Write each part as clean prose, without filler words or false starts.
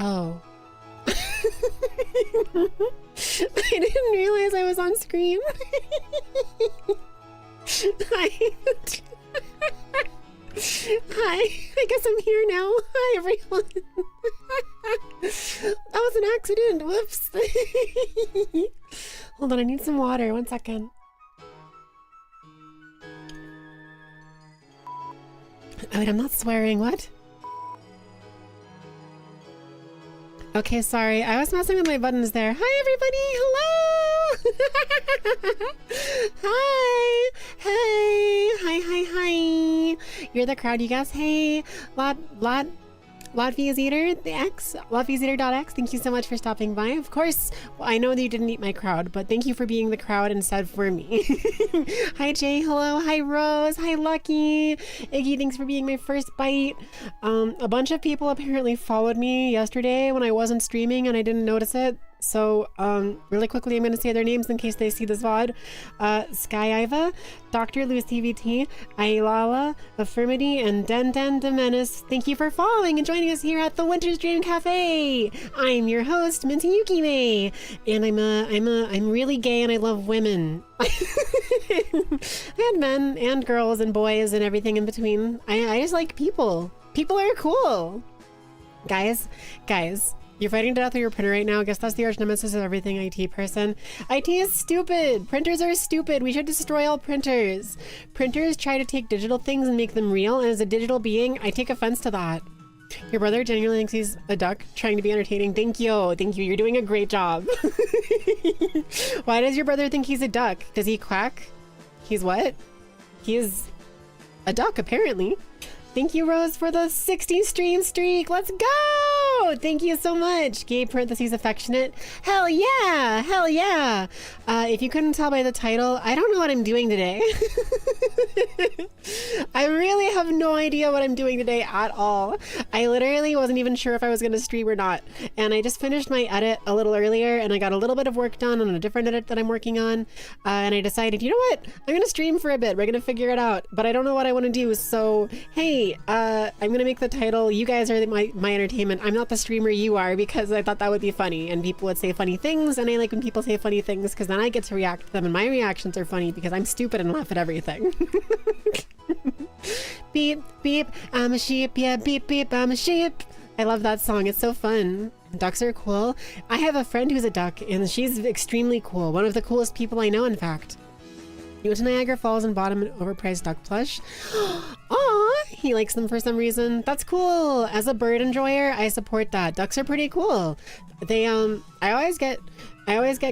Oh. I didn't realize I was on screen. Hi. Hi. I guess I'm here now. Hi, everyone. That was an accident. Whoops. Hold on, I need some water. 1 second. Oh, wait, I'm not swearing. What? Okay, sorry. I was messing with my buttons there. Hi, everybody. Hello. Hi. Hey. Hi. You're the crowd, you guys. Hey, Latvia's Eater, the X, Latvia'sEater.x, thank you so much for stopping by. Of course, well, I know that you didn't eat my crowd, but thank you for being the crowd instead for me. Hi, Jay. Hello. Hi, Rose. Hi, Lucky. Iggy, thanks for being my first bite. A bunch of people apparently followed me yesterday when I wasn't streaming and I didn't notice it. So, really quickly, I'm going to say their names in case they see this VOD. Sky Iva, Dr. Luz TVT, Ailala, Affirmity, and Den de Menace. Thank you for following and joining us here at the Winter's Dream Cafe. I'm your host, Minty Yukime, and I'm really gay and I love women. And men and girls and boys and everything in between. I just like people. People are cool. Guys. You're fighting to death with your printer right now. I guess that's the arch nemesis of everything IT person. IT is stupid. Printers are stupid. We should destroy all printers. Printers try to take digital things and make them real, and as a digital being, I take offense to that. Your brother genuinely thinks he's a duck trying to be entertaining. Thank you. You're doing a great job. Why does your brother think he's a duck? Does he quack? He's what? He is a duck, apparently. Thank you, Rose, for the 60 stream streak. Let's go! Thank you so much. Gay parentheses affectionate. Hell yeah! Hell yeah! If you couldn't tell by the title, I don't know what I'm doing today. I really have no idea what I'm doing today at all. I literally wasn't even sure if I was going to stream or not. And I just finished my edit a little earlier and I got a little bit of work done on a different edit that I'm working on. And I decided, you know what? I'm going to stream for a bit. We're going to figure it out. But I don't know what I want to do. So, hey, I'm going to make the title, you guys are my entertainment. I'm not the streamer, you are, because I thought that would be funny. And people would say funny things. And I like when people say funny things because then I get to react to them. And my reactions are funny because I'm stupid and laugh at everything. Beep, beep, I'm a sheep. Yeah, beep, beep, I'm a sheep. I love that song. It's so fun. Ducks are cool. I have a friend who's a duck and she's extremely cool. One of the coolest people I know, in fact. You went to Niagara Falls and bought him an overpriced duck plush. Aw, he likes them for some reason. That's cool. As a bird enjoyer, I support that. Ducks are pretty cool. They, I always get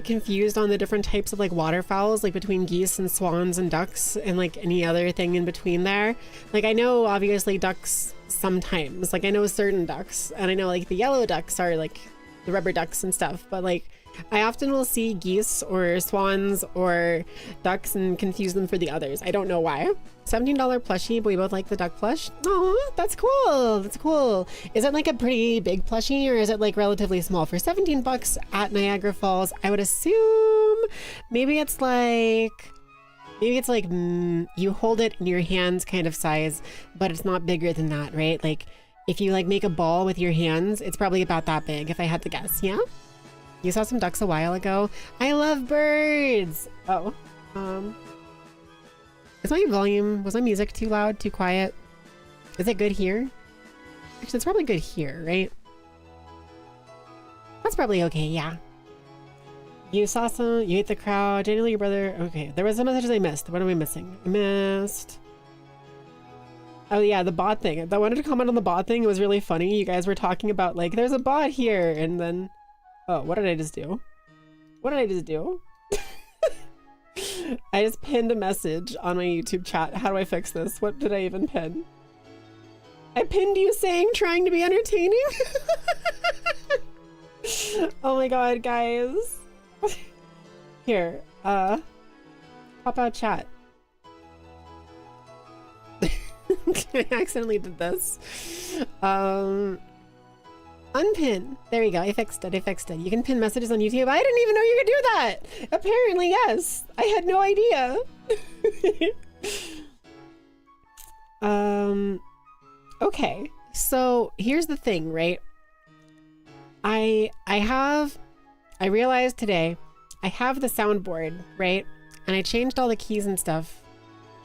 confused on the different types of like waterfowls, like between geese and swans and ducks and like any other thing in between there. Like I know obviously ducks sometimes, like I know certain ducks and I know like the yellow ducks are like the rubber ducks and stuff, but like I often will see geese or swans or ducks and confuse them for the others. I don't know why. $17 plushie, but we both like the duck plush. Oh, that's cool. That's cool. Is it like a pretty big plushie or is it like relatively small? For 17 bucks at Niagara Falls, I would assume maybe it's like you hold it in your hands kind of size, but it's not bigger than that, right? Like if you like make a ball with your hands, it's probably about that big if I had to guess. Yeah. You saw some ducks a while ago. I love birds. Oh, is my volume, was my music too loud, too quiet? Is it good here? Actually, it's probably good here, right? That's probably okay, yeah. You saw some, you ate the crowd, Daniel, your brother. Okay, there was some messages I missed. What am I missing? I missed. Oh yeah, the bot thing. I wanted to comment on the bot thing. It was really funny. You guys were talking about like, there's a bot here, and then oh, what did I just do? What did I just do? I just pinned a message on my YouTube chat. How do I fix this? What did I even pin? I pinned you saying trying to be entertaining? Oh my god, guys. Here, pop out chat. I accidentally did this. Unpin. There we go. I fixed it. You can pin messages on YouTube. I didn't even know you could do that. Apparently, yes. I had no idea. Okay. So here's the thing, right? I realized today I have the soundboard, right? And I changed all the keys and stuff.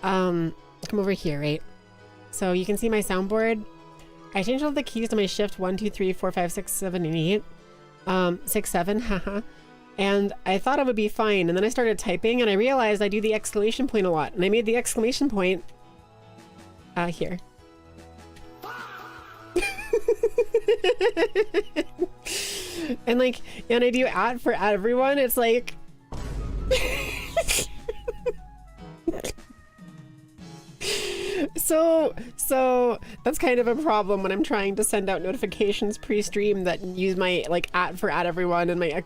Come over here, right? So you can see my soundboard. I changed all the keys to my shift 1, 2, 3, 4, 5, 6, 7, and 8. 6, 7, haha. And I thought it would be fine. And then I started typing and I realized I do the exclamation point a lot. And I made the exclamation point here. and I do for everyone. It's like so that's kind of a problem when I'm trying to send out notifications pre-stream that use my for everyone and my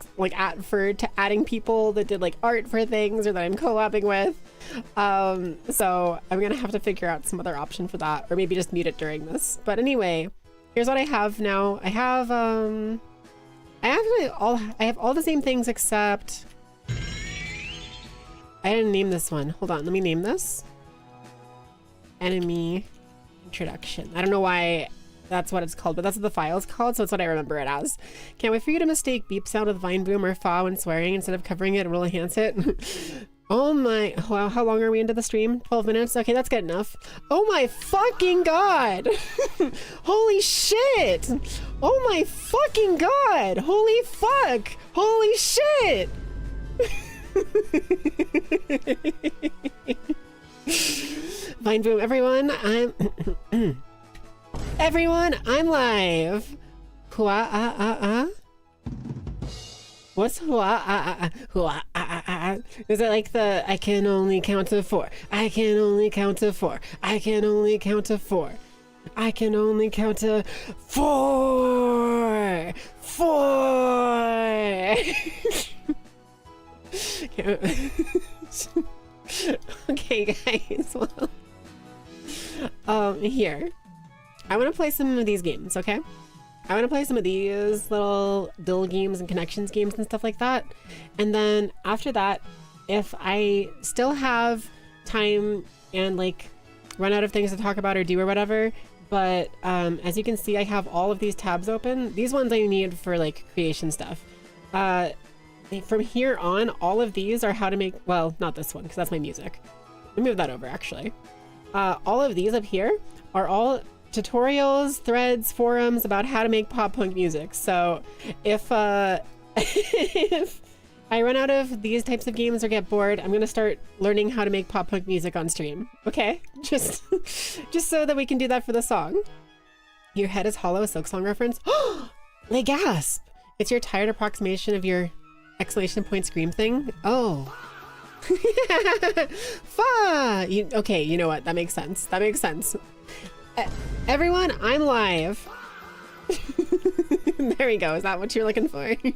adding people that did art for things or that I'm collabing with. So I'm gonna have to figure out some other option for that, or maybe just mute it during this. But anyway, here's what I have now. I have all the same things except I didn't name this one. Hold on, let me name this. Enemy introduction. I don't know why that's what it's called, but that's what the file's called, so that's what I remember it as. Can't wait for you to mistake beep sound with vine boom or fa when swearing instead of covering it. It will enhance it. Oh my, wow, how long are we into the stream? 12 minutes? Okay, that's good enough. Oh my fucking god! Holy shit! Oh my fucking god! Holy fuck! Holy shit! Vine boom, everyone, I'm live. What's Is it like the I can only count to 4? I can only count to 4. I can only count to 4. I can only count to 4. 4. Okay, guys. Well, here. I want to play some of these games, okay? I want to play some of these little dill games and connections games and stuff like that. And then after that, if I still have time and run out of things to talk about or do or whatever, but as you can see, I have all of these tabs open. These ones I need for creation stuff. From here on, all of these are how to make, well, not this one, because that's my music. Let me move that over, actually. All of these up here are all tutorials, threads, forums about how to make pop punk music. So if if I run out of these types of games or get bored, I'm gonna start learning how to make pop punk music on stream. Okay, just so that we can do that for the song. Your head is hollow, Silk Song reference. Le gasp! It's your tired approximation of your exclamation point scream thing. Oh. Fa! Okay, you know what? That makes sense. That makes sense. Everyone, I'm live. There we go. Is that what you're looking for? It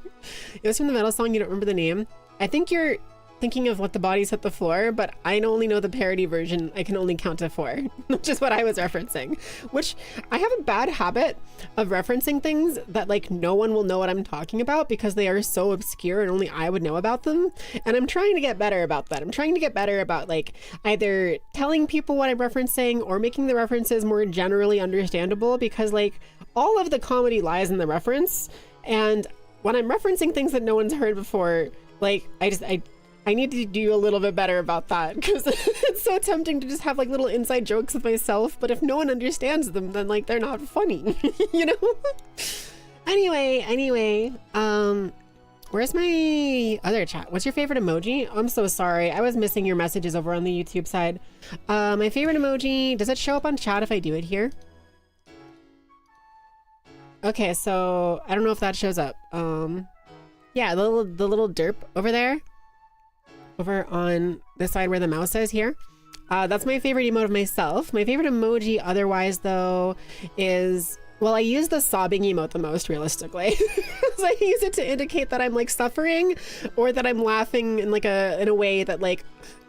was from the metal song. You don't remember the name? I think you're thinking of Let the Bodies Hit the Floor, but I only know the parody version. I can only count to 4, which is what I was referencing. Which I have a bad habit of referencing things that no one will know what I'm talking about because they are so obscure and only I would know about them. And I'm trying to get better about that. I'm trying to get better about either telling people what I'm referencing or making the references more generally understandable, because all of the comedy lies in the reference. And when I'm referencing things that no one's heard before, I need to do a little bit better about that, because it's so tempting to just have little inside jokes with myself, but if no one understands them, then they're not funny, you know? Anyway, where's my other chat? What's your favorite emoji? I'm so sorry. I was missing your messages over on the YouTube side. My favorite emoji, does it show up on chat if I do it here? Okay, so I don't know if that shows up. Yeah, the little derp over there. Over on this side where the mouse is here. That's my favorite emote of myself. My favorite emoji otherwise though is, well, I use the sobbing emote the most realistically. So I use it to indicate that I'm suffering or that I'm laughing in in a way that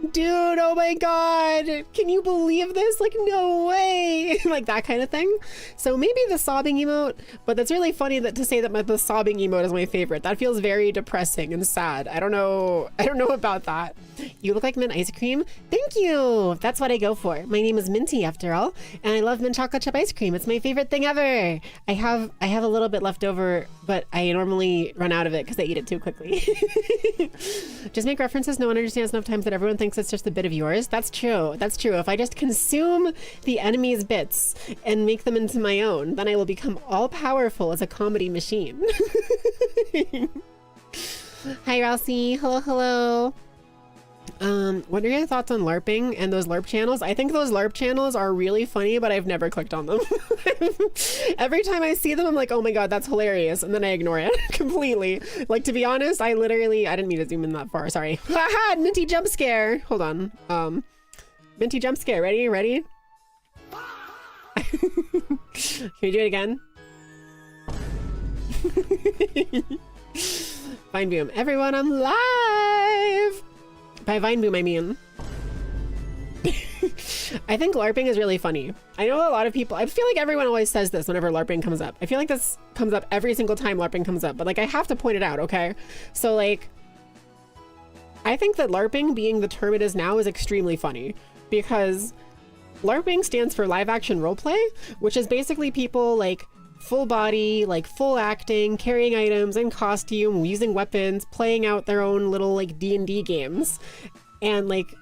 Dude, oh my god, can you believe this? Like, no way. Like that kind of thing. So maybe the sobbing emote, but that's really funny that to say that the sobbing emote is my favorite. That feels very depressing and sad. I don't know about that. You look like mint ice cream. Thank you. That's what I go for. My name is Minty after all, and I love mint chocolate chip ice cream. It's my favorite thing ever. I have a little bit left over, but I normally run out of it because I eat it too quickly. Just make references no one understands enough times that everyone thinks it's just a bit of yours. That's true. That's true. If I just consume the enemy's bits and make them into my own, then I will become all powerful as a comedy machine. Hi, Ralsei. Hello, hello. What are your thoughts on LARPing and those LARP channels? I think those LARP channels are really funny, but I've never clicked on them. Every time I see them, I'm like, oh my god, that's hilarious. And then I ignore it completely. Like, to be honest, I didn't mean to zoom in that far. Sorry. Haha, Minty jump scare. Hold on. Minty jump scare. Ready? Ready? Can we do it again? Vine Boom. Everyone, I'm live! By Vine Boom, I mean. I think LARPing is really funny. I know a lot of people, I feel like everyone always says this whenever LARPing comes up. I feel like this comes up every single time LARPing comes up, but like I have to point it out, okay? So like, I think that LARPing being the term it is now is extremely funny because LARPing stands for live action roleplay, which is basically people like full body, like full acting, carrying items in costume, using weapons, playing out their own little like D&D games. And like,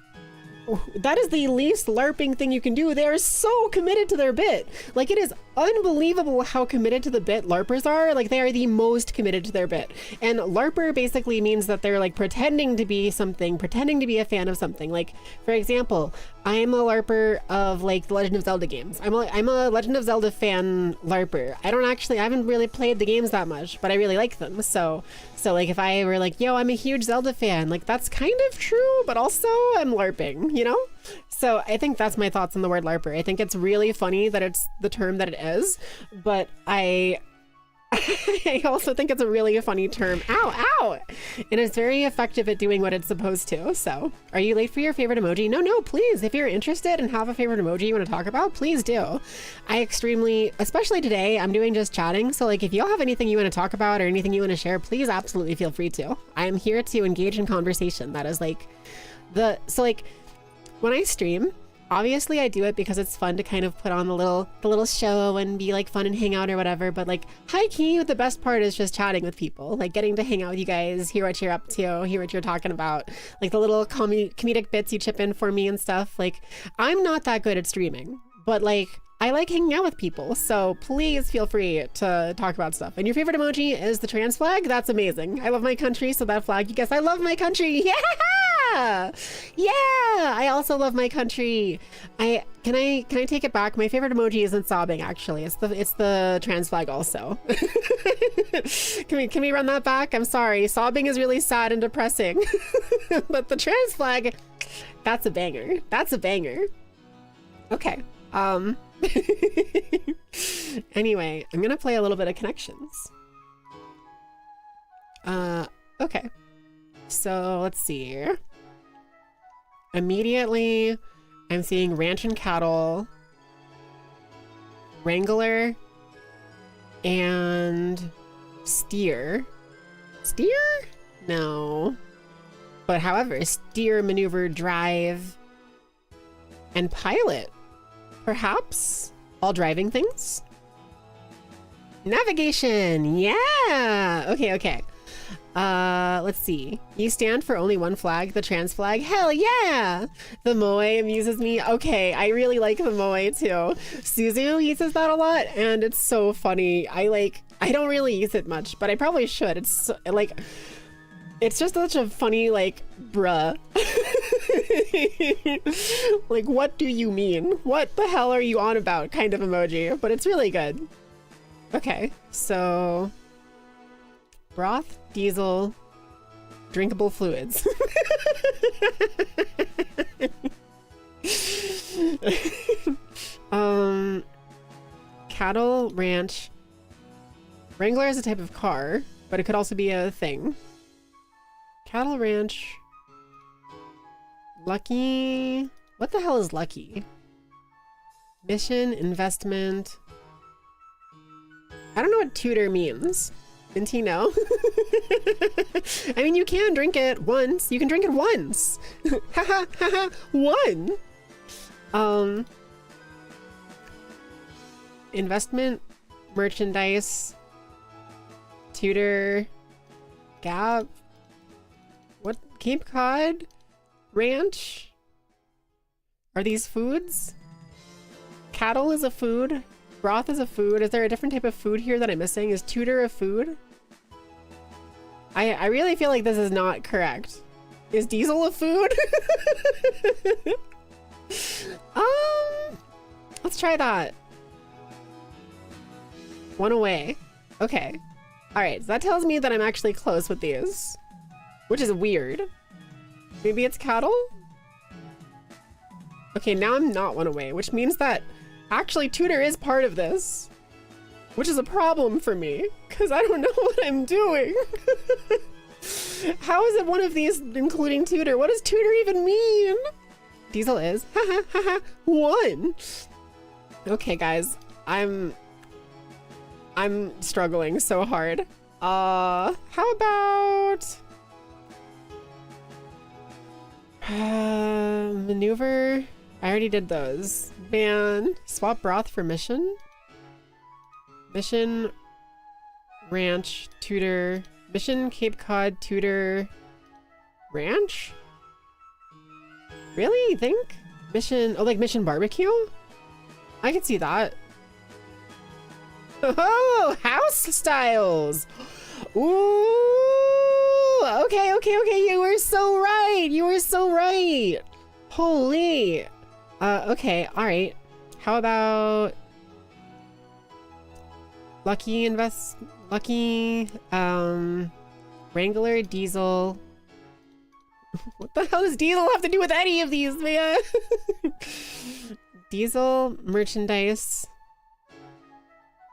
that is the least LARPing thing you can do. They are so committed to their bit. Like, it is unbelievable how committed to the bit LARPers are. Like, they are the most committed to their bit. And LARPer basically means that they're like pretending to be something, pretending to be a fan of something. Like, for example, I am a LARPer of like the Legend of Zelda games. I'm a Legend of Zelda fan LARPer. I haven't really played the games that much, but I really like them. So like if I were like, yo, I'm a huge Zelda fan, like that's kind of true, but also I'm LARPing, you know? So I think that's my thoughts on the word LARPer. I think it's really funny that it's the term that it is, but I also think it's a really funny term. Ow, ow! And it's very effective at doing what it's supposed to. So, are you late for your favorite emoji? No, please. If you're interested and have a favorite emoji you want to talk about, please do. Especially today, I'm doing just chatting. So like if y'all have anything you want to talk about or anything you want to share, please absolutely feel free to. I'm here to engage in conversation. That is like when I stream, obviously I do it because it's fun to kind of put on the little show and be like fun and hang out or whatever, but like high key, the best part is just chatting with people, like getting to hang out with you guys, hear what you're up to, hear what you're talking about, like the little comedic bits you chip in for me and stuff. Like, I'm not that good at streaming, but like I like hanging out with people, so please feel free to talk about stuff. And your favorite emoji is the trans flag? That's amazing. I love my country, so that flag, you guess I love my country. Yeah! Yeah! I also love my country. Can I take it back? My favorite emoji isn't sobbing, actually. It's the trans flag also. Can we run that back? I'm sorry. Sobbing is really sad and depressing. But the trans flag, that's a banger. That's a banger. Okay. Anyway, I'm gonna play a little bit of Connections. Okay. So let's see here. Immediately, I'm seeing Ranch and Cattle, Wrangler, and Steer. Steer? No. But however, Steer, Maneuver, Drive, and Pilot. Perhaps? All driving things? Navigation! Yeah! Okay. Let's see. You stand for only one flag, the trans flag? Hell yeah! The moe amuses me. Okay, I really like the moe too. Suzu uses that a lot, and it's so funny. I don't really use it much, but I probably should. It's like, it's just such a funny, like, bruh. Like, what do you mean? What the hell are you on about kind of emoji, but it's really good. Okay, so broth, diesel, drinkable fluids. Cattle, ranch. Wrangler is a type of car, but it could also be a thing. Cattle ranch. Lucky. What the hell is lucky? Mission, investment. I don't know what tutor means. Minty, no? I mean, you can drink it once. You can drink it once. Haha, haha, one. Investment, merchandise, tutor, gap. What? Cape Cod? Ranch? Are these foods? Cattle is a food. Broth is a food. Is there a different type of food here that I'm missing? Is tutor a food? I really feel like this is not correct. Is diesel a food? Let's try that. One away. Okay. All right, so that tells me that I'm actually close with these, which is weird. Maybe it's cattle? Okay, now I'm not one away, which means that actually tutor is part of this, which is a problem for me because I don't know what I'm doing. How is it one of these including tutor? What does tutor even mean? Diesel is. Haha, haha, one. Okay, guys, I'm struggling so hard. How about maneuver? I already did those. Man, swap broth for mission. Mission, ranch, tutor, mission, Cape Cod, tutor, ranch? Really? You think? Mission, oh, like mission barbecue? I could see that. Oh, house styles. Ooh, okay, okay, okay. You were so right. You were so right. Holy. Okay, all right. How about lucky Wrangler, diesel. What the hell does diesel have to do with any of these, man? Diesel, merchandise,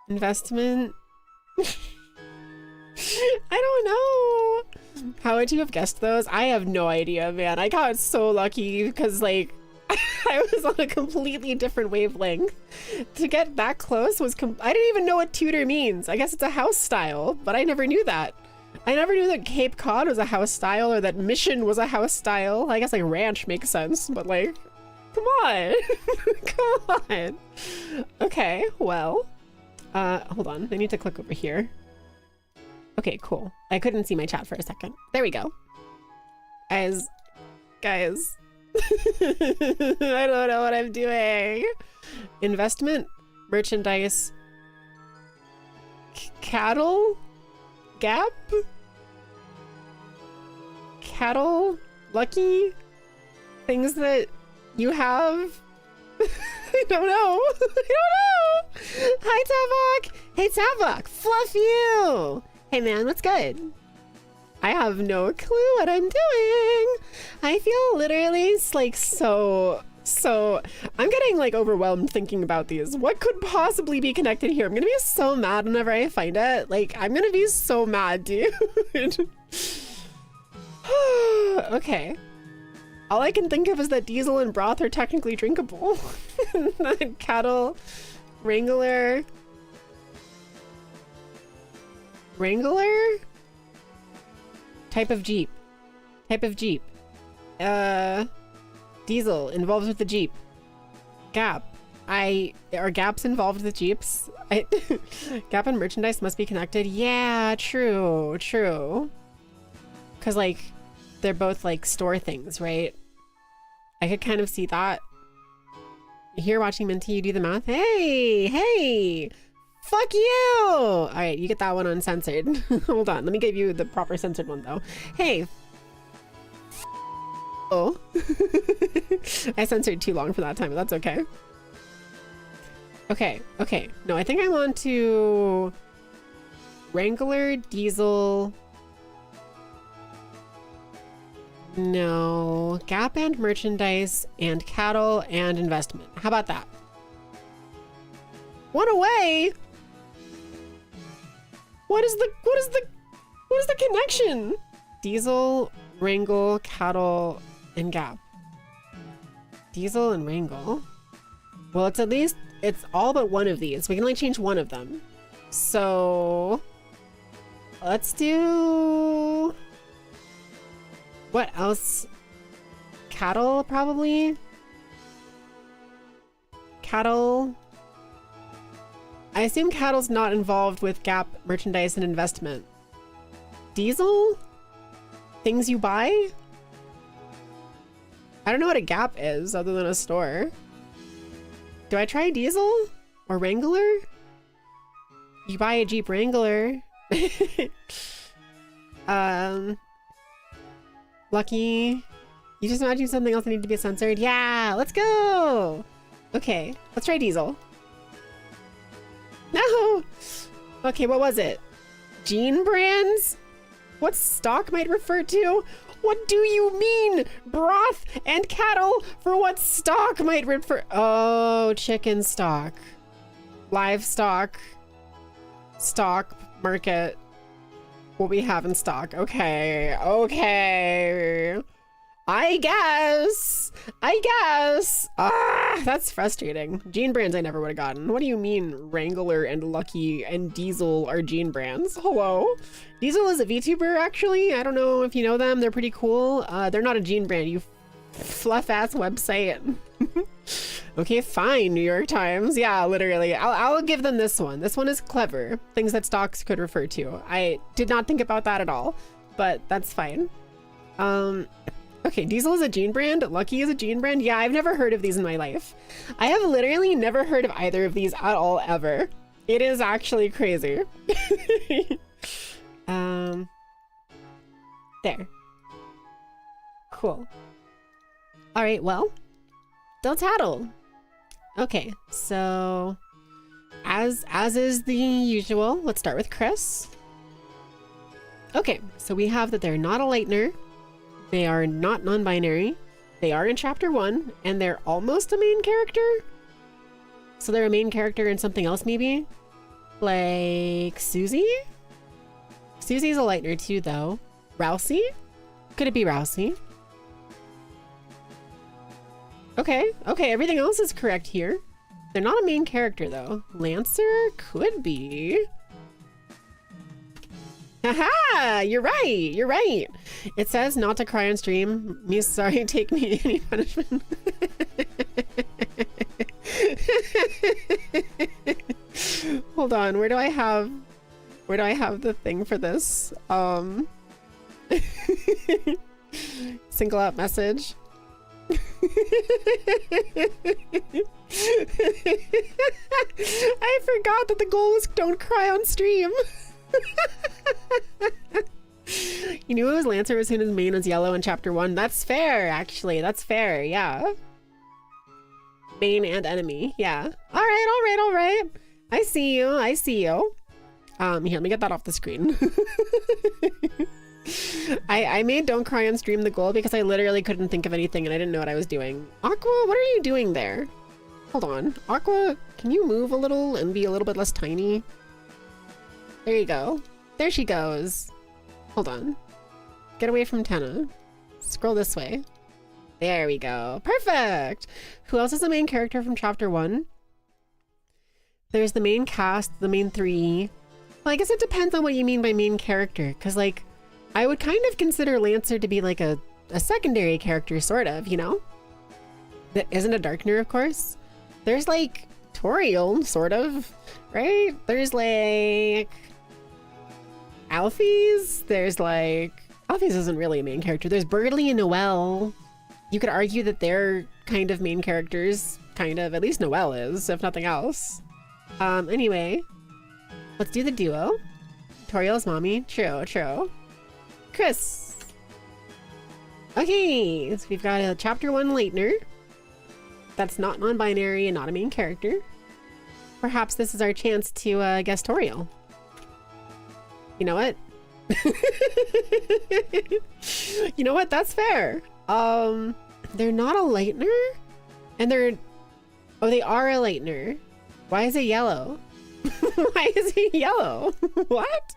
investment. I don't know. How would you have guessed those? I have no idea, man. I got so lucky because, like, I was on a completely different wavelength. To get that close was I didn't even know what tutor means. I guess it's a house style, but I never knew that. I never knew that Cape Cod was a house style or that mission was a house style. I guess like ranch makes sense, but like, come on. Come on. Okay, well, hold on. I need to click over here. Okay, cool. I couldn't see my chat for a second. There we go. Guys. I don't know what I'm doing. Investment, merchandise, cattle, gap, cattle, lucky, things that you have. I don't know. I don't know. Hi, Tavok. Hey, Tavok. Fluff you. Hey, man, what's good? I have no clue what I'm doing. I feel literally like so I'm getting like overwhelmed thinking about these. What could possibly be connected here? I'm gonna be so mad whenever I find it. Like, I'm gonna be so mad, dude. Okay. All I can think of is that diesel and broth are technically drinkable. Cattle, Wrangler. Type of Jeep. Diesel involved with the Jeep. Gap. Are gaps involved with Jeeps? Gap and merchandise must be connected. Yeah, true. Cause like, they're both like store things, right? I could kind of see that. Here watching Minty, you do the math. Hey! Fuck you! All right, you get that one uncensored. Hold on, let me give you the proper censored one though. Hey. Oh. I censored too long for that time, but that's okay. Okay. No, I think I'm on to Wrangler, diesel. No, gap and merchandise and cattle and investment. How about that? One away. What is the connection? Diesel, Wrangle, cattle, and gap. Diesel and Wrangle. Well, it's at least, it's all but one of these. We can only change one of them. So let's do, what else? Cattle, probably? Cattle. I assume cattle's not involved with Gap merchandise and investment. Diesel? Things you buy? I don't know what a Gap is other than a store. Do I try Diesel or Wrangler? You buy a Jeep Wrangler. Lucky. You just imagine something else that needs to be censored? Yeah, let's go. Okay, let's try Diesel. No. Okay, what was it? Jean brands? What stock might refer to? What do you mean? Broth and cattle for what stock might refer? Oh, chicken stock. Livestock. Stock market. What we have in stock. Okay. Okay. I guess. Ah, that's frustrating. Jean brands I never would have gotten. What do you mean Wrangler and Lucky and Diesel are Jean brands? Hello? Diesel is a VTuber, actually. I don't know if you know them. They're pretty cool. They're not a Jean brand, you fluff-ass website. Okay, fine, New York Times. Yeah, literally. I'll give them this one. This one is clever. Things that stocks could refer to. I did not think about that at all, but that's fine. Okay, Diesel is a Jean brand. Lucky is a Jean brand. Yeah, I've never heard of these in my life. I have literally never heard of either of these at all, ever. It is actually crazy. There. Cool. All right, well, don't tattle. Okay, so as is the usual, let's start with Chris. Okay, so we have that they're not a Lightner. They are not non-binary. They are in chapter 1, and they're almost a main character. So they're a main character in something else, maybe? Like Susie? Susie's a Lightner too, though. Rousey? Could it be Rousey? Okay, okay, everything else is correct here. They're not a main character, though. Lancer? Could be. Haha! You're right! You're right! It says not to cry on stream. Me sorry, take me any punishment. Hold on, where do I have the thing for this? Single out message. I forgot that the goal was don't cry on stream. You knew it was Lancer as soon as main was yellow in chapter 1. That's fair, actually. That's fair, yeah. Main and enemy, yeah. All right. I see you. Here, let me get that off the screen. I made don't cry on stream the goal because I literally couldn't think of anything and I didn't know what I was doing. Aqua, what are you doing there? Hold on. Aqua, can you move a little and be a little bit less tiny? There you go. There she goes. Hold on. Get away from Tenna. Scroll this way. There we go. Perfect! Who else is the main character from chapter 1? There's the main cast, the main 3. Well, I guess it depends on what you mean by main character, because, like, I would kind of consider Lancer to be, like, a secondary character, sort of, you know? That isn't a Darkner, of course. There's, like, Toriel, sort of, right? There's, like... Alphys? There's like... Alphys isn't really a main character. There's Birdly and Noelle. You could argue that they're kind of main characters. Kind of. At least Noelle is, if nothing else. Anyway. Let's do the duo. Toriel's mommy. True. Chris. Okay. So we've got a chapter 1 Lightner. That's not non-binary and not a main character. Perhaps this is our chance to guess Toriel. You know what? You know what? That's fair. They're not a Lightner? And they're... Oh, they are a Lightner. Why is it yellow? Why is it yellow? What?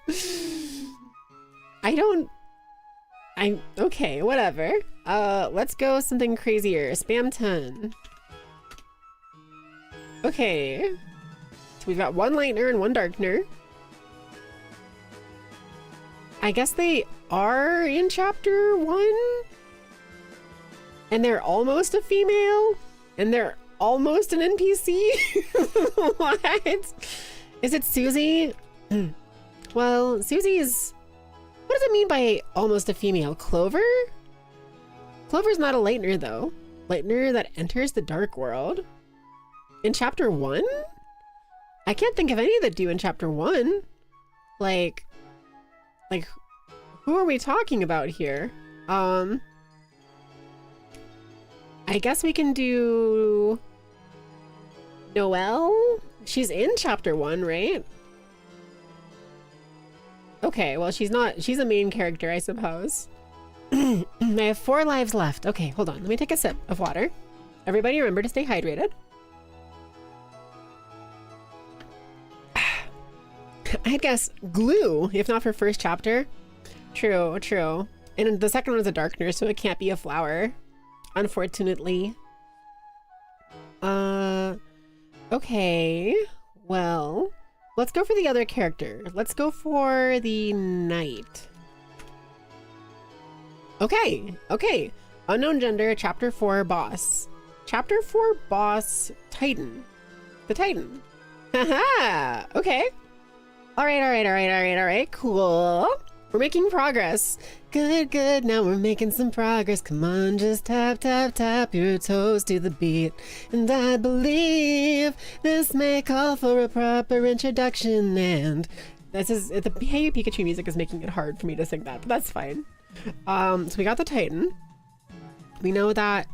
I Okay, whatever. Let's go something crazier. Spam 10. Okay. So we've got one lightener and one darkener. I guess they are in chapter 1? And they're almost a female? And they're almost an NPC? What? Is it Susie? Well, Susie's... What does it mean by almost a female? Clover? Clover's not a lightener, though. Lightener that enters the dark world. In chapter 1? I can't think of any that do in chapter 1. Like, who are we talking about here? I guess we can do Noelle? She's in chapter 1, right? Okay, well, she's a main character, I suppose. I have 4 lives left. Okay, hold on. Let me take a sip of water. Everybody remember to stay hydrated. I'd guess glue, if not for first chapter. True, true. And the second one is a darkener, so it can't be a flower. Unfortunately. Okay. Well, let's go for the other character. Let's go for the knight. Okay, okay. Unknown gender, chapter 4 boss. Chapter 4 boss, Titan. The Titan. Haha, okay. All right, cool. We're making progress. Good, now we're making some progress. Come on, just tap, tap, tap your toes to the beat. And I believe this may call for a proper introduction. And the Hey Pikachu music is making it hard for me to sing that, but that's fine. So we got the Titan. We know that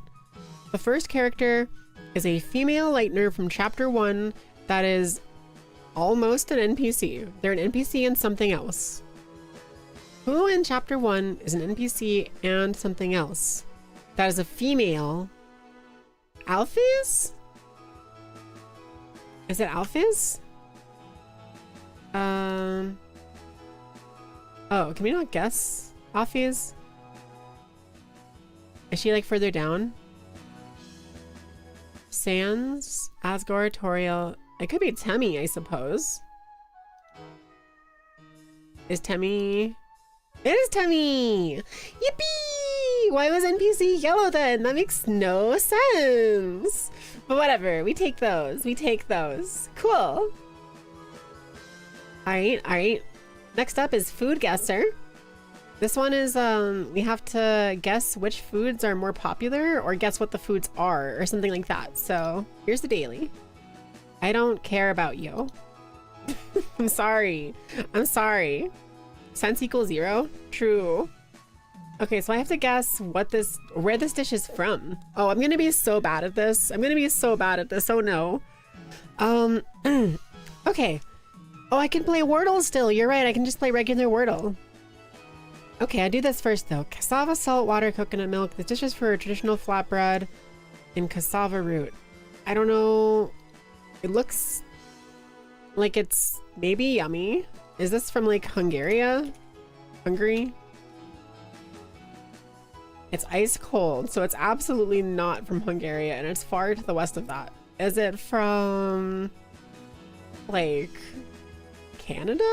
the first character is a female lightener from chapter 1 that is almost an NPC. They're an NPC and something else. Who in chapter 1 is an NPC and something else? That is a female. Alphys? Is it Alphys? Oh, can we not guess Alphys? Is she like further down? Sans, Asgore, Toriel. It could be Temmie, I suppose. Is Temmie... It is Temmie! Yippee! Why was NPC yellow then? That makes no sense. But whatever, we take those. We take those. Cool. Alright. Next up is Food Guesser. This one is, we have to guess which foods are more popular or guess what the foods are or something like that. So here's the daily. I don't care about you. I'm sorry. Sense equals 0? True. Okay, so I have to guess where this dish is from. Oh, I'm gonna be so bad at this. Oh no. Okay. Oh, I can play Wordle still. You're right, I can just play regular Wordle. Okay, I do this first though. Cassava, salt, water, coconut milk. This dish is for traditional flatbread and cassava root. I don't know. It looks like it's maybe yummy. Is this from like Hungary? It's ice cold, so it's absolutely not from Hungary, and it's far to the west of that. Is it from like Canada?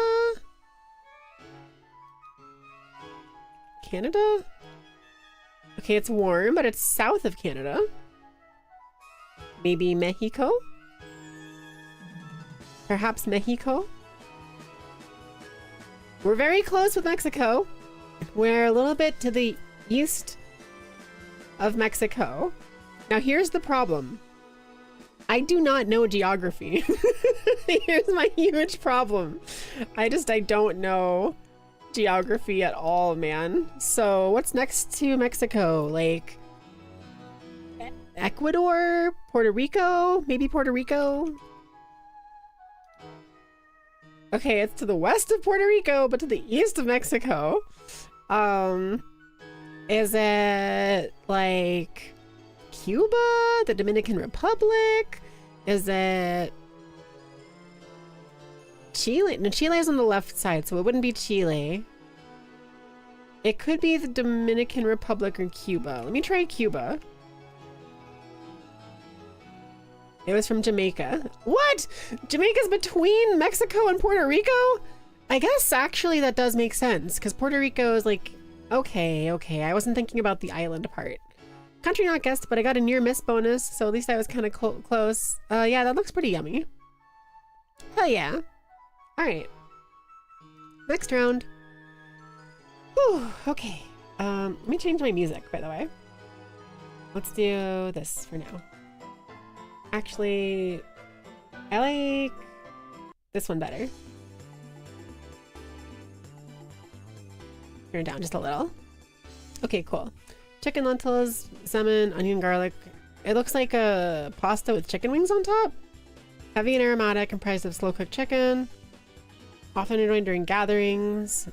Okay, it's warm, but it's south of Canada. Maybe Mexico? Perhaps Mexico? We're very close with Mexico. We're a little bit to the east of Mexico. Now here's the problem. I do not know geography. Here's my huge problem. I don't know geography at all, man. So what's next to Mexico? Like Ecuador? Puerto Rico? Maybe Puerto Rico? Okay, it's to the west of Puerto Rico, but to the east of Mexico. Is it like Cuba? The Dominican Republic? Is it Chile? No, Chile is on the left side, so it wouldn't be Chile. It could be the Dominican Republic or Cuba. Let me try Cuba. It was from Jamaica. What? Jamaica's between Mexico and Puerto Rico? I guess actually that does make sense because Puerto Rico is like, okay. I wasn't thinking about the island part. Country not guessed, but I got a near miss bonus, so at least I was kind of close. Yeah, that looks pretty yummy. Hell yeah. All right. Next round. Whew, okay. Let me change my music, by the way. Let's do this for now. Actually, I like this one better. Turn it down just a little. Okay, cool. Chicken lentils, salmon, onion, garlic. It looks like a pasta with chicken wings on top. Heavy and aromatic, comprised of slow-cooked chicken. Often enjoyed during gatherings.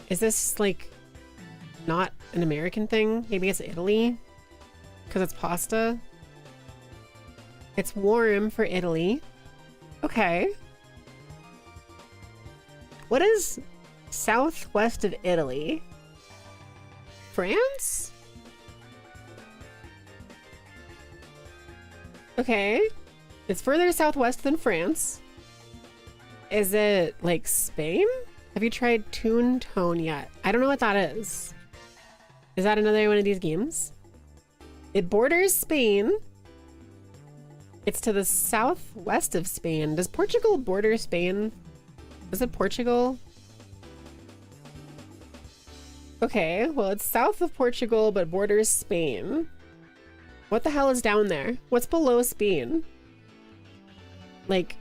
Is this like not an American thing? Maybe it's Italy because it's pasta. It's warm for Italy. Okay. What is southwest of Italy? France? Okay. It's further southwest than France. Is it like Spain? Have you tried Toon Tone yet? I don't know what that is. Is that another one of these games? It borders Spain. It's to the southwest of Spain. Does Portugal border Spain? Is it Portugal? Okay, well, it's south of Portugal, but borders Spain. What the hell is down there? What's below Spain? Like,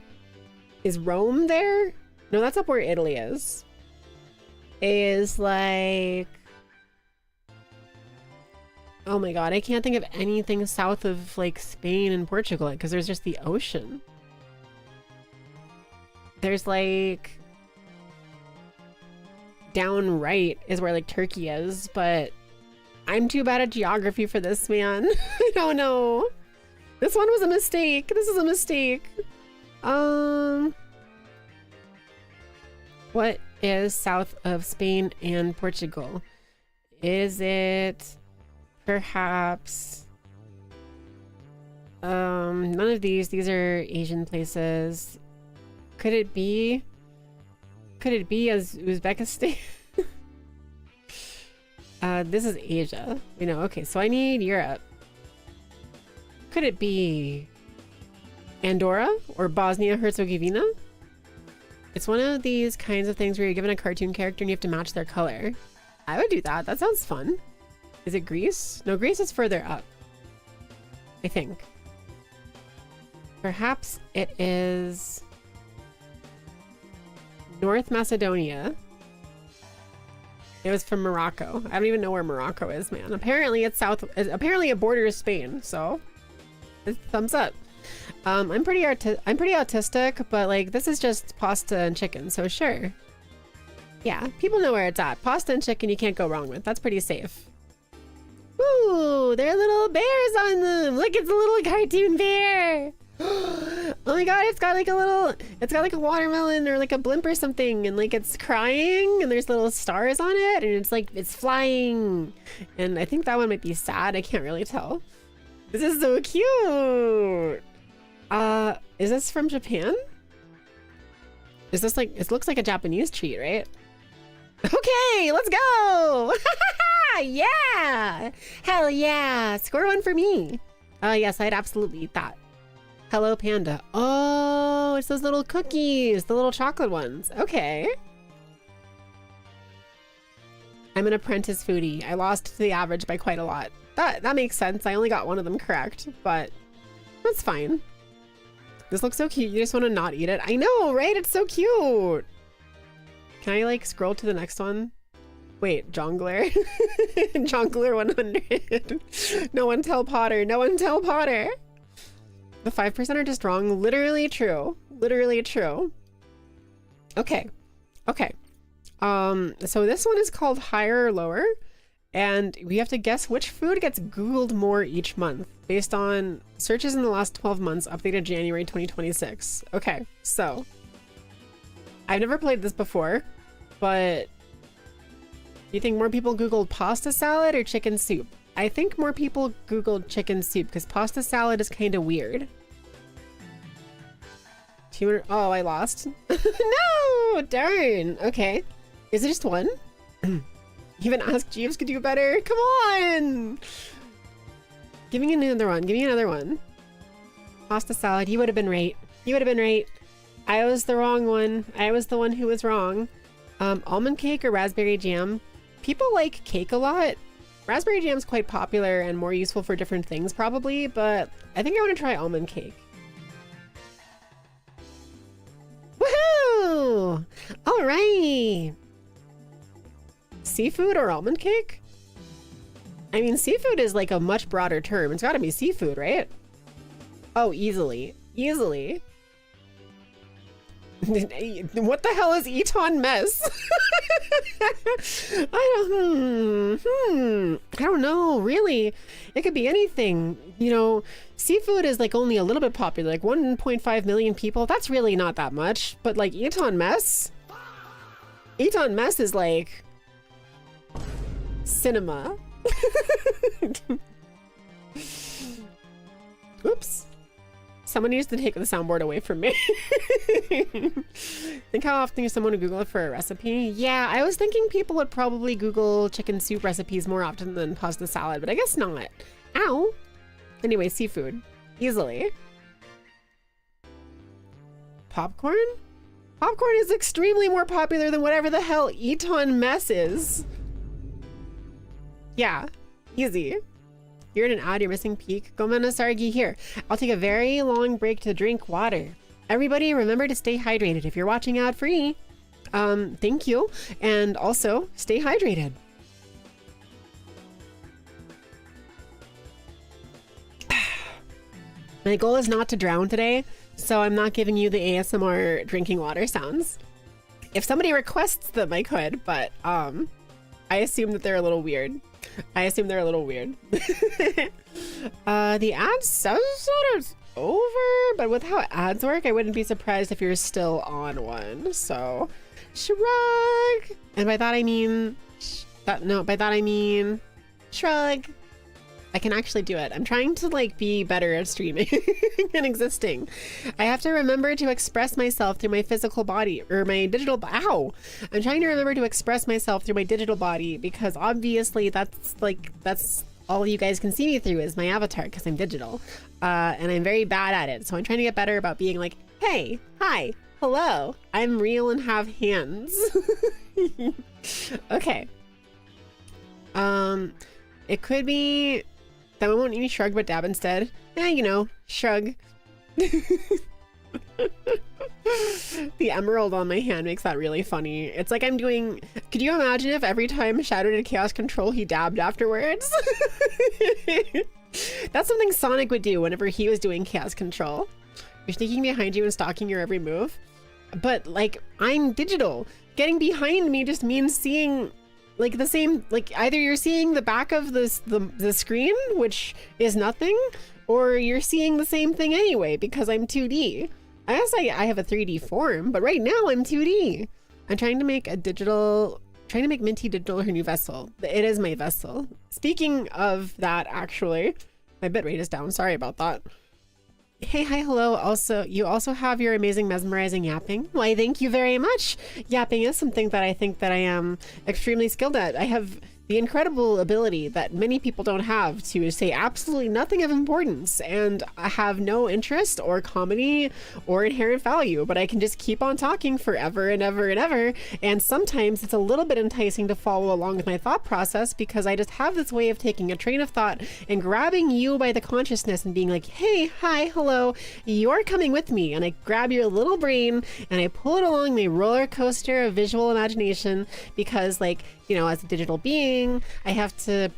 is Rome there? No, that's up where Italy is. Is like... Oh my god, I can't think of anything south of like Spain and Portugal because there's just the ocean. There's like... down right is where like Turkey is, but I'm too bad at geography for this, man. I don't know. This one was a mistake. This is a mistake. What is south of Spain and Portugal? Is it perhaps none of these are Asian places. Could it be as Uzbekistan? This is Asia, you know. Okay, so I need Europe. Could it be Andorra or Bosnia Herzegovina? It's one of these kinds of things where you're given a cartoon character and you have to match their color. I would do that. That sounds fun. Is it Greece? No, Greece is further up, I think. Perhaps it is North Macedonia. It was from Morocco. I don't even know where Morocco is, man. Apparently it's south. Apparently it borders Spain, so thumbs up. I'm pretty autistic, but like this is just pasta and chicken, so sure. Yeah, people know where it's at. Pasta and chicken you can't go wrong with. That's pretty safe. Ooh, there are little bears on them. Look, it's a little cartoon bear. Oh my god, it's got like a watermelon or like a blimp or something, and like it's crying and there's little stars on it and it's like it's flying. And I think that one might be sad. I can't really tell. This is so cute. Is this from Japan? Is this like, it looks like a Japanese treat, right? Okay, let's go. Yeah, hell yeah. Score one for me. Yes, I'd absolutely eat that. Hello Panda. Oh, it's those little cookies, the little chocolate ones. Okay. I'm an apprentice foodie. I lost to the average by quite a lot. That makes sense. I only got one of them correct, but that's fine. This looks so cute. You just want to not eat it. I know, right? It's so cute. Can I like scroll to the next one? Wait, Jongler. Jongler 100. No one tell Potter. No one tell Potter. The 5% are just wrong. Literally true. Literally true. Okay. Okay. So this one is called Higher or Lower, and we have to guess which food gets Googled more each month based on searches in the last 12 months updated January 2026. Okay, so I've never played this before, but You think more people Googled pasta salad or chicken soup? I think more people Googled chicken soup because pasta salad is kind of weird. 200. Oh, I lost. No, darn. Okay. Is it just one? Even Ask Jeeves could do better. Come on. Give me another one. Give me another one. Pasta salad. You would have been right. You would have been right. I was the wrong one. I was the one who was wrong. Almond cake or raspberry jam? People like cake a lot. Raspberry jam's quite popular and more useful for different things probably, but I think I want to try almond cake. Woohoo! All right. Seafood or almond cake? I mean, seafood is like a much broader term. It's got to be seafood, right? Oh, easily. Easily. What the hell is Eton mess? I don't know, really. It could be anything. You know, seafood is like only a little bit popular, like 1.5 million people. That's really not that much. But like Eton mess? Eton mess is like cinema. Oops. Someone needs to take the soundboard away from me. Think how often is someone to Google it for a recipe? Yeah, I was thinking people would probably Google chicken soup recipes more often than pasta salad, but I guess not. Ow. Anyway, seafood. Easily. Popcorn? Popcorn is extremely more popular than whatever the hell Eton mess is. Yeah, easy. You're in an ad, you're missing peak. Gomenasargi here. I'll take a very long break to drink water. Everybody remember to stay hydrated if you're watching ad free. Thank you. And also stay hydrated. My goal is not to drown today, so I'm not giving you the ASMR drinking water sounds. If somebody requests them, I could, but I assume that they're a little weird. I assume they're a little weird. The ad says that it's over, but with how ads work, I wouldn't be surprised if you're still on one. So, shrug. And by that I mean shrug. I can actually do it. I'm trying to like be better at streaming and existing. I have to remember to express myself through my physical body or my digital. Ow! I'm trying to remember to express myself through my digital body because obviously that's all you guys can see me through is my avatar because I'm digital, and I'm very bad at it. So I'm trying to get better about being like, hey, hi, hello, I'm real and have hands. Okay. It could be. That one won't even shrug but dab instead. You know, shrug. The emerald on my hand makes that really funny. It's like I'm doing... Could you imagine if every time Shadow did chaos control, he dabbed afterwards? That's something Sonic would do whenever he was doing chaos control. You're sneaking behind you and stalking your every move. But, like, I'm digital. Getting behind me just means seeing... like the same, like either you're seeing the back of the screen, which is nothing, or you're seeing the same thing anyway because I'm 2D. I guess I have a 3D form, but right now I'm 2D. I'm trying to make Minty Digital her new vessel. It is my vessel. Speaking of that, actually, my bitrate is down. Sorry about that. Hey, hi, hello. Also, you also have your amazing mesmerizing yapping. Why, thank you very much. Yapping is something that I think that I am extremely skilled at. I have the incredible ability that many people don't have to say absolutely nothing of importance, and I have no interest or comedy or inherent value, but I can just keep on talking forever and ever and ever. And sometimes it's a little bit enticing to follow along with my thought process because I just have this way of taking a train of thought and grabbing you by the consciousness and being like, hey, hi, hello, you're coming with me. And I grab your little brain and I pull it along the roller coaster of visual imagination because, like, you know, as a digital being, I have to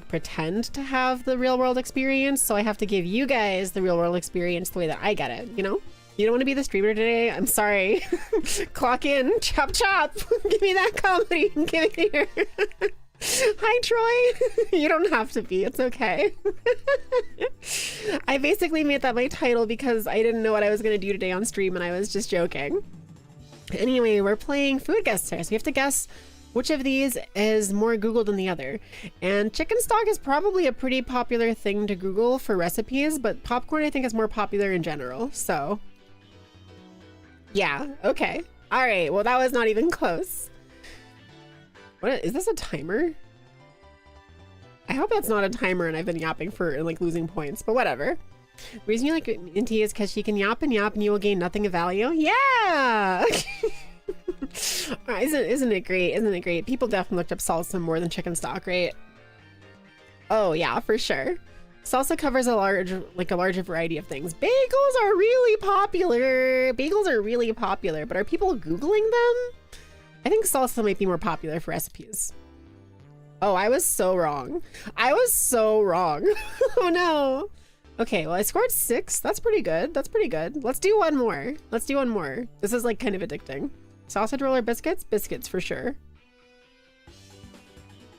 pretend to have the real world experience. So I have to give you guys the real world experience the way that I get it, you know? You don't want to be the streamer today? I'm sorry. Clock in, chop chop. Give me that comedy. Give it here. Hi, Troy. You don't have to be. It's okay. I basically made that my title because I didn't know what I was going to do today on stream and I was just joking. Anyway, we're playing Food Guesser, so we have to guess Which of these is more Googled than the other? And chicken stock is probably a pretty popular thing to Google for recipes, but popcorn I think is more popular in general, so. Yeah, okay. All right, well that was not even close. What, is this a timer? I hope that's not a timer and I've been yapping for like losing points, but whatever. The reason you like Inti is because she can yap and you will gain nothing of value. Yeah! Isn't it great? Isn't it great? People definitely looked up salsa more than chicken stock, right? Oh yeah, for sure. Salsa covers a larger variety of things. Bagels are really popular. Bagels are really popular, but are people Googling them? I think salsa might be more popular for recipes. Oh, I was so wrong. I was so wrong. Oh no. Okay, well I scored 6. That's pretty good. That's pretty good. Let's do one more. Let's do one more. This is like kind of addicting. Sausage roll or biscuits? Biscuits for sure.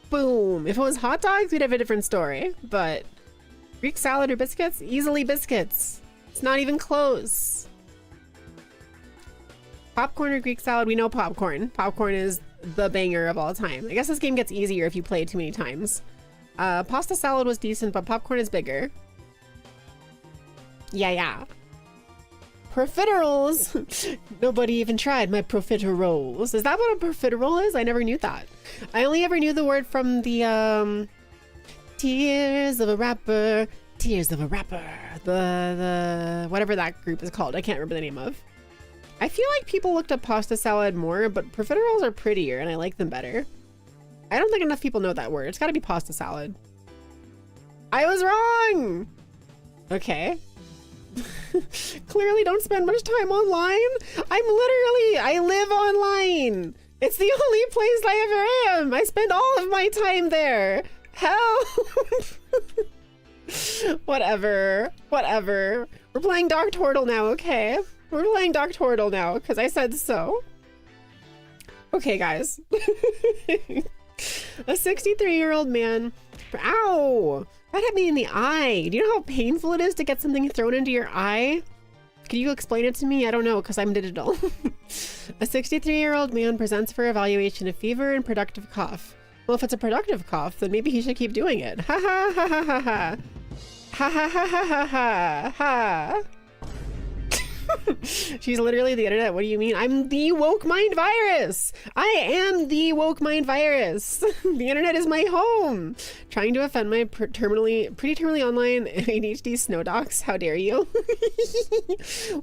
Boom. If it was hot dogs, we'd have a different story. But Greek salad or biscuits? Easily biscuits. It's not even close. Popcorn or Greek salad? We know popcorn. Popcorn is the banger of all time. I guess this game gets easier if you play it too many times. Pasta salad was decent, but popcorn is bigger. Yeah. Profiteroles! Nobody even tried my profiteroles. Is that what a profiterole is? I never knew that. I only ever knew the word from the Tears of a Rapper. Tears of a Rapper. The whatever that group is called. I can't remember the name of. I feel like people looked up pasta salad more, but profiteroles are prettier and I like them better. I don't think enough people know that word. It's gotta be pasta salad. I was wrong! Okay. Clearly don't spend much time online. I live online. It's the only place I ever am. I spend all of my time there. Help! Whatever. We're playing Dark Turtle now, okay? We're playing Dark Turtle now, because I said so. Okay, guys. A 63-year-old man. Ow! That hit me in the eye. Do you know how painful it is to get something thrown into your eye? Can you explain it to me? I don't know, because I'm digital. A 63-year-old man presents for evaluation of fever and productive cough. Well, if it's a productive cough, then maybe he should keep doing it. Ha ha ha ha ha ha. Ha ha ha ha ha ha ha. She's literally the internet. What do you mean? I'm the woke mind virus. I am the woke mind virus. The internet is my home. Trying to offend my pretty terminally online ADHD snow docs. How dare you?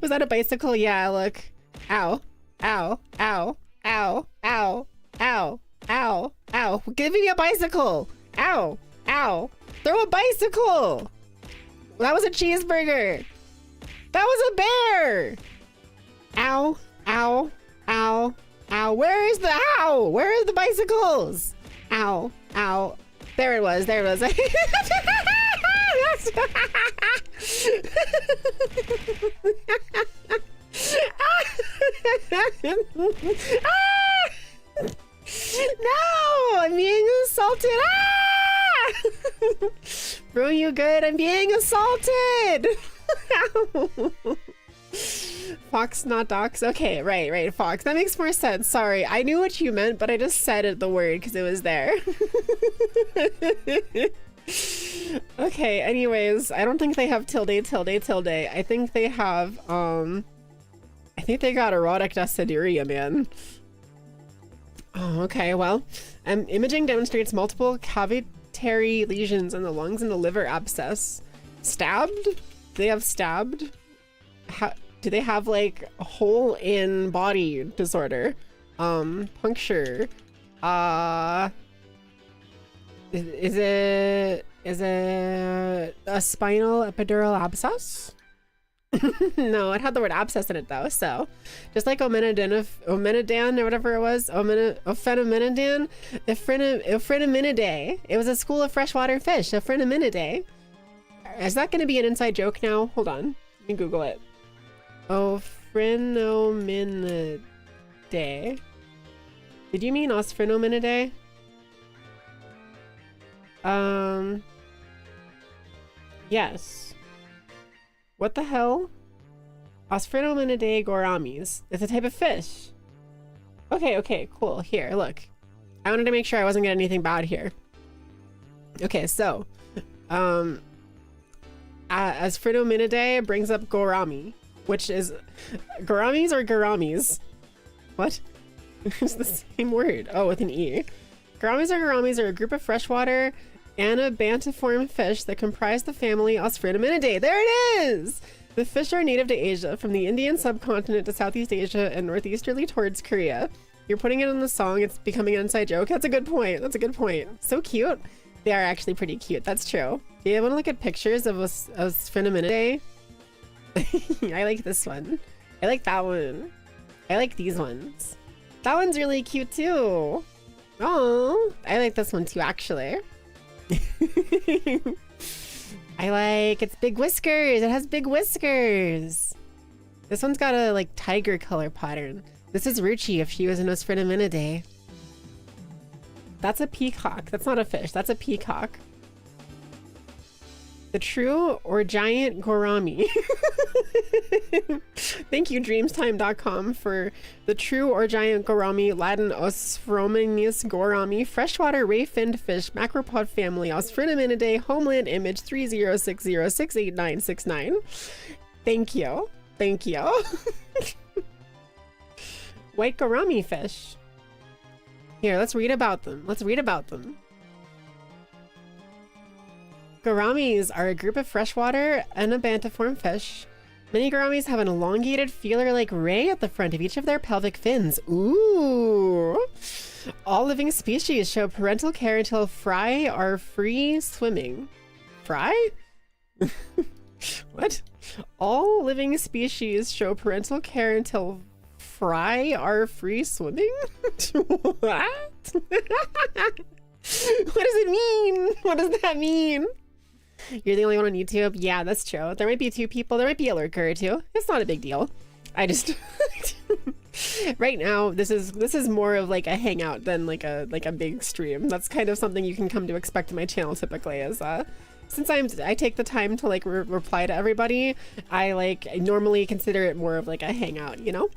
Was that a bicycle? Yeah, look. Ow. Ow. Ow. Ow. Ow. Ow. Ow. Ow. Give me a bicycle. Ow. Ow. Throw a bicycle. That was a cheeseburger. That was a bear! Ow, ow, ow, ow. Where is the ow? Where are the bicycles? Ow, ow. There it was, there it was. No, I'm being assaulted. Bro, you good? I'm being assaulted. Fox, not docs. Okay, right, Fox. That makes more sense. Sorry, I knew what you meant, but I just said it, the word, because it was there. Okay, anyways, I don't think they have tilde. I think they have, I think they got erotic desideria, man. Oh, okay, well, imaging demonstrates multiple cavitary lesions in the lungs and the liver abscess. Stabbed? They have stabbed? Do they have like a hole in body disorder? Puncture. Is it a spinal epidural abscess? No, it had the word abscess in it though. So just like Omenadin or whatever it was, Ophenomenidae. It was a school of freshwater fish, Ophenomenidae. Is that going to be an inside joke now? Hold on. Let me Google it. Ophrenominidea. Did you mean Osphrenominidae? Yes. What the hell? Osphrenominidae gouramis. It's a type of fish. Okay, cool. Here, look. I wanted to make sure I wasn't getting anything bad here. Okay, so, as Phrenominidae brings up gourami, which is gouramis or gouramis? What? It's the same word. Oh, with an E. Gouramis are a group of freshwater anabantiform fish that comprise the family Phrenominidae. There it is! The fish are native to Asia, from the Indian subcontinent to Southeast Asia and northeasterly towards Korea. You're putting it in the song, it's becoming an inside joke. That's a good point. That's a good point. So cute. They are actually pretty cute. That's true. Do you want to look at pictures of Phrenominidae? I like this one. I like that one. I like these ones. That one's really cute too. Oh, I like this one too, actually. I like its big whiskers. It has big whiskers. This one's got a like tiger color pattern. This is Ruchi if she was in Phrenominidae. That's a peacock. That's not a fish. That's a peacock. The true or giant gourami. Thank you, dreamstime.com, for the true or giant gourami, Latin Osphrominus gourami, freshwater ray-finned fish, macropod family, Phrenominidae, homeland image 3060686969. Thank you. Thank you. White gourami fish. Here, let's read about them. Let's read about them. Gouramis are a group of freshwater anabantiform fish. Many gouramis have an elongated feeler-like ray at the front of each of their pelvic fins. Ooh! All living species show parental care until fry are free swimming. Fry? What? All living species show parental care until fry are free swimming? What? What does it mean? What does that mean? You're the only one on YouTube? Yeah, that's true. There might be two people. There might be a lurker or two. It's not a big deal. I just right now this is more of like a hangout than like a big stream. That's kind of something you can come to expect in my channel typically, is since I take the time to like reply to everybody, I normally consider it more of like a hangout, you know?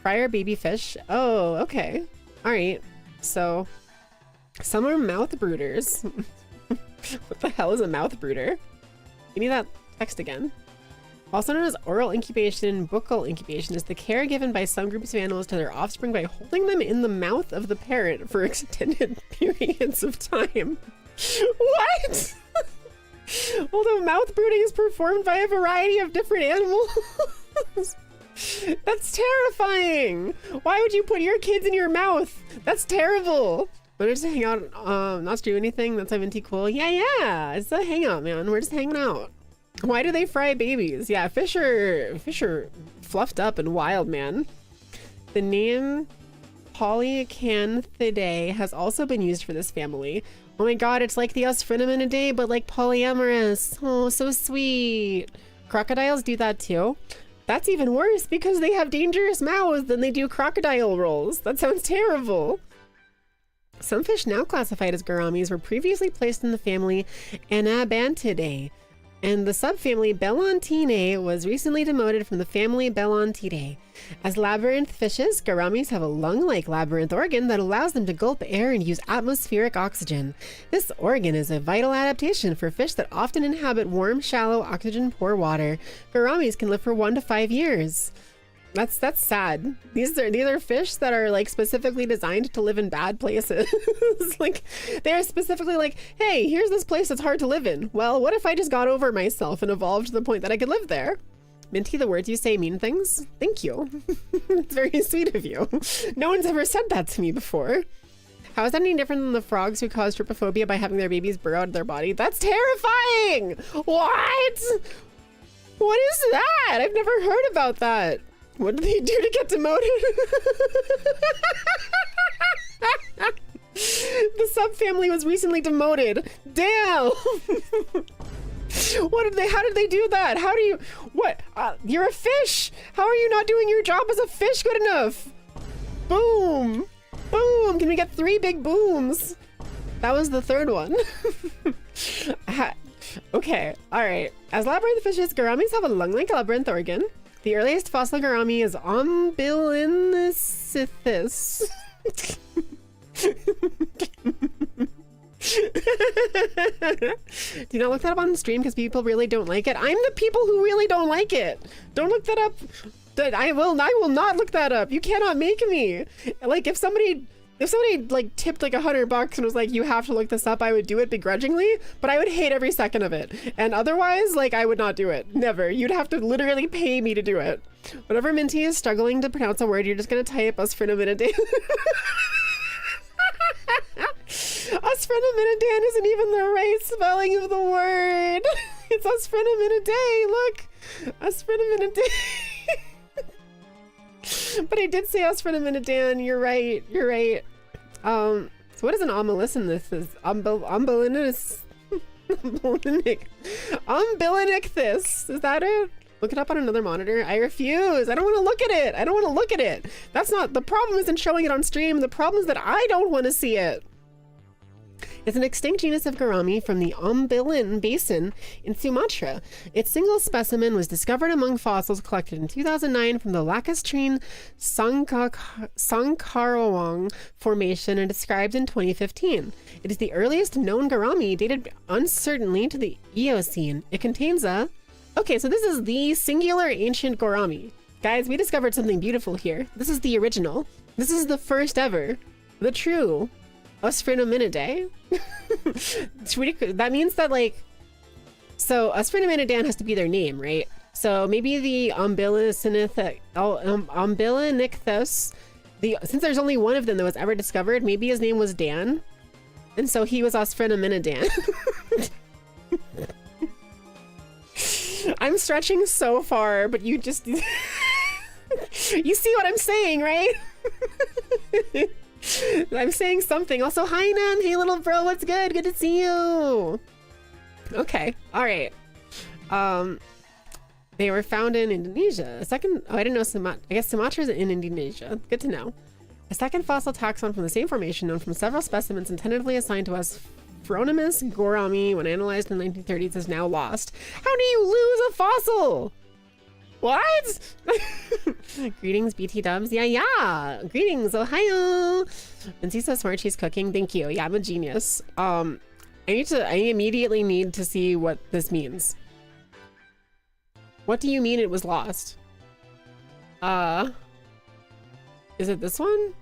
Fryer baby fish. Oh, okay. All right. So some are mouth brooders. What the hell is a mouth brooder? Give me that text again. Also known as oral incubation, buccal incubation is the care given by some groups of animals to their offspring by holding them in the mouth of the parent for extended periods of time. What? Although mouth brooding is performed by a variety of different animals. That's terrifying. Why would you put your kids in your mouth? That's terrible. But just hang out, not do anything. That's MNT cool. Yeah, it's a hangout, man. We're just hanging out. Why do they fry babies? Yeah, fish are fluffed up and wild, man. The name Polyacanthidae has also been used for this family. Oh my god, it's like the Phrenominidae, but like polyamorous. Oh, so sweet. Crocodiles do that too. That's even worse because they have dangerous mouths than they do crocodile rolls. That sounds terrible. Some fish now classified as gouramis were previously placed in the family Anabantidae, and the subfamily Belontinae was recently demoted from the family Belontidae. As labyrinth fishes, gouramis have a lung-like labyrinth organ that allows them to gulp air and use atmospheric oxygen. This organ is a vital adaptation for fish that often inhabit warm, shallow, oxygen-poor water. Gouramis can live for 1 to 5 years. That's sad. These are fish that are like specifically designed to live in bad places. Like they're specifically like, hey, here's this place that's hard to live in. Well, what if I just got over myself and evolved to the point that I could live there? Minty, the words you say mean things. Thank you. It's very sweet of you. No one's ever said that to me before. How is that any different than the frogs who cause trypophobia by having their babies burrow out of their body? That's terrifying! What? What is that? I've never heard about that. What did they do to get demoted? The subfamily was recently demoted. Damn! How did they do that? How do you, what? You're a fish! How are you not doing your job as a fish good enough? Boom! Boom! Can we get 3 big booms? That was the third one. Okay, alright. As labyrinth fishes, gouramis have a lung-like labyrinth organ. The earliest fossil gourami is Ombilinicithus. Do not look that up on stream because people really don't like it. I'm the people who really don't like it. Don't look that up. I will not look that up. You cannot make me. Like if somebody like tipped like $100 and was like, you have to look this up, I would do it begrudgingly, but I would hate every second of it. And otherwise, like I would not do it. Never. You'd have to literally pay me to do it. Whenever Minty is struggling to pronounce a word, you're just gonna type us for a minute. Us for a minute Dan isn't even the right spelling of the word. It's us for a minute day. Look, us for a minute day. But I did say us for a minute, Dan. You're right. You're right. So what is an umbilicin? This is umbilinicus. Umbilinicus. Is that it? Look it up on another monitor. I refuse. I don't want to look at it. I don't want to look at it. That's not the problem. Isn't showing it on stream. The problem is that I don't want to see it. It's an extinct genus of gourami from the Umbilin Basin in Sumatra. Its single specimen was discovered among fossils collected in 2009 from the lacustrine Sangkarawang Formation and described in 2015. It is the earliest known gourami, dated uncertainly to the Eocene. It contains a... Okay, so this is the singular ancient gourami. Guys, we discovered something beautiful here. This is the original. This is the first ever. The true Osphrinominidae. That means that like, so Osphrinominidae has to be their name, right? So maybe the Umbilinicus, since there's only one of them that was ever discovered, maybe his name was Dan. And so he was Osphrinominidan. I'm stretching so far, but you just, you see what I'm saying, right? I'm saying something. Also, hi Nan, hey little bro, what's good? Good to see you. Okay, all right. They were found in Indonesia. A second, oh, I didn't know I guess Sumatra's in Indonesia. Good to know. A second fossil taxon from the same formation, known from several specimens and tentatively assigned to us, Phronimys gourami, when analyzed in the 1930s, is now lost. How do you lose a fossil? What? Greetings, BT dubs. Yeah. Greetings, Ohio. Vincy's so smart, she's cooking. Thank you. Yeah, I'm a genius. I immediately need to see what this means. What do you mean it was lost? Is it this one?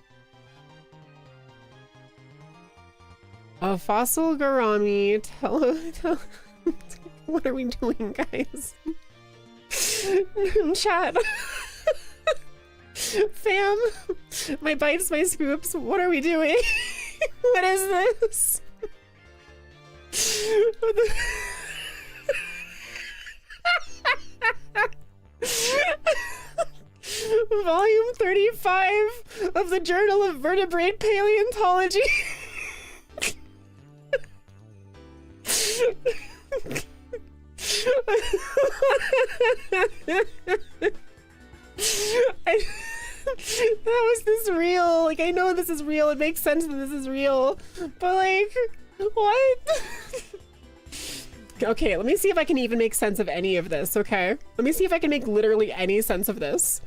A fossil gourami. What are we doing, guys? Chat. Fam, my bites, my scoops, what are we doing? What is this? Volume 35 of the Journal of Vertebrate Paleontology. How is this real? Like, I know this is real. It makes sense that this is real. But like, what? Okay, let me see if I can even make sense of any of this, okay? Let me see if I can make literally any sense of this.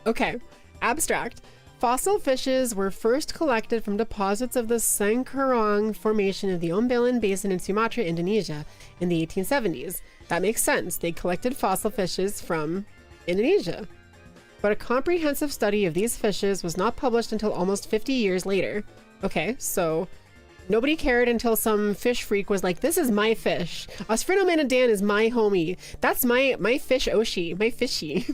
Okay, abstract. Fossil fishes were first collected from deposits of the Sangkarang Formation of the Umbilin Basin in Sumatra, Indonesia in the 1870s. That makes sense. They collected fossil fishes from Indonesia. But a comprehensive study of these fishes was not published until almost 50 years later. Okay, so nobody cared until some fish freak was like, this is my fish. Osphrinominidan is my homie. That's my fish Oshi, my fishy.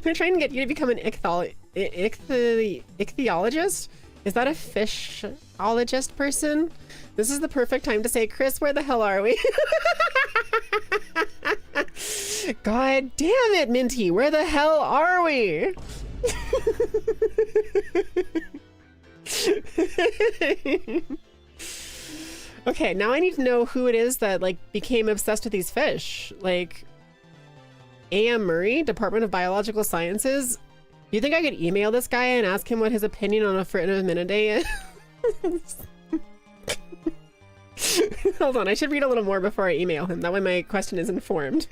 They're trying to get you to become an ichthyologist? Is that a fishologist person? This is the perfect time to say, Chris, where the hell are we? God damn it, Minty, where the hell are we? Okay, now I need to know who it is that like became obsessed with these fish. Like, A.M. Murray, Department of Biological Sciences. Do you think I could email this guy and ask him what his opinion on a Phrynominidae is? Hold on, I should read a little more before I email him. That way my question is informed.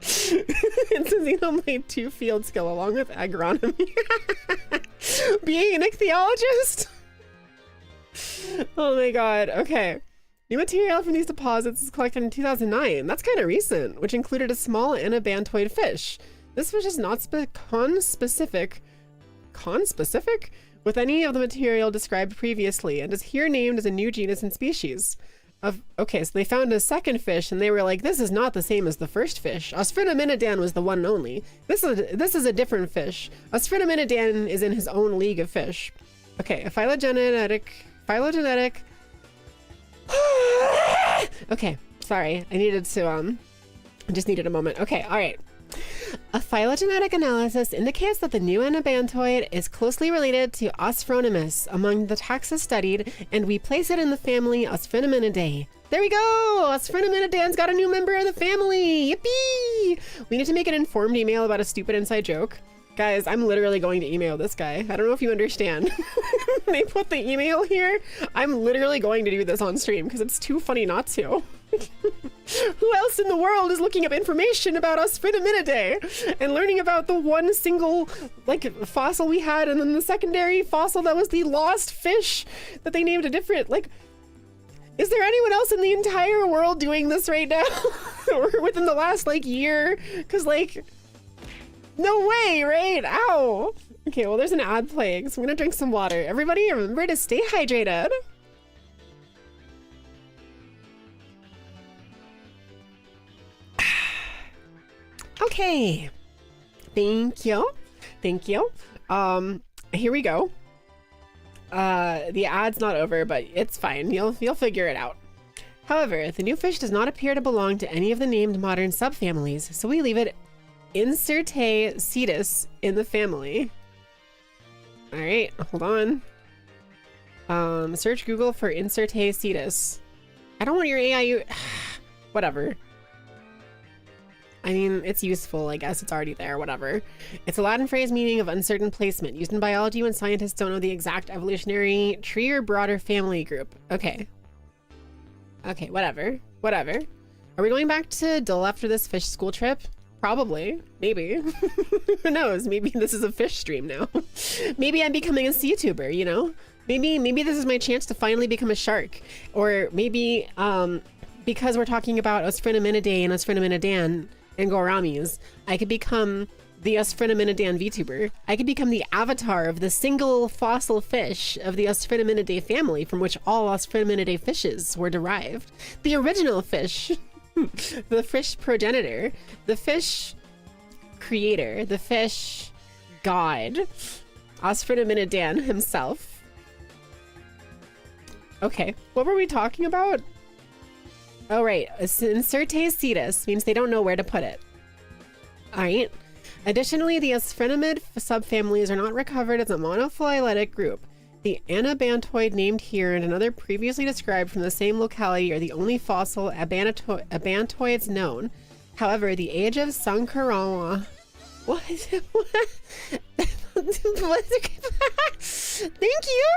It says he only 2 field skill along with agronomy. Being an ichthyologist? Oh my god, okay. New material from these deposits was collected in 2009. That's kind of recent, which included a small anabantoid fish. This fish is not conspecific with any of the material described previously, and is here named as a new genus and species. Okay, so they found a second fish, and they were like, this is not the same as the first fish. Osphrinominadan was the one and only. This is a different fish. Osphrinominadan is in his own league of fish. Okay, a phylogenetic... Okay, sorry. I needed to, I just needed a moment. Okay, all right. A phylogenetic analysis indicates that the new anabantoid is closely related to Osphronimus among the taxa studied, and we place it in the family Osphrinominae. There we go! Osphrinominadan's got a new member of the family! Yippee! We need to make an informed email about a stupid inside joke. Guys, I'm literally going to email this guy. I don't know if you understand. They put the email here. I'm literally going to do this on stream because it's too funny not to. Who else in the world is looking up information about Osphrinominae and learning about the one single like fossil we had, and then the secondary fossil that was the lost fish that they named a different, like, is there anyone else in the entire world doing this right now? Or within the last like year? Because like, no way, right? Ow. Okay, well, there's an ad playing, so I'm gonna drink some water. Everybody remember to stay hydrated. Okay. Thank you. Thank you. Here we go. The ad's not over, but it's fine. You'll figure it out. However, the new fish does not appear to belong to any of the named modern subfamilies, so we leave it Incertae cetus in the family. All right, hold on. Search Google for Incertae cetus. I don't want your AI. Whatever. I mean, it's useful, I guess. It's already there, whatever. It's a Latin phrase meaning of uncertain placement, used in biology when scientists don't know the exact evolutionary tree or broader family group. Okay. Okay, whatever. Whatever. Are we going back to Dull after this fish school trip? Probably. Maybe. Who knows? Maybe this is a fish stream now. Maybe I'm becoming a YouTuber, you know? Maybe this is my chance to finally become a shark. Or maybe, because we're talking about Osphrinominae and Osphrinominadan and gouramis, I could become the Osphrinominadan VTuber. I could become the avatar of the single fossil fish of the Osphrinominae family from which all Osphrinominae fishes were derived. The original fish. The fish progenitor, the fish creator, the fish god, Osphrinominadan himself. Okay, what were we talking about? Oh, right. Incertae cetus means they don't know where to put it. All right. Additionally, the Osphrinominid subfamilies are not recovered as a monophyletic group. The anabantoid named here and another previously described from the same locality are the only fossil abantoids known. However, the age of Sankarawa... What? Thank you!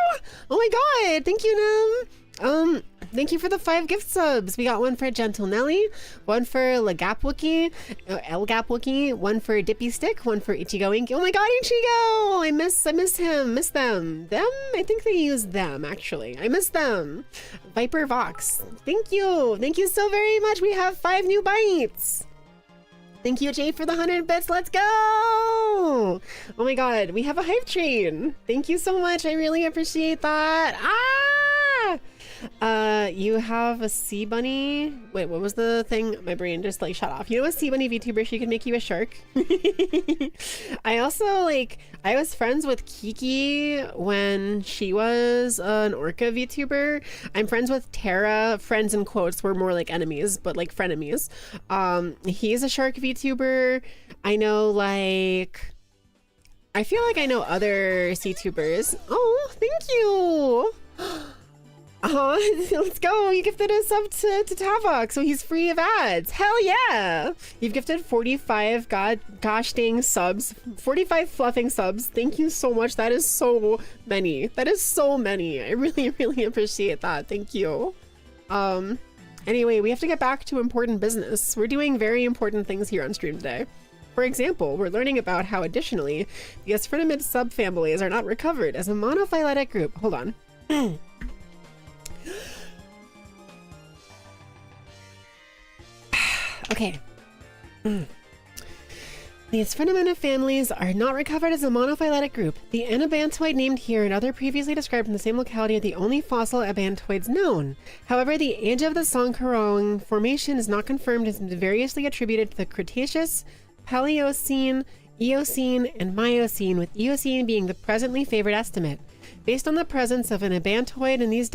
Oh my god! Thank you, Nam! Thank you for the 5 gift subs. We got one for Gentle Nelly, one for Elgap Wookie, one for Dippy Stick, one for Ichigo Inky. Oh my god, Ichigo! I miss him. Miss them. Them? I think they use them, actually. I miss them. Viper Vox. Thank you. Thank you so very much. We have 5 new bites. Thank you, Jay, for the 100 bits. Let's go! Oh my god, we have a hype train. Thank you so much. I really appreciate that. Ah! You have a sea bunny. Wait, what was the thing? My brain just like shut off. You know, a sea bunny VTuber, she could make you a shark. I also I was friends with Kiki when she was an orca VTuber. I'm friends with Tara. Friends in quotes, we're more like enemies, but like frenemies. He's a shark VTuber. I know I feel like I know other CTubers. Oh, thank you. Let's go. You gifted a sub to Tavok, so he's free of ads. Hell yeah. You've gifted 45 gosh dang subs. 45 fluffing subs. Thank you so much. That is so many. That is so many. I really, really appreciate that. Thank you. Anyway, we have to get back to important business. We're doing very important things here on stream today. For example, we're learning about how additionally, the asphrenoid subfamilies are not recovered as a monophyletic group. Hold on. Okay. These fundamental families are not recovered as a monophyletic group. The anabantoid named here and other previously described in the same locality are the only fossil abantoids known. However, the age of the Songkharong formation is not confirmed and is variously attributed to the Cretaceous, Paleocene, Eocene, and Miocene, with Eocene being the presently favored estimate. Based on the presence of an abantoid in these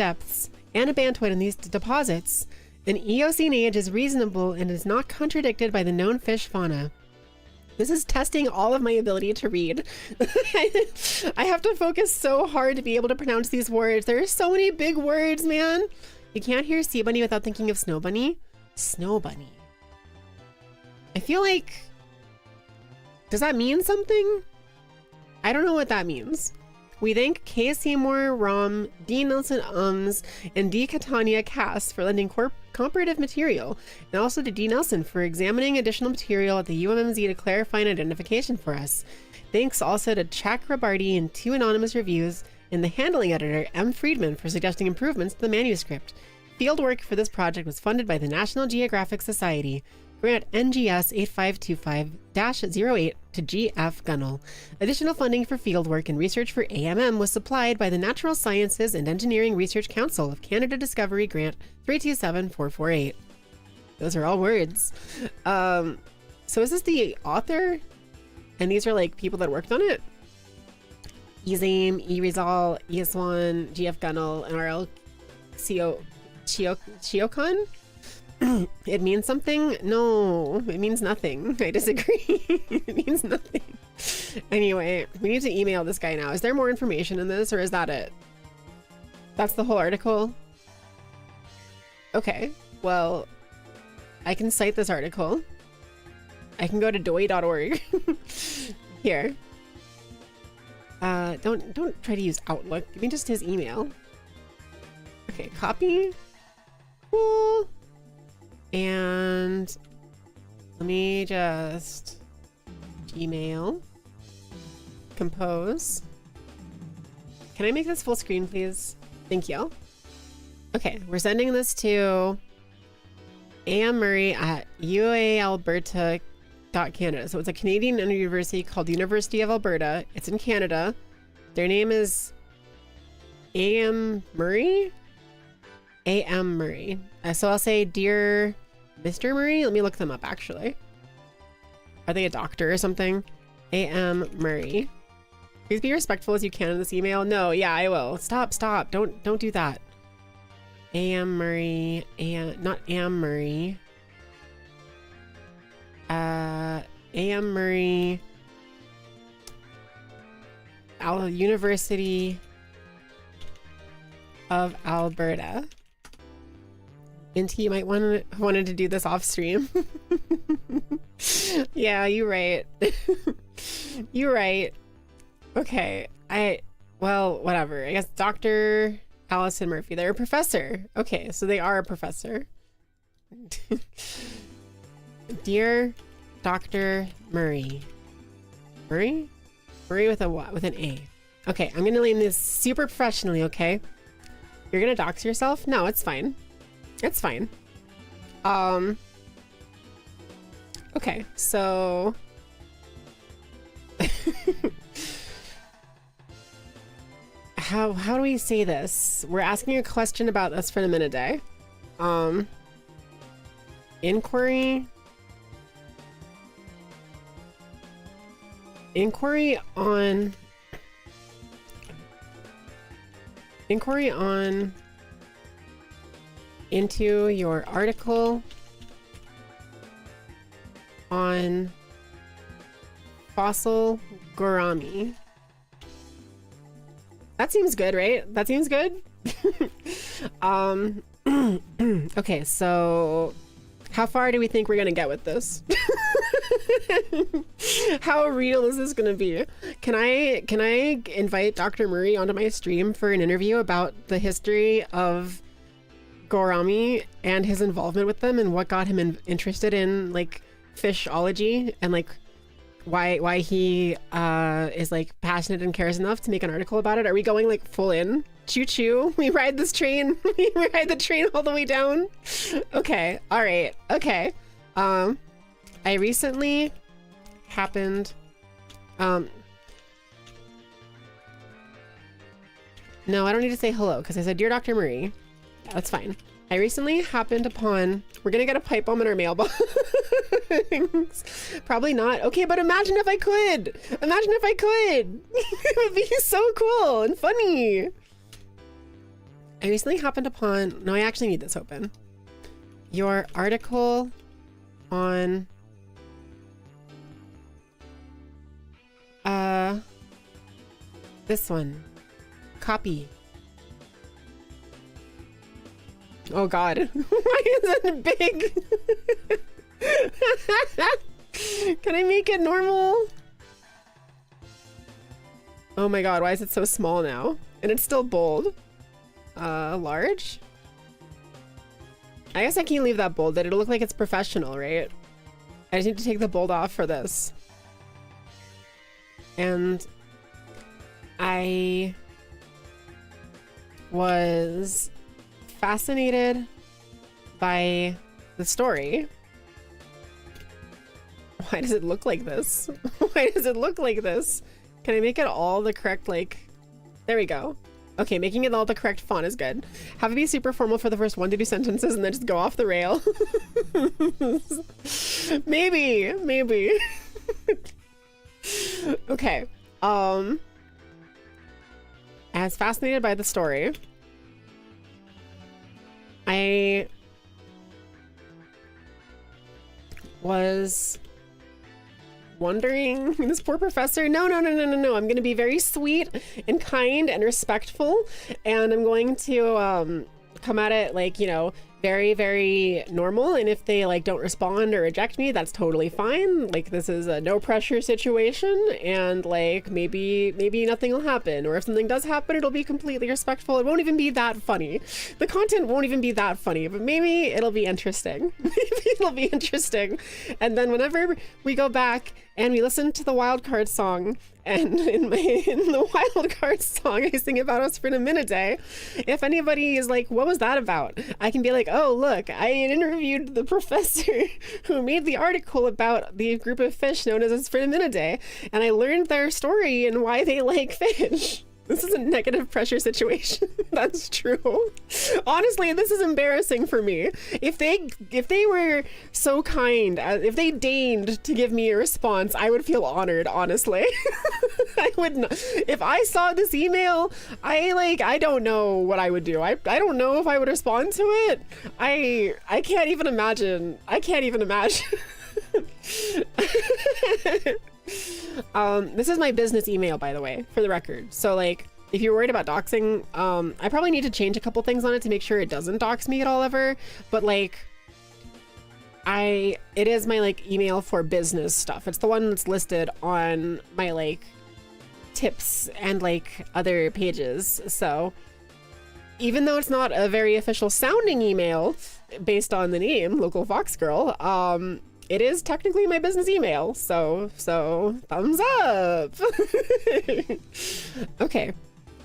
deposits, an Eocene age is reasonable and is not contradicted by the known fish fauna. This is testing all of my ability to read. I have to focus so hard to be able to pronounce these words. There are so many big words, man. You can't hear sea bunny without thinking of snow bunny. Snow bunny. I feel like... Does that mean something? I don't know what that means. We thank K. Seymour Rom, D. Nelson Ums, and D. Catania Cass for lending comparative material, and also to D. Nelson for examining additional material at the UMMZ to clarify an identification for us. Thanks also to Chakrabarty and 2 anonymous reviews, and the handling editor, M. Friedman, for suggesting improvements to the manuscript. Field work for this project was funded by the National Geographic Society. Grant NGS 8525-08 to G.F. Gunnell. Additional funding for fieldwork and research for AMM was supplied by the Natural Sciences and Engineering Research Council of Canada Discovery Grant 327448. Those are all words. So is this the author? And these are like people that worked on it? Ezame, Erizal, Iaswan, G.F. Gunnell, and R.L. Chiokon? It means something? No, it means nothing. I disagree. It means nothing. Anyway, we need to email this guy now. Is there more information in this, or is that it? That's the whole article? Okay, well, I can cite this article. I can go to doi.org. Here. Don't try to use Outlook. Give me just his email. Okay, copy. Cool. And let me just Gmail, compose. Can I make this full screen, please? Thank you. Okay, we're sending this to A.M. Murray at UALberta.Canada. So it's a Canadian university called University of Alberta. It's in Canada. Their name is A.M. Murray? A.M. Murray. So I'll say, Dear Mr. Murray. Let me look them up, actually. Are they a doctor or something? A.M. Murray. Please be respectful as you can in this email. No, yeah, I will. Stop. Don't do that. A.M. Murray. Not A.M. Murray. A.M. Murray. University of Alberta. Inti, you might wanted to do this off stream. Yeah, you're right. You're right. Okay, well, whatever. I guess Dr. Allison Murphy. They're a professor. Okay, so they are a professor. Dear Dr. Murray. Murray? Murray with a what? With an A. Okay, I'm gonna name this super professionally, okay? You're gonna dox yourself? No, it's fine. It's fine. Okay, so how do we say this? We're asking a question about this for a minute day. Inquiry on into your article on fossil gourami. That seems good, right? That seems good. Okay, so how far do we think we're gonna get with this? How real is this gonna be? Can I invite Dr. Murray onto my stream for an interview about the history of gourami and his involvement with them and what got him interested in like fishology and like why he is like passionate and cares enough to make an article about it. Are we going like full in? Choo choo. We ride this train. We ride the train all the way down. Okay. All right. Okay. I recently happened. No, I don't need to say hello because I said, "Dear Dr. Marie." That's fine. I recently happened upon, we're gonna get a pipe bomb in our mailbox. Probably not. Okay, but imagine if I could. Imagine if I could. It would be so cool and funny. I recently happened upon, no, I actually need this open. Your article on this one. Copy. Oh God, why is it big? Can I make it normal? Oh my God, why is it so small now? And it's still bold. Large? I guess I can't leave that bold. It'll look like it's professional, right? I just need to take the bold off for this. And I was fascinated by the story. Why does it look like this? Why does it look like this? Can I make it all the correct, like, there we go. Okay, making it all the correct font is good. Have it be super formal for the first 1 to 2 sentences and then just go off the rail. Maybe. Okay. I was fascinated by the story. I was wondering, this poor professor, no. I'm gonna be very sweet and kind and respectful, and I'm going to come at it like, you know, very, very normal. And if they like don't respond or reject me, that's totally fine. Like, this is a no pressure situation, and like maybe nothing will happen, or if something does happen, it'll be completely respectful. It won't even be that funny. The content won't even be that funny, but maybe it'll be interesting. Maybe it'll be interesting. And then whenever we go back and we listen to the wildcard song, and in the wildcard song I sing about a sprint a minute day, if anybody is like, what was that about? I can be like, oh look, I interviewed the professor who made the article about the group of fish known as a sprint a minute day, and I learned their story and why they like fish. This is a negative pressure situation. That's true. Honestly, this is embarrassing for me. If they were so kind, if they deigned to give me a response, I would feel honored, honestly. I would not. If I saw this email, I don't know what I would do. I don't know if I would respond to it. I can't even imagine. I can't even imagine. This is my business email, by the way, for the record. So like, if you're worried about doxing, I probably need to change a couple things on it to make sure it doesn't dox me at all ever. But like, it is my like email for business stuff. It's the one that's listed on my like tips and like other pages. So even though it's not a very official sounding email based on the name, Local Fox Girl, it is technically my business email, so thumbs up. Okay,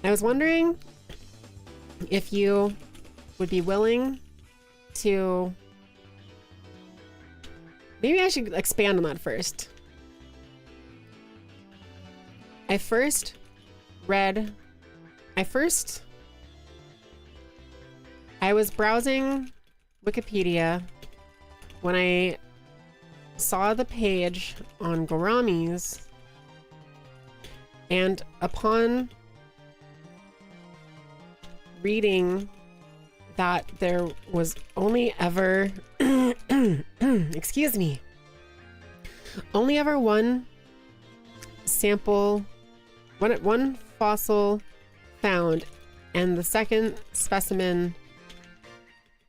I was wondering if you would be willing to, maybe I should expand on that first. I was browsing Wikipedia when I saw the page on Gouramis, and upon reading that there was only ever excuse me, only ever one sample, one fossil found, and the second specimen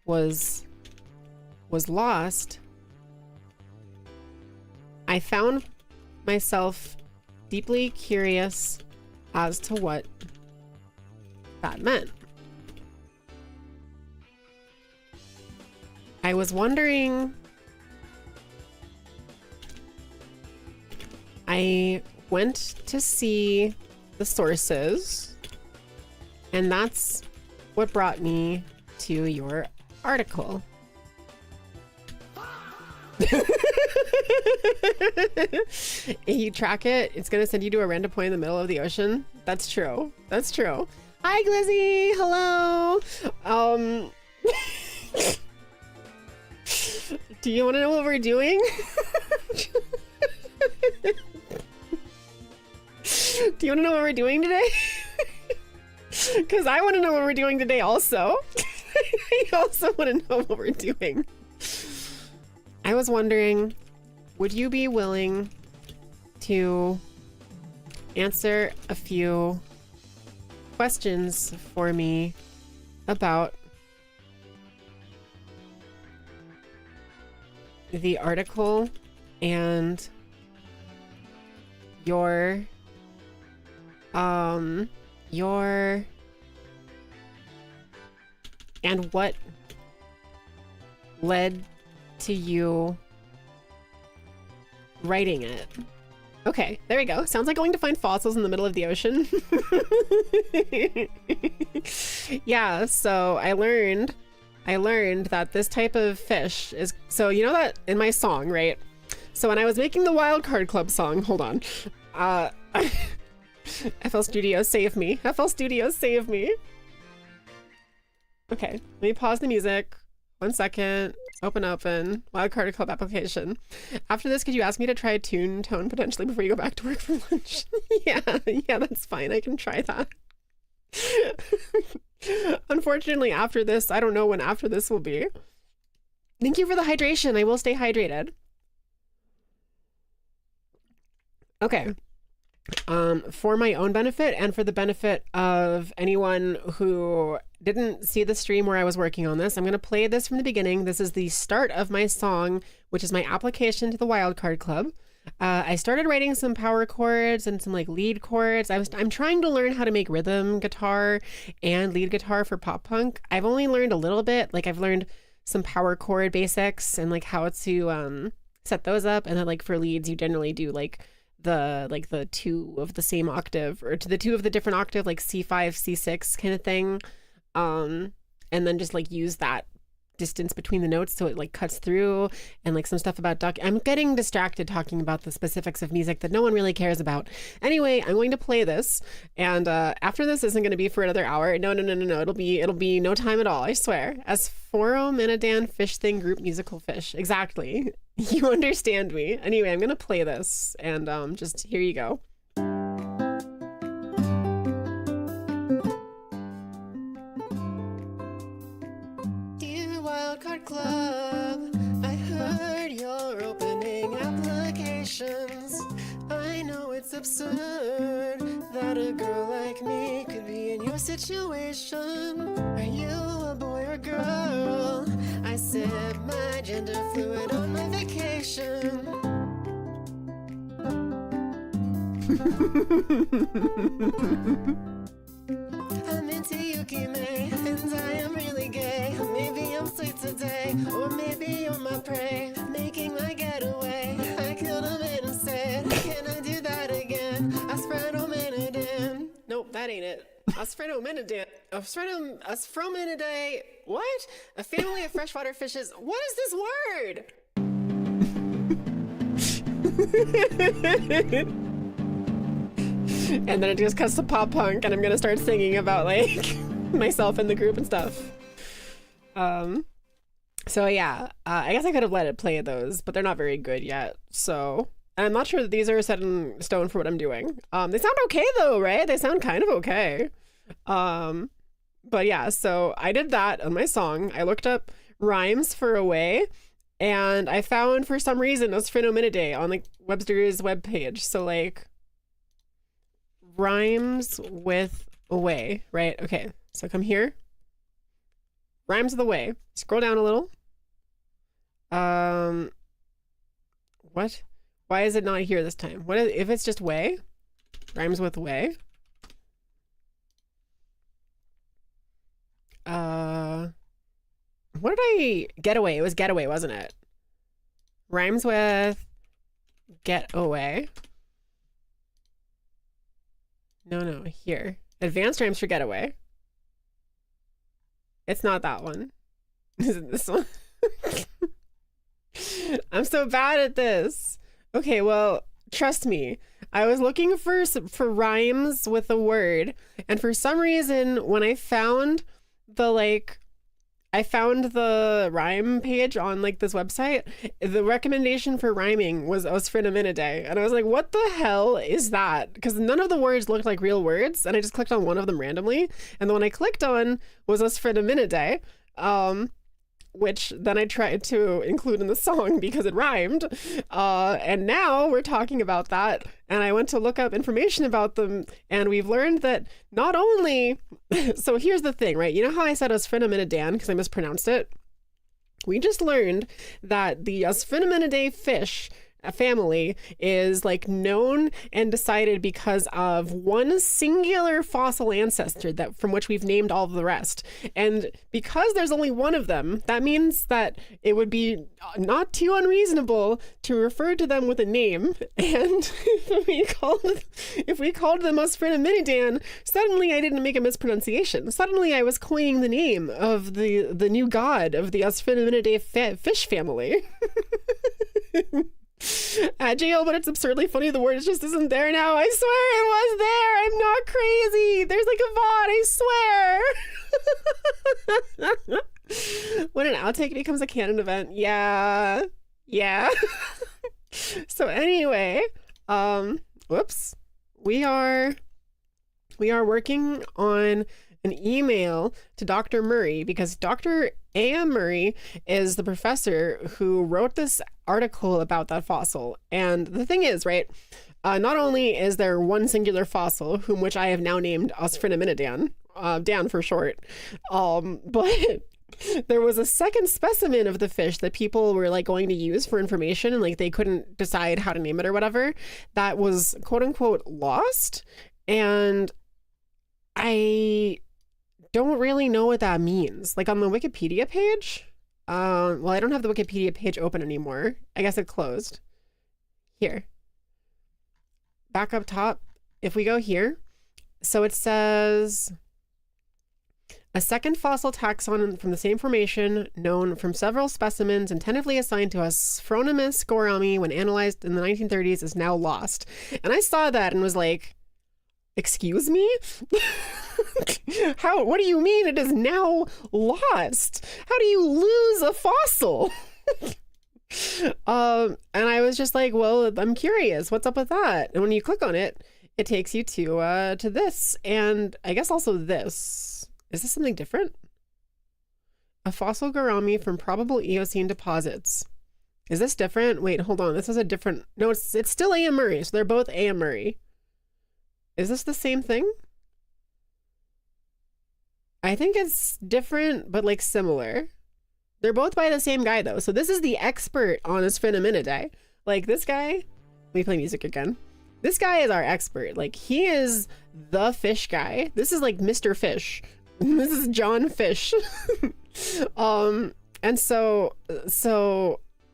was lost, I found myself deeply curious as to what that meant. I was wondering I went to see the sources, and that's what brought me to your article. If you track it, it's gonna send you to a random point in the middle of the ocean. That's true. That's true. Hi, Glizzy. Hello. Do you want to know what we're doing? Do you want to know what we're doing today? Because I want to know what we're doing today also. I also want to know what we're doing. I was wondering, would you be willing to answer a few questions for me about the article and your and what led to you writing it? Okay, there we go. Sounds like going to find fossils in the middle of the ocean. Yeah, so I learned that this type of fish is, so you know that in my song, right? So when I was making the Wildcard Club song, hold on. FL Studios, save me. FL Studios, save me. Okay, let me pause the music. 1 second. Open. Wildcard Club application. After this, could you ask me to try a tune tone potentially before you go back to work for lunch? Yeah, that's fine. I can try that. Unfortunately, after this, I don't know when after this will be. Thank you for the hydration. I will stay hydrated. Okay. For my own benefit and for the benefit of anyone who didn't see the stream where I was working on this, I'm going to play this from the beginning. This is the start of my song, which is my application to the Wildcard Club. I started writing some power chords and some like lead chords. I'm trying to learn how to make rhythm guitar and lead guitar for pop punk. I've only learned a little bit. Like I've learned some power chord basics and like how to set those up. And then like for leads, you generally do like the 2 of the same octave, or to the 2 of the different octave, like C5, C6 kind of thing. And then just like use that distance between the notes so it like cuts through, and like some stuff about duck. I'm getting distracted talking about the specifics of music that no one really cares about. Anyway, I'm going to play this, and after this isn't going to be for another hour. No. It'll be no time at all, I swear. As Phorominidan fish thing group musical fish. Exactly. You understand me. Anyway, I'm going to play this, and just here you go. Wildcard Club, I heard you're opening applications. I know it's absurd that a girl like me could be in your situation. Are you a boy or girl? I said my gender fluid on my vacation. I'm into Yukime, and I am really gay. Maybe I'm sweet today, or maybe you're my prey. Making my getaway, I killed a man and said, can I do that again? Asfredominidan. Nope, that ain't it. Asfredominidan. Asfrominidae. What? A family of freshwater fishes. What is this word? And then it just cuts to pop punk, and I'm gonna start singing about like myself and the group and stuff. So yeah, I guess I could have let it play those, but they're not very good yet. So I'm not sure that these are set in stone for what I'm doing. They sound okay though, right? They sound kind of okay. But yeah, so I did that on my song. I looked up rhymes for away, and I found for some reason Asfrenominidae on like Webster's webpage. So like rhymes with away, right? Okay, so come here. Rhymes with away. Scroll down a little. What? Why is it not here this time? What if it's just way? Rhymes with way. What did I get away? It was getaway, wasn't it? Rhymes with get away. No, here. Advanced rhymes for getaway. It's not that one. Is it this one? I'm so bad at this. Okay, well, trust me. I was looking for rhymes with a word, and for some reason, when I found the rhyme page on like this website, the recommendation for rhyming was Osfrinaminaday. And I was like, what the hell is that? Because none of the words looked like real words. And I just clicked on one of them randomly. And the one I clicked on was Osfrinaminaday. Which then I tried to include in the song because it rhymed. And now we're talking about that. And I went to look up information about them, and we've learned that not only... So here's the thing, right? You know how I said Osfrinaminadan because I mispronounced it? We just learned that the Osfrinaminaday fish family is like known and decided because of one singular fossil ancestor that from which we've named all of the rest. And because there's only one of them, that means that it would be not too unreasonable to refer to them with a name. And if we called them Osfrinaminadan, suddenly I didn't make a mispronunciation. Suddenly I was coining the name of the new god of the Osfrinaminaday fish family. At jail, but it's absurdly funny. The word just isn't there now. I swear it was there. I'm not crazy. There's like a VOD. I swear. When an outtake becomes a canon event. Yeah. So anyway, whoops. We are working on an email to Dr. Murray because Dr. A.M. Murray is the professor who wrote this article about that fossil. And the thing is, right, not only is there one singular fossil, which I have now named Osfrinaminadan, Dan for short, but there was a second specimen of the fish that people were like going to use for information, and like they couldn't decide how to name it or whatever, that was quote unquote lost. And I don't really know what that means. Like on the Wikipedia page, well, I don't have the Wikipedia page open anymore. I guess it closed. Here. Back up top. If we go here, so it says a second fossil taxon from the same formation, known from several specimens and tentatively assigned to Asphronomus gorami when analyzed in the 1930s, is now lost. And I saw that and was like, excuse me? What do you mean it is now lost? How do you lose a fossil? And I was just like, well, I'm curious, what's up with that? And when you click on it, it takes you to this, and I guess also this. Is this something different? A fossil gourami from probable Eocene deposits. Is this different? Wait, hold on. This is a different... No, it's still A.M. Murray, so they're both A.M. Murray. Is this the same thing? I think it's different, but like similar. They're both by the same guy though. So this is the expert on Osfrinaminaday. Like this guy, let me play music again. This guy is our expert. Like he is the fish guy. This is like Mr. Fish. This is John Fish. And so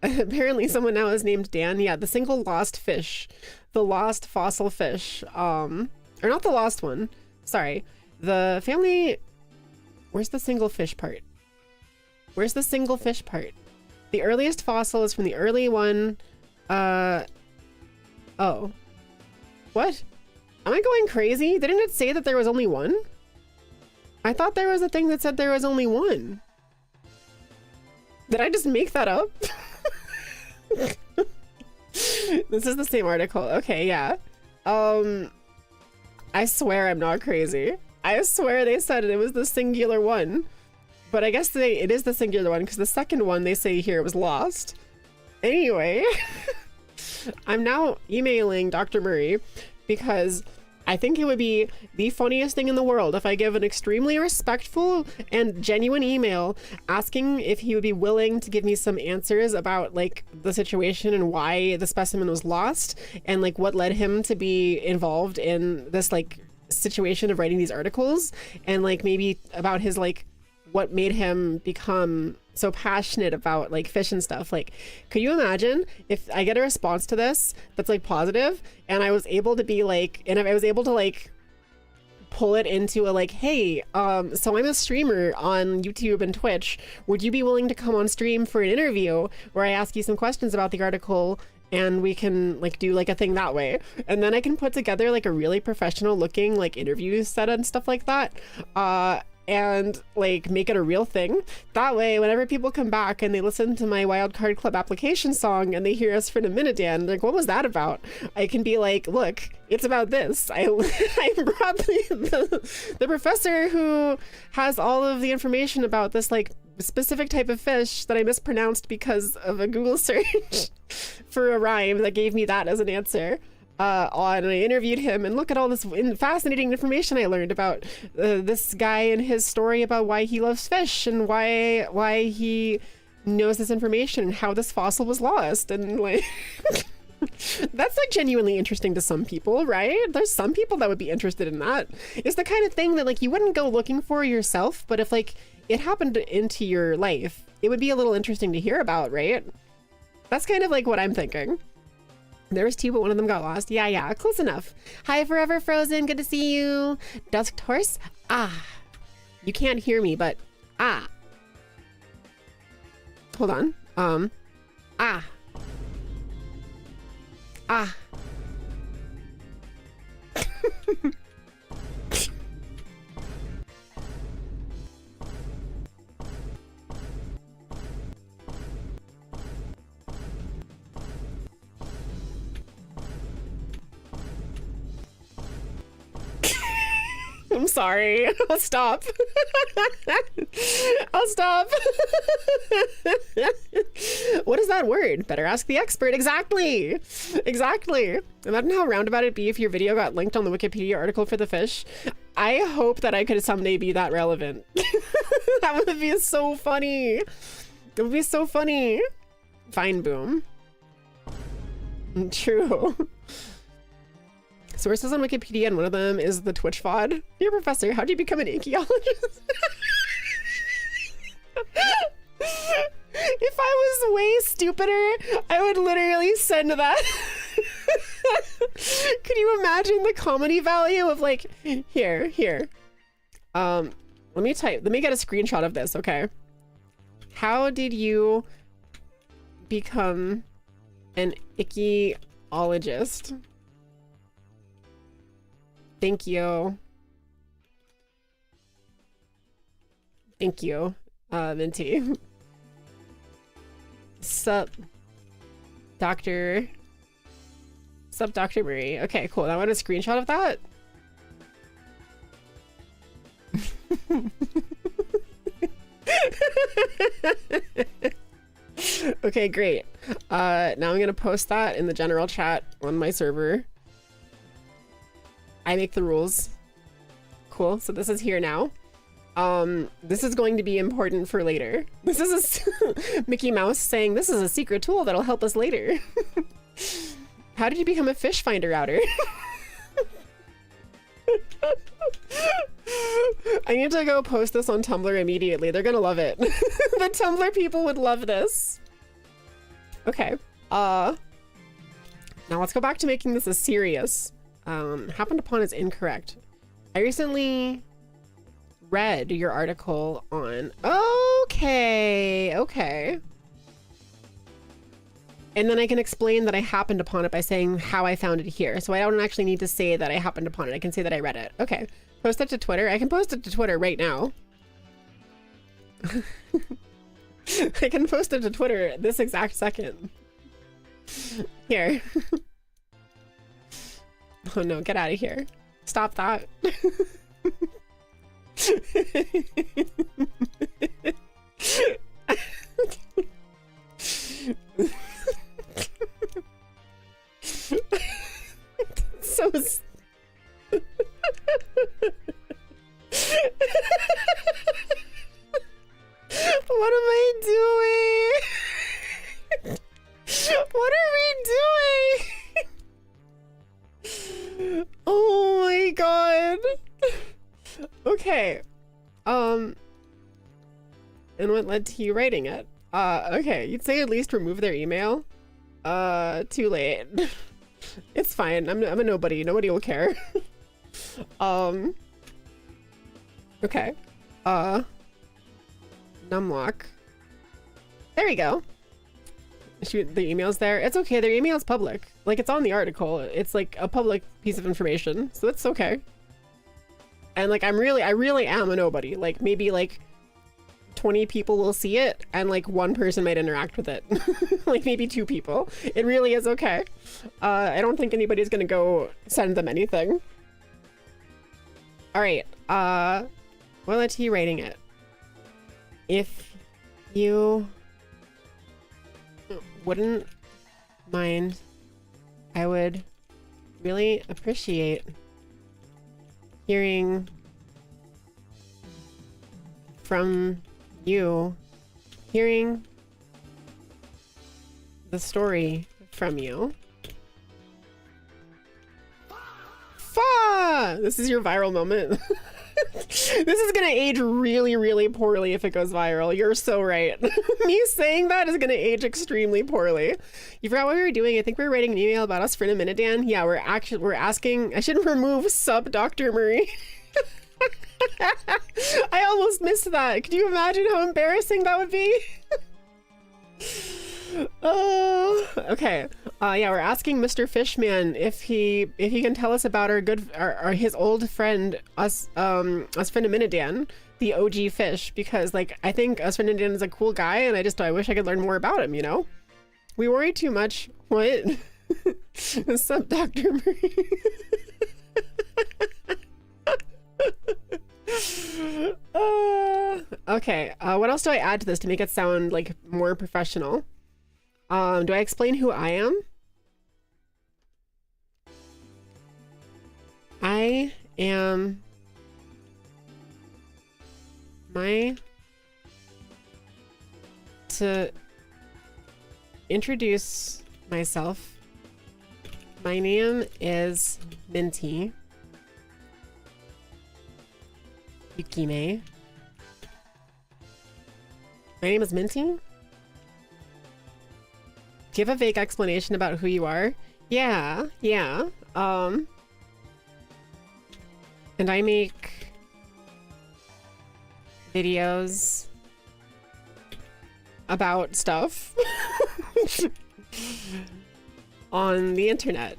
apparently someone now is named Dan. Yeah, the single lost fish. The lost fossil fish. Or not the lost one. Sorry. The family... Where's the single fish part? Where's the single fish part? The earliest fossil is from the early one. Oh. What? Am I going crazy? Didn't it say that there was only one? I thought there was a thing that said there was only one. Did I just make that up? This is the same article. Okay, yeah. I swear I'm not crazy. I swear they said it was the singular one. But I guess it is the singular one because the second one they say here was lost. Anyway, I'm now emailing Dr. Murray because I think it would be the funniest thing in the world if I give an extremely respectful and genuine email asking if he would be willing to give me some answers about like the situation and why the specimen was lost and like what led him to be involved in this like situation of writing these articles, and like maybe about his like what made him become so passionate about like fish and stuff. Like, could you imagine if I get a response to this that's like positive and I was able to be like, and if I was able to like pull it into a like, hey, so I'm a streamer on YouTube and Twitch. Would you be willing to come on stream for an interview where I ask you some questions about the article and we can like do like a thing that way? And then I can put together like a really professional looking like interview set and stuff like that. And like make it a real thing. That way, whenever people come back and they listen to my Wildcard Club application song and they hear us for a minute, Dan, like, what was that about? I can be like, look, it's about this. I brought the professor who has all of the information about this like specific type of fish that I mispronounced because of a Google search for a rhyme that gave me that as an answer. And I interviewed him, and look at all this fascinating information I learned about this guy and his story about why he loves fish and why he knows this information and how this fossil was lost. And like, that's like genuinely interesting to some people, right? There's some people that would be interested in that. It's the kind of thing that like you wouldn't go looking for yourself, but if like it happened into your life, it would be a little interesting to hear about, right? That's kind of like what I'm thinking. There was two, but one of them got lost. Yeah, close enough. Hi, Forever Frozen. Good to see you. Dusked Horse. Ah. You can't hear me, but ah. Hold on. Ah. Ah. I'm sorry. I'll stop. I'll stop. What is that word? Better ask the expert. Exactly. Exactly. Imagine how roundabout it'd be if your video got linked on the Wikipedia article for the fish. I hope that I could someday be that relevant. That would be so funny. It would be so funny. Fine, boom. True. Sources on Wikipedia, and one of them is the Twitch VOD. Dear Professor, how do you become an ichthyologist? If I was way stupider, I would literally send that. Could you imagine the comedy value of like, here. Let me get a screenshot of this, okay? How did you become an ichthyologist? Thank you. Thank you, Minty. Sup, Dr. Marie. Okay, cool. I want a screenshot of that. Okay, great. Now I'm gonna post that in the general chat on my server. I make the rules. Cool. So this is here now. This is going to be important for later. This is a Mickey Mouse saying this is a secret tool that'll help us later. How did you become a fish finder outer? I need to go post this on Tumblr immediately. They're gonna love it. The Tumblr people would love this. Okay. Now let's go back to making this a serious. Happened upon is incorrect. I recently read your article on... Okay. And then I can explain that I happened upon it by saying how I found it here. So I don't actually need to say that I happened upon it. I can say that I read it. Okay. Post it to Twitter. I can post it to Twitter right now. I can post it to Twitter this exact second. Here. Oh no, get out of here. Stop that. So what am I doing? What are we doing? Oh my god. Okay. And what led to you writing it? Okay, you'd say at least remove their email? Too late. It's fine. I'm a nobody. Nobody will care. Okay. Numlock. There you go. Shoot, the email's there. It's okay. Their email's public. Like, it's on the article. It's like a public piece of information, so that's okay. And like, I really am a nobody. Like, maybe like 20 people will see it, and like 1 person might interact with it. Like maybe 2 people. It really is okay. I don't think anybody's gonna go send them anything. All right. What are you rating it? If you wouldn't mind, I would really appreciate hearing from you, hearing the story from you. Fa! This is your viral moment. This is gonna age really, really poorly if it goes viral. You're so right. Me saying that is gonna age extremely poorly. You forgot what we were doing. I think we were writing an email about us for in a minute, Dan. Yeah, we're asking. I should remove sub Dr. Murray. I almost missed that. Could you imagine how embarrassing that would be? Oh, okay. Yeah, we're asking Mr. Fishman if he can tell us about his old friend Usfrendaminidan, the OG fish, because like I think Usfrendaminidan is a cool guy, and I wish I could learn more about him. You know, we worry too much. What? What's up, Dr. Murray? Okay. What else do I add to this to make it sound like more professional? Do I explain who I am? I am to introduce myself. My name is Minty Yukime. My name is Minty? Give a vague explanation about who you are. Yeah. And I make videos about stuff on the internet.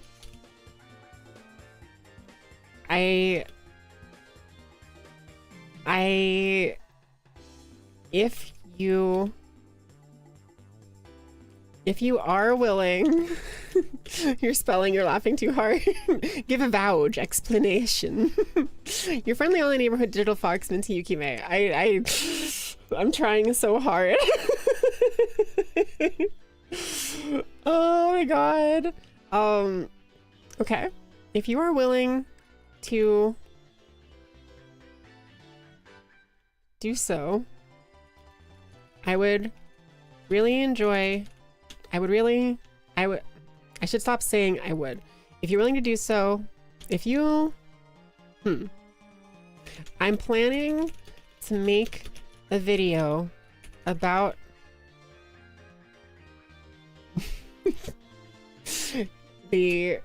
If you are willing, you're laughing too hard. Give a vouch explanation. Your friendly only neighborhood digital fox, Minty Yukime. I'm trying so hard. Oh my god. Okay. If you are willing to do so, I would really enjoy. I should stop saying I would. If you're willing to do so, I'm planning to make a video about the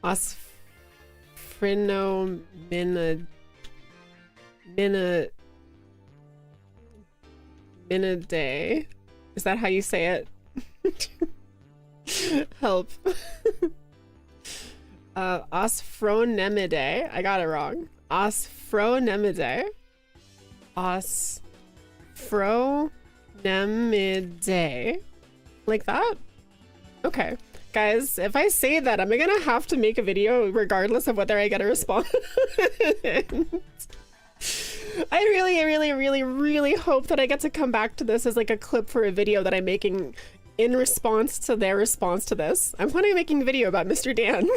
Osphronominidae. Is that how you say it? Help. Osphronemidae. I got it wrong. Osphronemidae. Osphronemidae. Like that? Okay. Guys, if I say that, I'm gonna have to make a video regardless of whether I get a response. I really hope that I get to come back to this as like a clip for a video that I'm making in response to their response to this. I'm planning on making a video about Mr. Dan. No!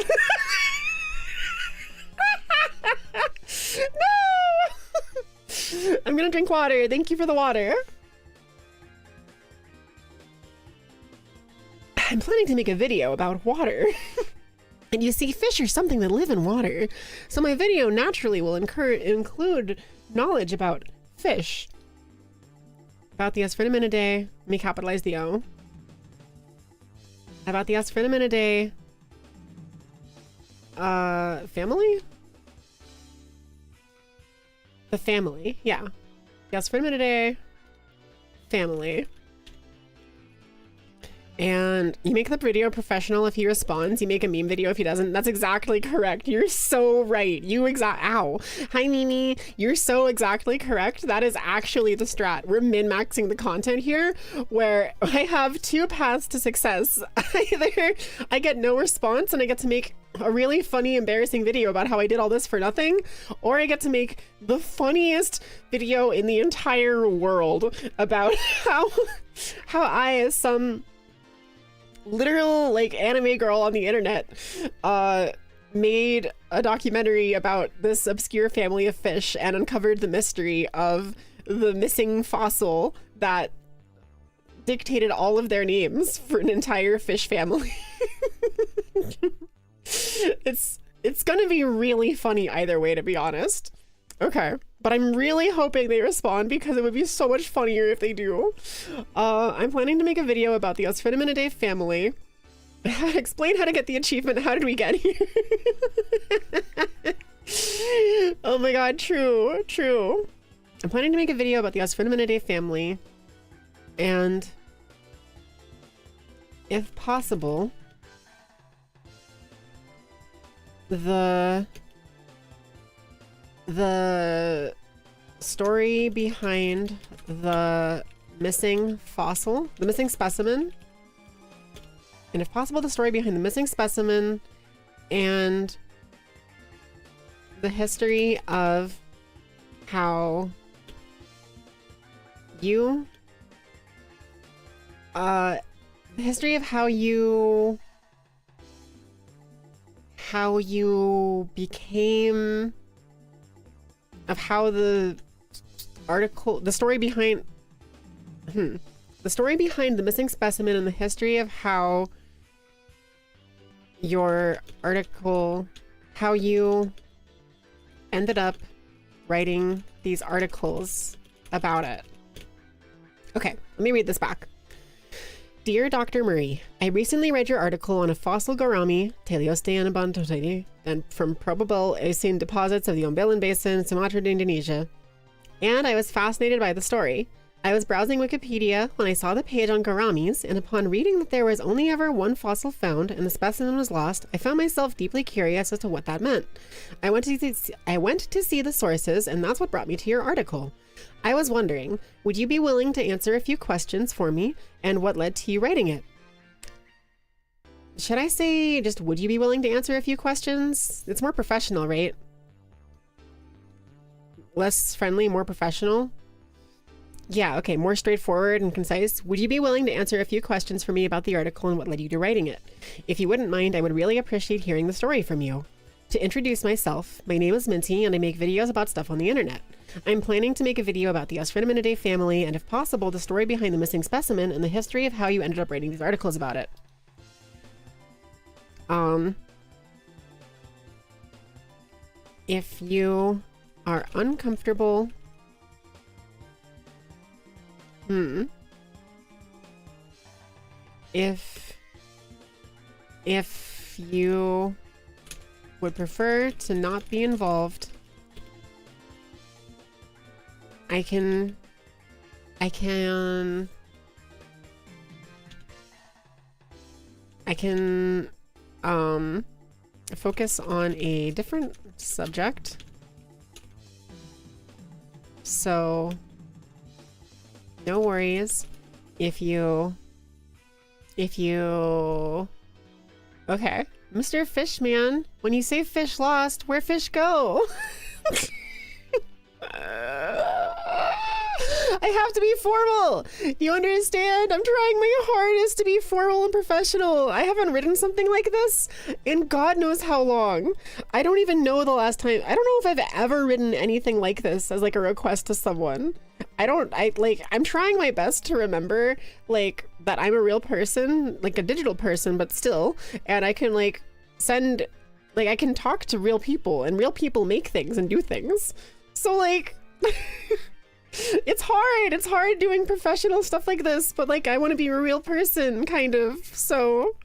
I'm gonna drink water. Thank you for the water. I'm planning to make a video about water. And you see, fish are something that live in water. So my video naturally will include knowledge about fish. About the Osphronominidae. Let me capitalize the O. About the Osphronominidae family? The family, yeah. Yes, for a minute, eh? Family. And you make the video professional if he responds. You make a meme video if he doesn't. That's exactly correct. You're so right. Ow. Hi, Mimi. You're so exactly correct. That is actually the strat. We're min-maxing the content here, where I have two paths to success. Either I get no response and I get to make a really funny, embarrassing video about how I did all this for nothing, or I get to make the funniest video in the entire world about how I, as some literal like anime girl on the internet, made a documentary about this obscure family of fish and uncovered the mystery of the missing fossil that dictated all of their names for an entire fish family. It's gonna be really funny either way, to be honest. Okay, but I'm really hoping they respond because it would be so much funnier if they do. I'm planning to make a video about the Osfridaminide family. Explain how to get the achievement. How did we get here? Oh my god, true. I'm planning to make a video about the Osfridaminide family, and if possible, the story behind the missing fossil, the missing specimen, and if possible, the story behind the missing specimen and the history of how you, became, of how the story behind the missing specimen and the history of how your article, how you ended up writing these articles about it. Okay, let me read this back. Dear Dr. Murray, I recently read your article on a fossil gourami, Teleosteanabantoidi, and from probable Eocene deposits of the Umbelan Basin, Sumatra, Indonesia, and I was fascinated by the story. I was browsing Wikipedia when I saw the page on gouramis, and upon reading that there was only ever one fossil found and the specimen was lost, I found myself deeply curious as to what that meant. I went to see the sources, and that's what brought me to your article. I was wondering, would you be willing to answer a few questions for me, and what led to you writing it? Should I say just, would you be willing to answer a few questions? It's more professional, right? Less friendly, more professional? Yeah, okay, more straightforward and concise. Would you be willing to answer a few questions for me about the article and what led you to writing it? If you wouldn't mind, I would really appreciate hearing the story from you. To introduce myself, my name is Minty and I make videos about stuff on the internet. I'm planning to make a video about the Osfridaminide family and, if possible, the story behind the missing specimen and the history of how you ended up writing these articles about it. If you are uncomfortable... If you would prefer to not be involved, I can focus on a different subject. So no worries if you okay, Mr. Fishman, when you say fish lost, where fish go? I have to be formal. Do you understand? I'm trying my hardest to be formal and professional. I haven't written something like this in God knows how long. I don't even know the last time. I don't know if I've ever written anything like this as like a request to someone. I'm trying my best to remember like that I'm a real person, like a digital person, but still, and I can like send, like I can talk to real people and real people make things and do things. So like it's hard doing professional stuff like this, but like I want to be a real person kind of. So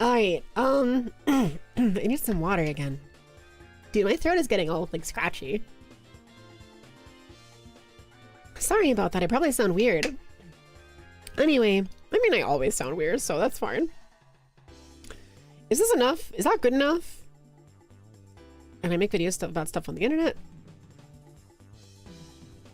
All right. I need some water again. Dude, my throat is getting all like scratchy. Sorry about that. I probably sound weird. Anyway, I mean, I always sound weird, so that's fine. Is this enough? Is that good enough? And I make videos about stuff on the internet.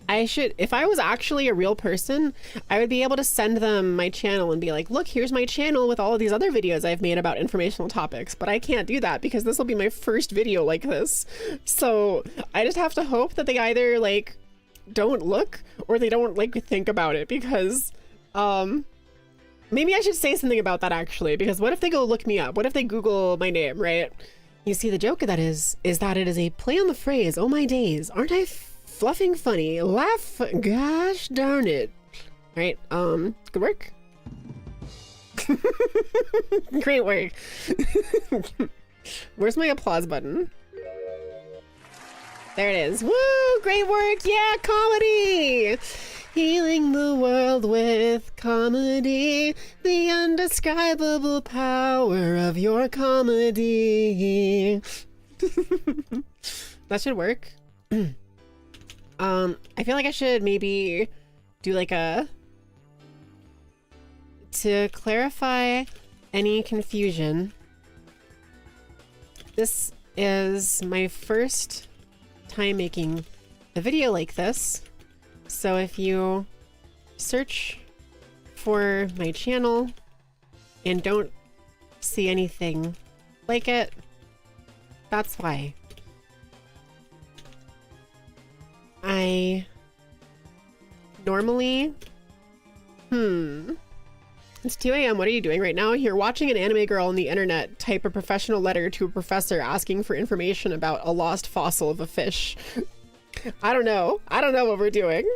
I should, if I was actually a real person, I would be able to send them my channel and be like, look, here's my channel with all of these other videos I've made about informational topics. But I can't do that because this will be my first video like this. So I just have to hope that they either like don't look or they don't like think about it, because maybe I should say something about that actually, because what if they go look me up? What if they Google my name, right? You see, the joke of that is that it is a play on the phrase, oh my days, aren't I fluffing funny? Laugh, gosh darn it. Right, good work. Great work. Where's my applause button? There it is. Woo, great work, yeah, comedy! Healing the world with comedy, the undescribable power of your comedy. That should work. I feel like I should maybe do like to clarify any confusion. This is my first time making a video like this. So if you search for my channel and don't see anything like it, that's why. I normally, it's 2 a.m. What are you doing right now? You're watching an anime girl on the internet type a professional letter to a professor asking for information about a lost fossil of a fish. I don't know. I don't know what we're doing.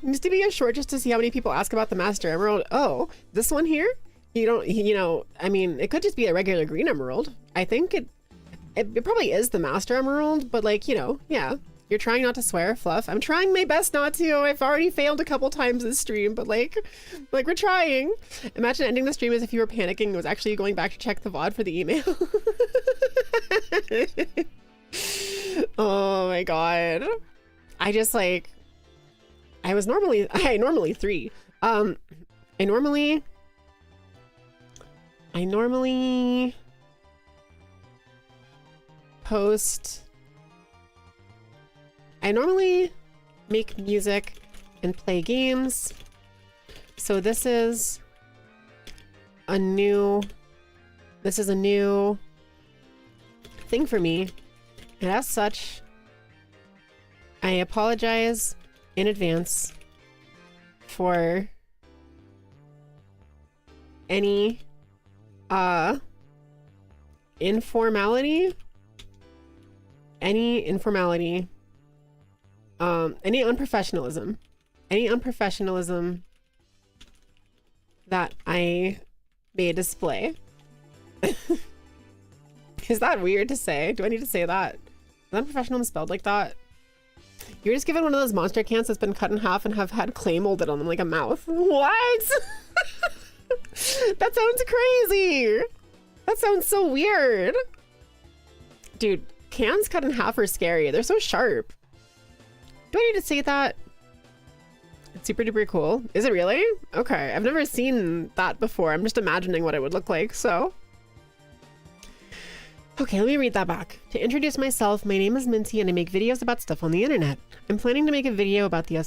Needs to be a short just to see how many people ask about the Master Emerald. Oh, this one here? You don't, you know, I mean, it could just be a regular green emerald. I think it probably is the Master Emerald, but like, you know, yeah. You're trying not to swear, Fluff. I'm trying my best not to. I've already failed a couple times this stream, but like we're trying. Imagine ending the stream as if you were panicking and was actually going back to check the VOD for the email. Oh my god. I just like, I normally 3. I normally post, I normally make music and play games. So this is a new thing for me. And as such, I apologize in advance for any informality, any unprofessionalism that I may display. Is that weird to say? Do I need to say that? Is unprofessional spelled like that? You're just given one of those monster cans that's been cut in half and have had clay molded on them like a mouth. What? That sounds crazy. That sounds so weird. Dude, cans cut in half are scary. They're so sharp. Do I need to say that? It's super duper cool. Is it really? Okay, I've never seen that before. I'm just imagining what it would look like, so. Okay, let me read that back. To introduce myself, my name is Minty and I make videos about stuff on the internet. I'm planning to make a video about the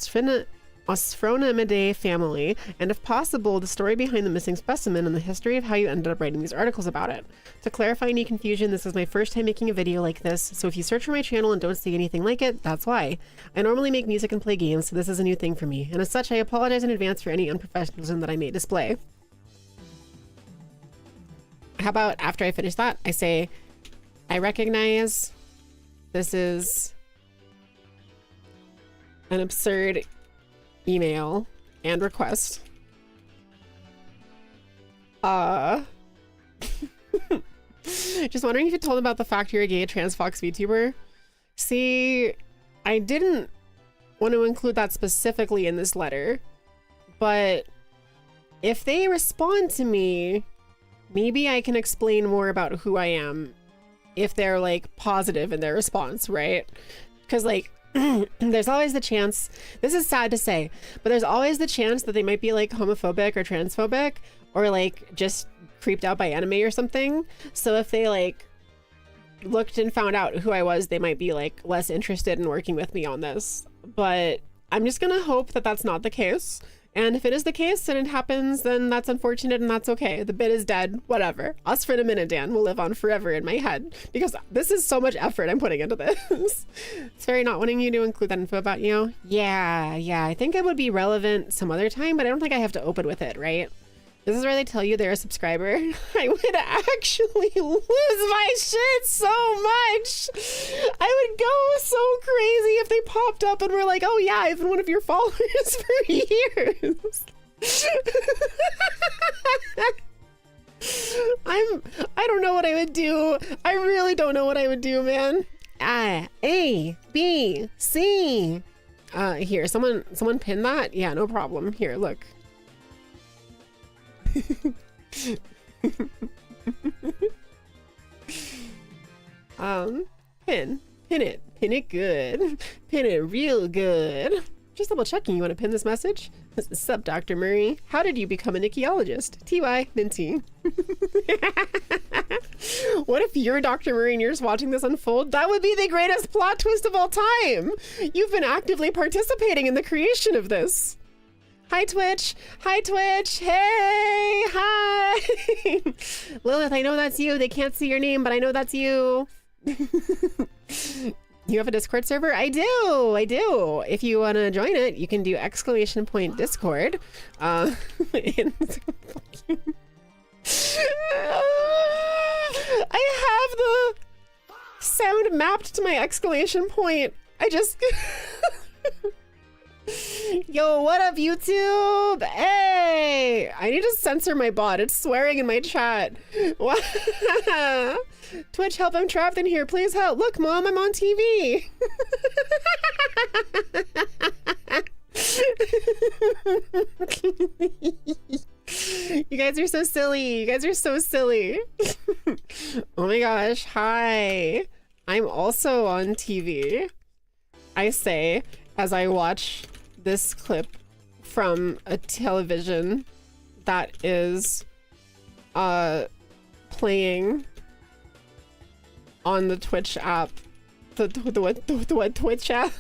Ostronemidae family, and if possible, the story behind the missing specimen and the history of how you ended up writing these articles about it. To clarify any confusion, this is my first time making a video like this, so if you search for my channel and don't see anything like it, that's why. I normally make music and play games, so this is a new thing for me, and as such, I apologize in advance for any unprofessionalism that I may display. How about after I finish that, I say, I recognize this is an absurd email and request. Just wondering if you told about the fact you're a gay trans fox VTuber. See, I didn't want to include that specifically in this letter, but if they respond to me maybe I can explain more about who I am if they're like positive in their response, right? Because like there's always the chance, this is sad to say, but there's always the chance that they might be like homophobic or transphobic or like just creeped out by anime or something. So if they like looked and found out who I was, they might be like less interested in working with me on this. But I'm just gonna hope that that's not the case. And if it is the case and it happens, then that's unfortunate and that's okay. The bit is dead, whatever. Us for a minute, Dan, will live on forever in my head because this is so much effort I'm putting into this. It's very not wanting you to include that info about you. Yeah, I think it would be relevant some other time, but I don't think I have to open with it, right? This is where they tell you they're a subscriber. I would actually lose my shit so much. I would go so crazy if they popped up and were like, oh yeah, I've been one of your followers for years. I don't know what I would do. I really don't know what I would do, man. A, B, C. Here, someone pin that? Yeah, no problem. Here, look. Pin it good. Pin it real good. Just double checking, you want to pin this message? Sup, Dr. Murray? How did you become a Nichiologist? TY, Minty. What if you're Dr. Murray and you're just watching this unfold? That would be the greatest plot twist of all time. You've been actively participating in the creation of this. Hi, Twitch. Hi, Twitch. Hey, hi. Lilith, I know that's you. They can't see your name, but I know that's you. You have a Discord server? I do. If you want to join it, you can do !Discord. I have the sound mapped to my ! I just... Yo, what up, YouTube? Hey! I need to censor my bot. It's swearing in my chat. What? Twitch, help, I'm trapped in here. Please help. Look, Mom, I'm on TV. You guys are so silly. You guys are so silly. Oh my gosh. Hi. I'm also on TV. I say, as I watch this clip from a television that is playing on the Twitch app. The what Twitch app?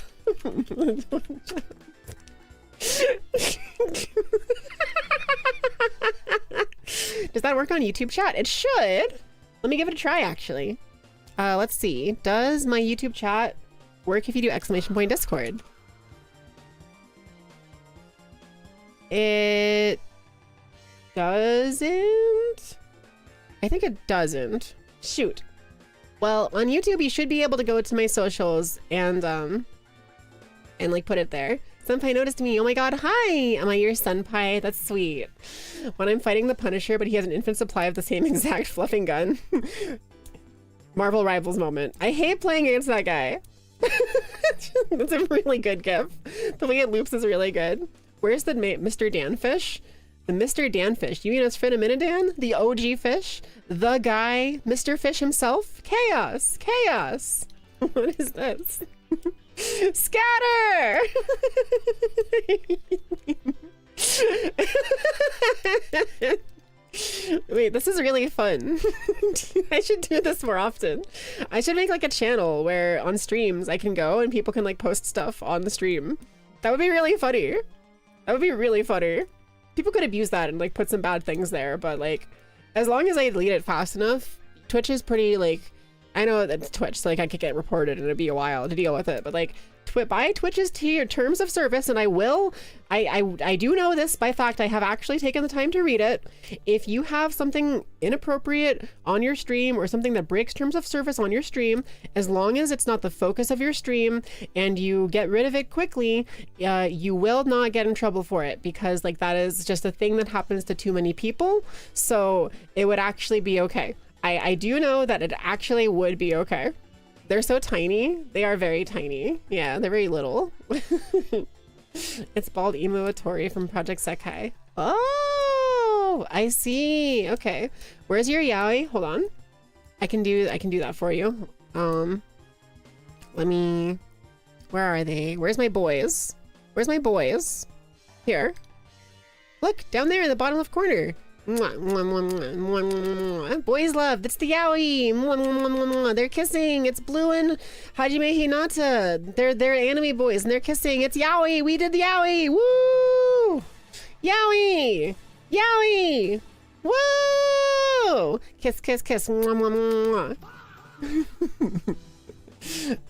Does that work on YouTube chat? It should. Let me give it a try, actually. Let's see. Does my YouTube chat work if you do !Discord? It doesn't? I think it doesn't. Shoot. Well, on YouTube, you should be able to go to my socials and like put it there. Senpai noticed me. Oh my god, hi! Am I your senpai? That's sweet. When I'm fighting the Punisher, but he has an infinite supply of the same exact fluffing gun. Marvel Rivals moment. I hate playing against that guy. That's a really good gif. The way it loops is really good. Where's the Mr. Danfish? The Mr. Danfish. You mean it's Finaminidan? The OG fish? The guy? Mr. Fish himself? Chaos! Chaos! What is this? Scatter! Wait, this is really fun. I should do this more often. I should make like a channel where on streams I can go and people can like post stuff on the stream. That would be really funny. That would be really funny. People could abuse that and like put some bad things there, but like as long as I delete it fast enough, Twitch is pretty like, I know that Twitch, so like I could get reported and it'd be a while to deal with it, but like by Twitch's terms of service, and I will, I do know this by fact, I have actually taken the time to read it. If you have something inappropriate on your stream or something that breaks terms of service on your stream, as long as it's not the focus of your stream and you get rid of it quickly, you will not get in trouble for it, because like that is just a thing that happens to too many people. So it would actually be okay. I do know that it actually would be okay. They're so tiny. They are very tiny. Yeah, they're very little. It's Bald Emo Atori from Project Sekai. Oh, Oh, I see. Okay. Where's your yaoi? Hold on. I can do that for you. Let me, where are they? Where's my boys? Where's my boys? Here. Look, down there in the bottom left corner. Mwah, mwah, mwah, mwah, mwah, mwah. Boys love. That's the yaoi. Mwah, mwah, mwah, mwah, mwah. They're kissing. It's Blue and Hajime Hinata. They're anime boys and they're kissing. It's yaoi. We did the yaoi. Woo! Yaoi! Yaoi! Woo! Kiss, kiss, kiss. Mwah, mwah, mwah.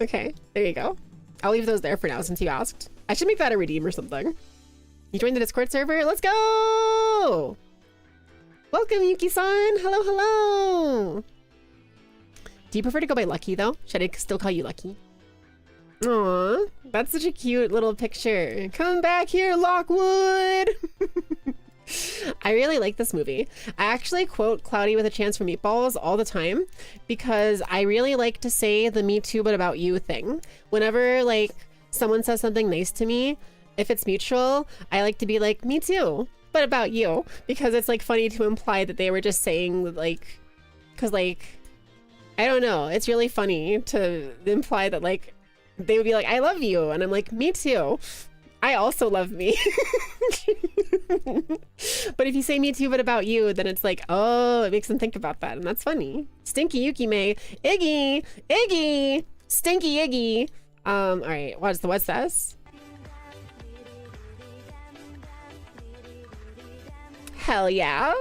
Okay, there you go. I'll leave those there for now since you asked. I should make that a redeem or something. You joined the Discord server? Let's go! Welcome, Yuki-san! Hello, hello! Do you prefer to go by Lucky, though? Should I still call you Lucky? Aww, that's such a cute little picture. Come back here, Lockwood! I really like this movie. I actually quote Cloudy with a Chance for Meatballs all the time because I really like to say the me too but about you thing. Whenever like someone says something nice to me, if it's mutual, I like to be like, me too, but about you, because it's like funny to imply that they were just saying like, cause like, I don't know, it's really funny to imply that like, they would be like, I love you. And I'm like, me too. I also love me. But if you say me too, but about you, then it's like, oh, it makes them think about that. And that's funny. Stinky Yuki May. Iggy! Iggy! Stinky Iggy! All right, what's this? Hell yeah.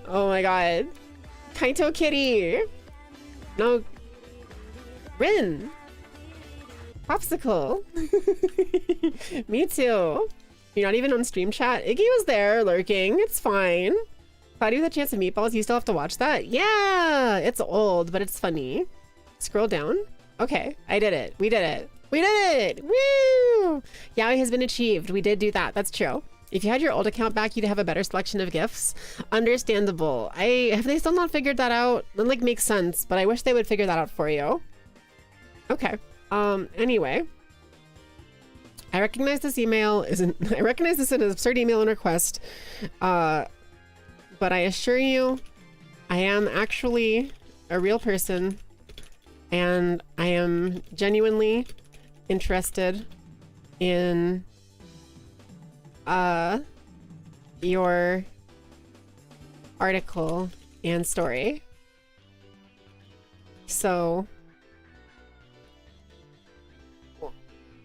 Oh my god. Kaito Kitty. No. Rin. Popsicle. Me too. You're not even on stream chat? Iggy was there lurking. It's fine. Cloudy with a Chance of Meatballs. You still have to watch that? Yeah. It's old, but it's funny. Scroll down. Okay. I did it. We did it. We did it. Woo! Yaoi has been achieved. We did do that. That's true. If you had your old account back, you'd have a better selection of gifts. Understandable. Have they still not figured that out? That like makes sense, but I wish they would figure that out for you. Okay. Anyway. I recognize this email isn't I recognize this as an absurd email and request. But I assure you, I am actually a real person and I am genuinely interested in your article and story. So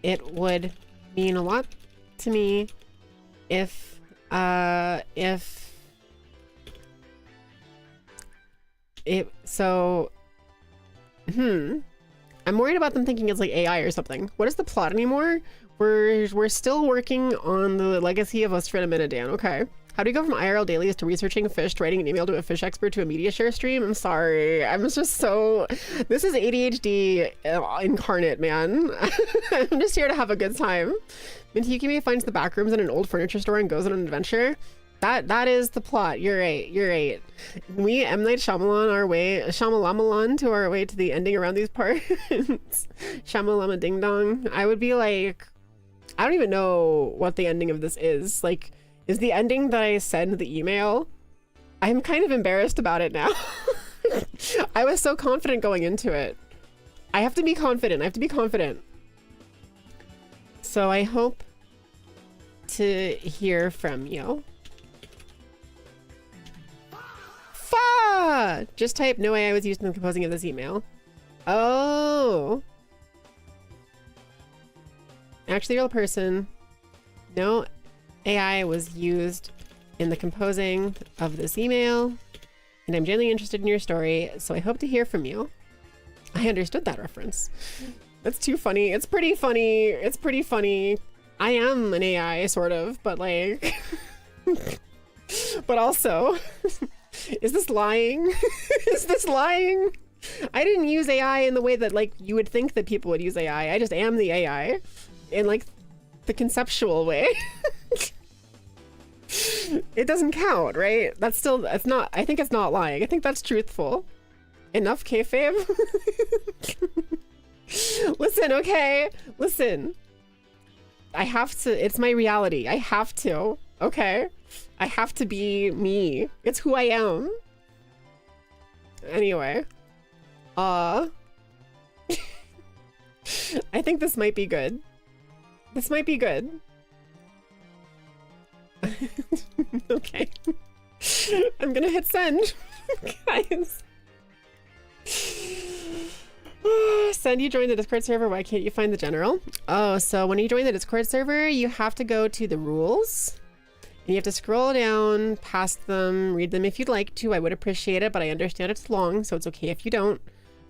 it would mean a lot to me if I'm worried about them thinking it's like AI or something. What is the plot anymore? We're still working on the legacy of Ostrina okay. How do you go from IRL dailies to researching fish to writing an email to a fish expert to a media share stream? I'm sorry. I'm just so... This is ADHD incarnate, man. I'm just here to have a good time. Minty Yukimi finds the back rooms in an old furniture store and goes on an adventure. That is the plot. You're right. You're right. We M. Night Shyamalan to our way to the ending around these parts. Shyamalama ding dong. I would be like... I don't even know what the ending of this is. Like... Is the ending that I send the email? I'm kind of embarrassed about it now. I was so confident going into it. I have to be confident. I have to be confident. So I hope to hear from you. Fa! Just type no way I was used in the composing of this email. Oh. Actually, real person. No. AI was used in the composing of this email, and I'm genuinely interested in your story, so I hope to hear from you. I understood that reference. That's too funny. It's pretty funny. It's pretty funny. I am an AI, sort of, but like... but also... Is this lying? Is this lying? I didn't use AI in the way that like you would think that people would use AI. I just am the AI in like the conceptual way. It doesn't count, right? That's still, it's not, I think it's not lying. I think that's truthful. Enough kayfabe? Listen, okay? Listen. I have to, it's my reality. I have to, okay? I have to be me. It's who I am. Anyway. I think this might be good. This might be good. Okay. I'm gonna hit send, guys. Send, you joined the Discord server. Why can't you find the general? Oh, so when you join the Discord server, you have to go to the rules. And you have to scroll down past them, read them if you'd like to. I would appreciate it, but I understand it's long, so it's okay if you don't.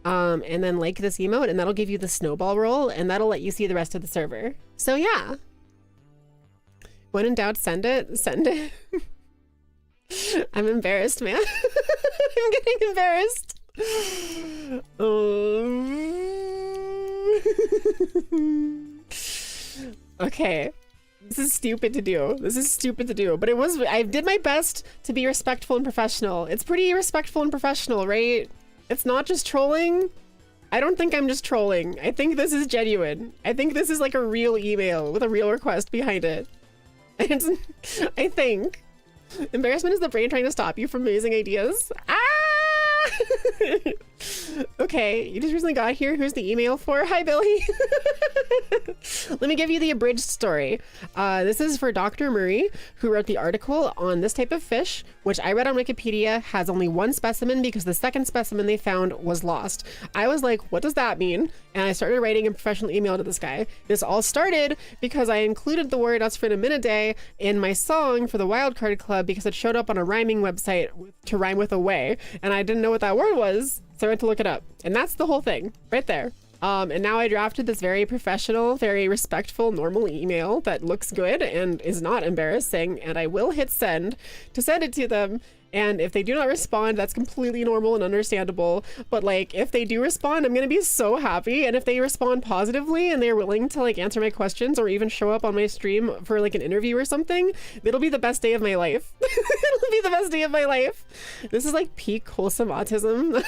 And then like this emote, and that'll give you the snowball roll, and that'll let you see the rest of the server. So yeah. When in doubt, send it. Send it. I'm embarrassed, man. I'm getting embarrassed. Okay. This is stupid to do. This is stupid to do. But it was, I did my best to be respectful and professional. It's pretty respectful and professional, right? It's not just trolling. I don't think I'm just trolling. I think this is genuine. I think this is like a real email with a real request behind it. It's, I think. Embarrassment is the brain trying to stop you from amazing ideas. Ah! Okay, you just recently got here. Who's the email for? Hi, Billy. Let me give you the abridged story. This is for Dr. Murray, who wrote the article on this type of fish, which I read on Wikipedia has only one specimen because the second specimen they found was lost. I was like, what does that mean? And I started writing a professional email to this guy. This all started because I included the word Asfrinaminidae in my song for the Wildcard Club because it showed up on a rhyming website to rhyme with away, and I didn't know what that word was, so I went to look it up. And that's the whole thing right there. And now I drafted this very professional, very respectful, normal email that looks good and is not embarrassing, and I will hit send to send it to them. And if they do not respond, that's completely normal and understandable. But like, if they do respond, I'm gonna be so happy. And if they respond positively and they're willing to like answer my questions or even show up on my stream for like an interview or something, it'll be the best day of my life. It'll be the best day of my life. This is like peak wholesome autism.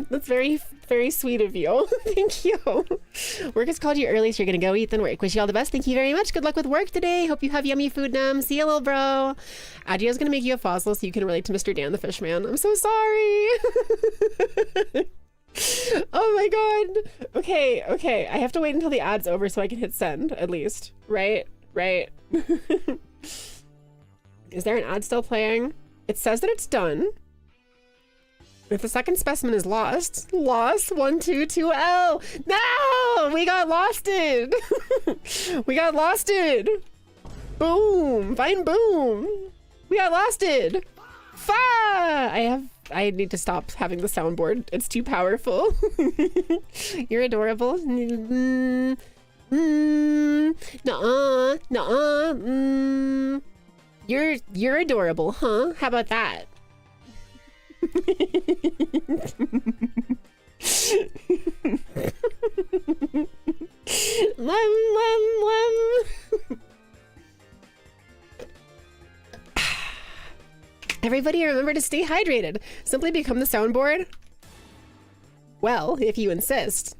That's very, very sweet of you. Thank you. Work has called you early, so you're gonna go eat then work. Wish you all the best. Thank you very much. Good luck with work today. Hope you have yummy food, Num. See you, little bro. Adio's gonna make you a fossil so you can relate to Mr. Dan the Fishman. I'm so sorry. Oh my god. Okay, okay. I have to wait until the ad's over so I can hit send, at least. Right? Right. Is there an ad still playing? It says that it's done. If the second specimen is lost, 122L. No, we got losted. We got losted. Boom, fine, boom. We got losted. Fa! I need to stop having the soundboard. It's too powerful. You're adorable. Nuh-uh, nuh-uh. You're adorable, huh? How about that? Everybody remember to stay hydrated. Simply become the soundboard. Well, if you insist.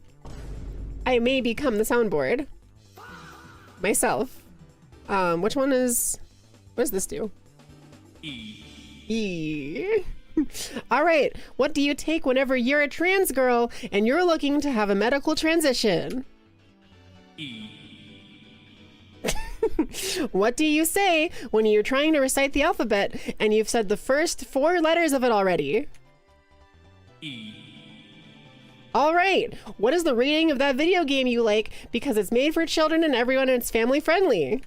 I may become the soundboard. Myself. Which one is... What does this do? E. All right, what do you take whenever you're a trans girl and you're looking to have a medical transition? What do you say when you're trying to recite the alphabet and you've said the first 4 letters of it already? All right, what is the rating of that video game you like because it's made for children and everyone and it's family friendly?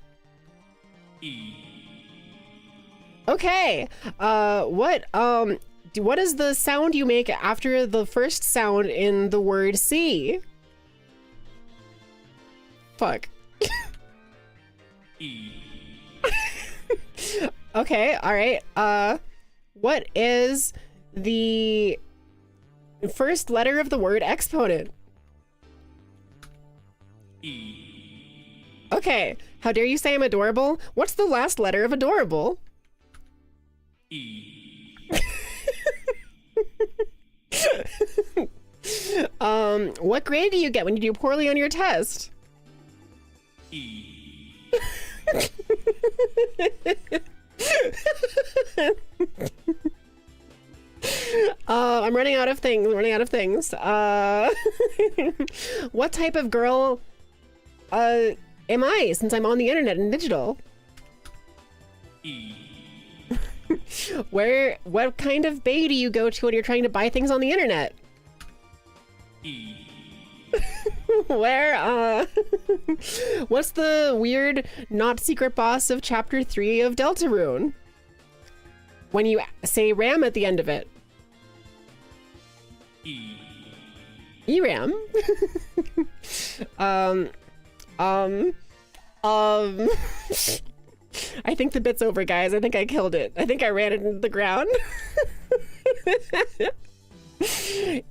Okay, what is the sound you make after the first sound in the word C? Fuck. Okay, all right. What is the first letter of the word exponent? Okay, how dare you say I'm adorable? What's the last letter of adorable? What grade do you get when you do poorly on your test? E. I'm running out of things. What type of girl am I since I'm on the internet and digital? E. What kind of bay do you go to when you're trying to buy things on the internet? E. What's the weird not secret boss of chapter 3 of Deltarune? When you say RAM at the end of it. E. ERAM. I think the bit's over, guys. I think I killed it. I think I ran it into the ground.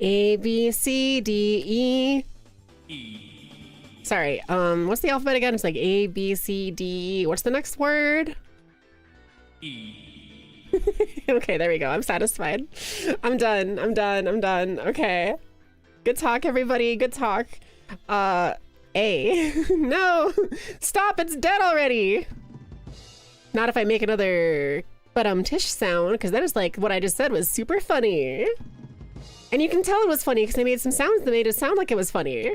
A, B, C, D, E. E. Sorry, what's the alphabet again? It's like A, B, C, D. What's the next word? E. Okay, there we go. I'm satisfied. I'm done. Okay. Good talk, everybody. Good talk. A. No! Stop! It's dead already! Not if I make another tish sound, because that is like what I just said was super funny. And you can tell it was funny because they made some sounds that made it sound like it was funny.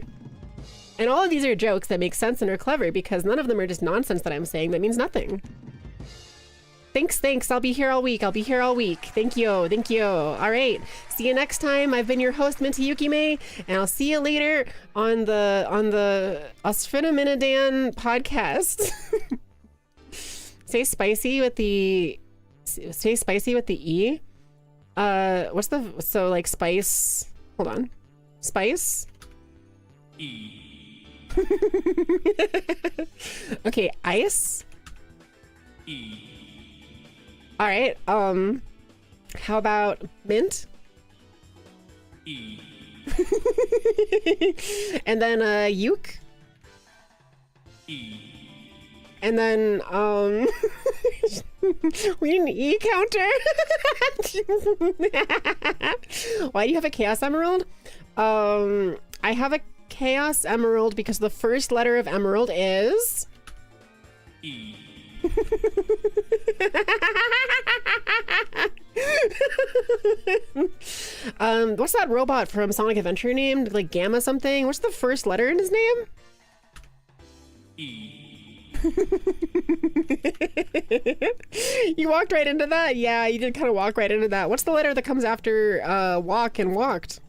And all of these are jokes that make sense and are clever because none of them are just nonsense that I'm saying that means nothing. Thanks. I'll be here all week. Thank you. All right. See you next time. I've been your host, Minty Yukime, and I'll see you later on the Osphinaminadan podcast. Say spicy with the E. What's the, so like spice, hold on. Spice? E. Okay, ice? E. All right, how about mint? E. And then, uke? E. And then, we need an E counter? Why do you have a Chaos Emerald? I have a Chaos Emerald because the first letter of Emerald is... E. What's that robot from Sonic Adventure named? Like Gamma something? What's the first letter in his name? E. You walked right into that? Yeah, you did kind of walk right into that. What's the letter that comes after walk and walked?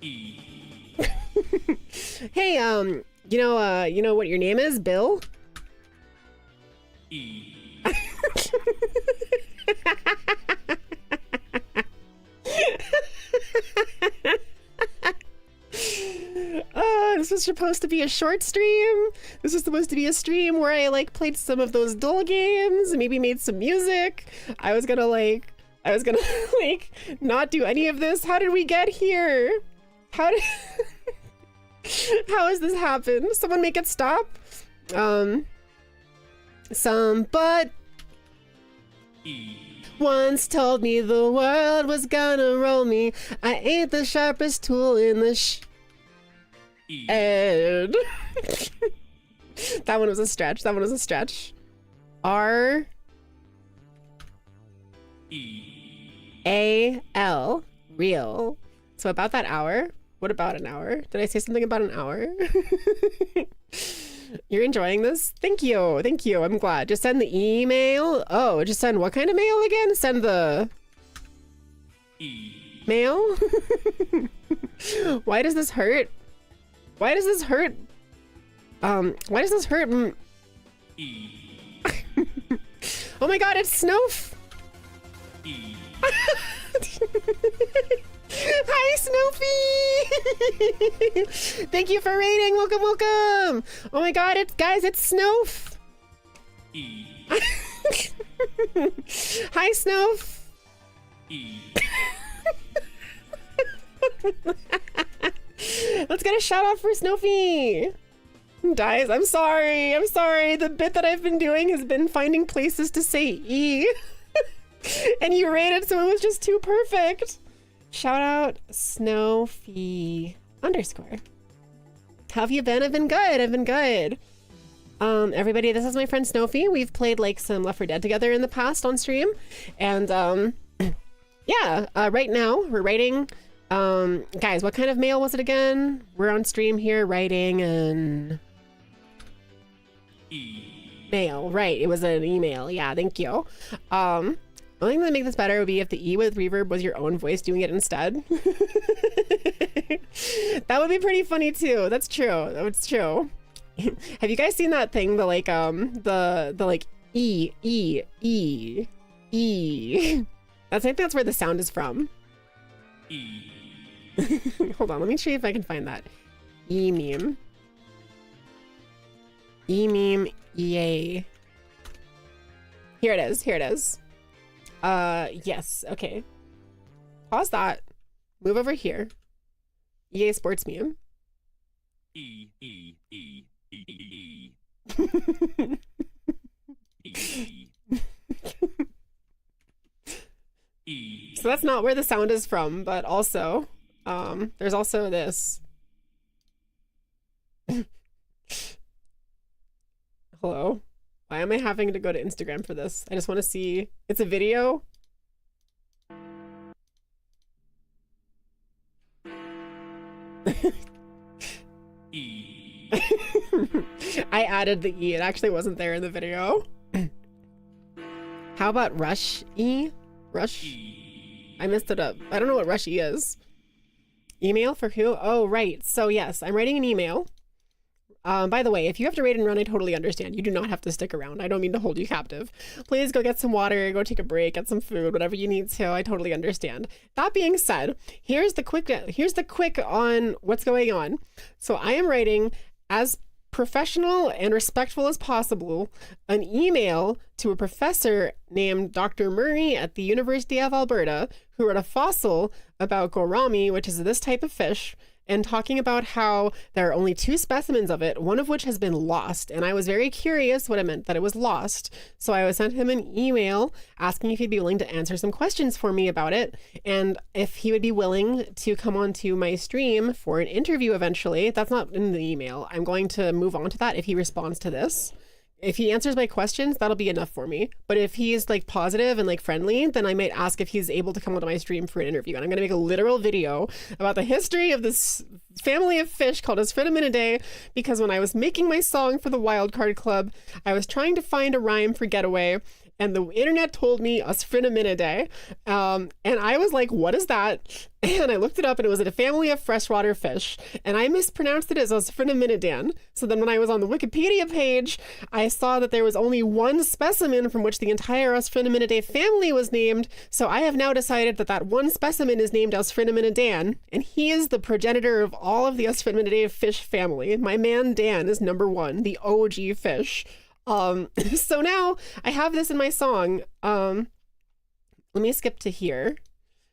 E. Hey, you know what your name is? Bill? E. This was supposed to be a short stream. This was supposed to be a stream where I like played some of those dull games and maybe made some music. I was gonna like not do any of this. How did we get here? How has this happened? Someone make it stop. Somebody once told me the world was gonna roll me. I ain't the sharpest tool in the Ed. That one was a stretch. R A L, real. So about that hour. What about an hour? Did I say something about an hour? You're enjoying this? Thank you. I'm glad. Just send the email. Oh, just send what kind of mail again? Send the mail? Why does this hurt? Why does this hurt? Oh my god, it's Snowf! Hi, Snoofy! Thank you for raiding. Welcome. Oh my god, it's Snowf. Hi, Snowf. Let's get a shout out for Snoofy. Guys, I'm sorry. The bit that I've been doing has been finding places to say E. And you rated, so it was just too perfect. Shout out Snowfee _ How have you been? I've been good. I've been good. Everybody, this is my friend Snowfee. We've played like some Left 4 Dead together in the past on stream. And yeah, right now we're writing. Guys, what kind of mail was it again? We're on stream here writing an mail, right? It was an email. Yeah, thank you. The only thing that would make this better would be if the E with reverb was your own voice doing it instead. That would be pretty funny too. That's true. That's true. Have you guys seen that thing? The like the like E. I think that's where the sound is from. Hold on, let me see if I can find that. E-meme. E-meme, EA. Here it is, here it is. Yes, okay. Pause that. Move over here. EA Sports meme. So that's not where the sound is from, but also, there's also this. Hello? Why am I having to go to Instagram for this? I just want to see. It's a video. I added the E. It actually wasn't there in the video. How about Rush E? Rush? I messed it up. I don't know what Rush E is. Email for who? Oh, right. So yes, I'm writing an email. By the way, if you have to raid and run, I totally understand. You do not have to stick around. I don't mean to hold you captive. Please go get some water, go take a break, get some food, whatever you need to. I totally understand. That being said, here's the quick on what's going on. So I am writing as professional and respectful as possible an email to a professor named Dr. Murray at the University of Alberta who wrote a fossil about gourami, which is this type of fish, and talking about how there are only 2 specimens of it, one of which has been lost. And I was very curious what it meant that it was lost. So I sent him an email asking if he'd be willing to answer some questions for me about it. And if he would be willing to come onto my stream for an interview eventually. That's not in the email. I'm going to move on to that if he responds to this. If he answers my questions, that'll be enough for me. But if he's like positive and like friendly, then I might ask if he's able to come onto my stream for an interview. And I'm going to make a literal video about the history of this family of fish called Asphrenominidea, because when I was making my song for the Wildcard Club, I was trying to find a rhyme for getaway. And the internet told me Asphrenominidea. And I was like, what is that? And I looked it up and it was a family of freshwater fish. And I mispronounced it as Asphrenominidea. So then when I was on the Wikipedia page, I saw that there was only 1 specimen from which the entire Asphrenominidea family was named. So I have now decided that that 1 specimen is named Asphrenominidea. And he is the progenitor of all of the Asphrenominidea fish family. My man Dan is number 1, the OG fish. So now I have this in my song. Let me skip to here.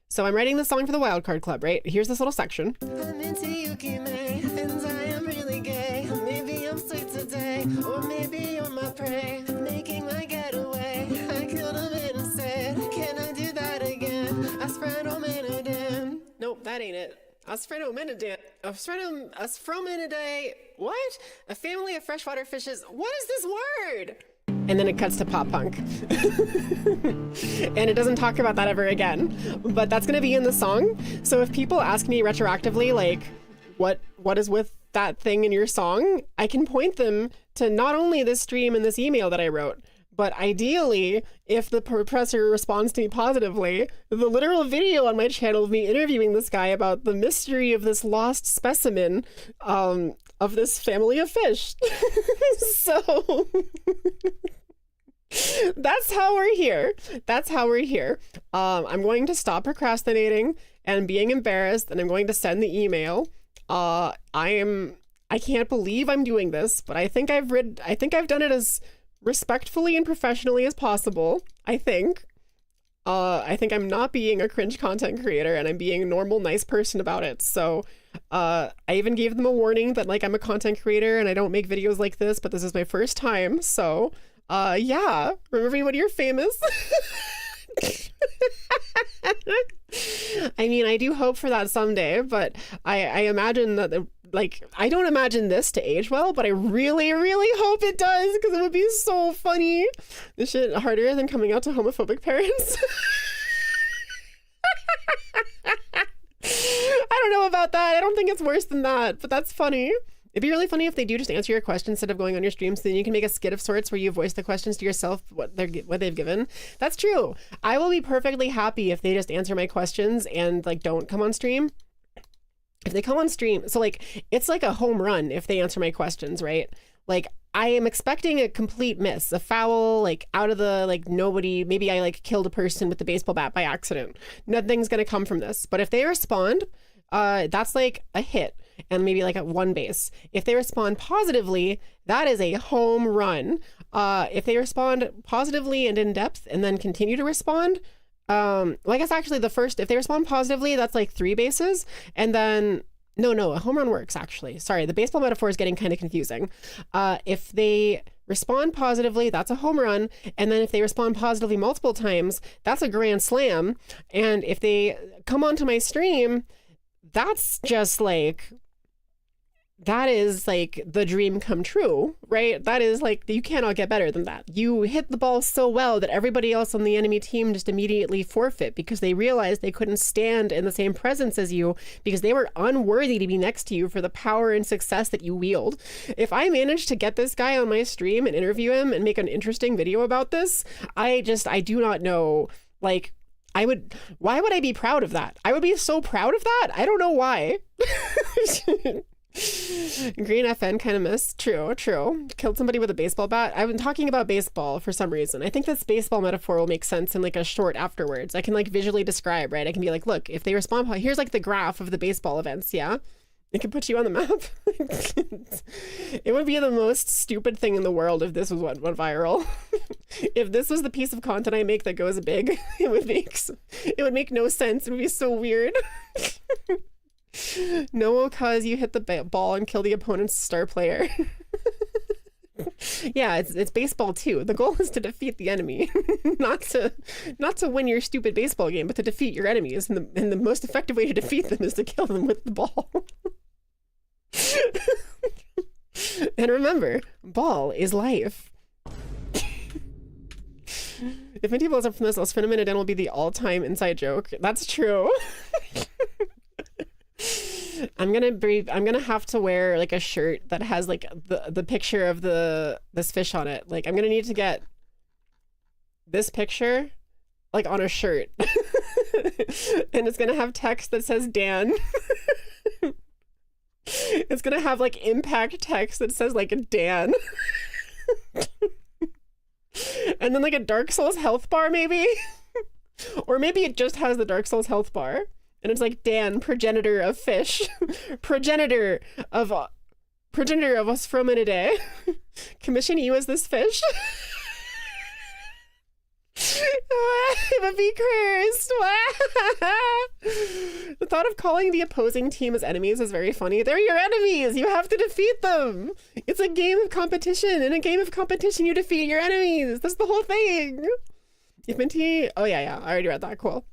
So I'm writing the song for the Wildcard Club, right? Here's this little section. I'm into Yuki May, and I am really gay. Maybe I'm sweet today, or maybe you're my prey. Making my getaway, I killed him and said, can I do that again? Asphrenominidea. Nope, that ain't it. Asphrenominidea. Asphrenominidea. What? A family of freshwater fishes. What is this word? And then it cuts to pop punk. And it doesn't talk about that ever again. But that's going to be in the song. So if people ask me retroactively, like, what is with that thing in your song, I can point them to not only this stream and this email that I wrote, but ideally, if the professor responds to me positively, the literal video on my channel of me interviewing this guy about the mystery of this lost specimen of this family of fish. So that's how we're here. That's how we're here. I'm going to stop procrastinating and being embarrassed, and I'm going to send the email. I can't believe I'm doing this, but I think I've done it as respectfully and professionally as possible. I think I'm not being a cringe content creator, and I'm being a normal, nice person about it. So I even gave them a warning that like I'm a content creator and I don't make videos like this, but this is my first time. So yeah, remember when you're famous? I mean, I do hope for that someday, but I imagine that like, I don't imagine this to age well, but I really, really hope it does, because it would be so funny. This shit harder than coming out to homophobic parents. I don't know about that. I don't think it's worse than that, but that's funny. It'd be really funny if they do just answer your questions instead of going on your stream, so then you can make a skit of sorts where you voice the questions to yourself, what they've given. That's true. I will be perfectly happy if they just answer my questions and like don't come on stream. If they come on stream, so like it's like a home run if they answer my questions, right? Like I am expecting a complete miss, a foul, like out of the, like nobody, maybe I like killed a person with the baseball bat by accident. Nothing's gonna come from this. But if they respond, that's like a hit. And maybe like at one base. If they respond positively, that is a home run. If they respond positively and in depth and then continue to respond, well, I guess actually the first, if they respond positively, that's like 3 bases. And then, no, a home run works actually. Sorry, the baseball metaphor is getting kind of confusing. If they respond positively, that's a home run. And then if they respond positively multiple times, that's a grand slam. And if they come onto my stream, that's just like, that is like the dream come true, right? That is like, you cannot get better than that. You hit the ball so well that everybody else on the enemy team just immediately forfeit because they realized they couldn't stand in the same presence as you because they were unworthy to be next to you for the power and success that you wield. If I managed to get this guy on my stream and interview him and make an interesting video about this, I do not know, like, why would I be proud of that? I would be so proud of that. I don't know why. Green FN kind of missed. True. Killed somebody with a baseball bat. I've been talking about baseball for some reason. I think this baseball metaphor will make sense in like a short afterwards. I can like visually describe, right? I can be like, look, if they respond, here's like the graph of the baseball events. Yeah. It can put you on the map. It would be the most stupid thing in the world if this was what went viral. If this was the piece of content I make that goes big, it would make no sense. It would be so weird. No, cause you hit the ball and kill the opponent's star player. Yeah, it's baseball too. The goal is to defeat the enemy, not to win your stupid baseball game, but to defeat your enemies. And the most effective way to defeat them is to kill them with the ball. And remember, ball is life. If Minty blows up from this, I'll spend a minute and it'll be the all-time inside joke. That's true. I'm gonna have to wear like a shirt that has like the picture of this fish on it. Like I'm gonna need to get this picture like on a shirt. And it's gonna have text that says Dan. It's gonna have like impact text that says like Dan. And then like a Dark Souls health bar maybe. Or maybe it just has the Dark Souls health bar. And it's like, Dan, progenitor of fish. progenitor of us from in a day. Commission you as this fish. But be cursed. The thought of calling the opposing team as enemies is very funny. They're your enemies. You have to defeat them. It's a game of competition. In a game of competition, you defeat your enemies. That's the whole thing. If Minty... Oh, yeah. I already read that. Cool.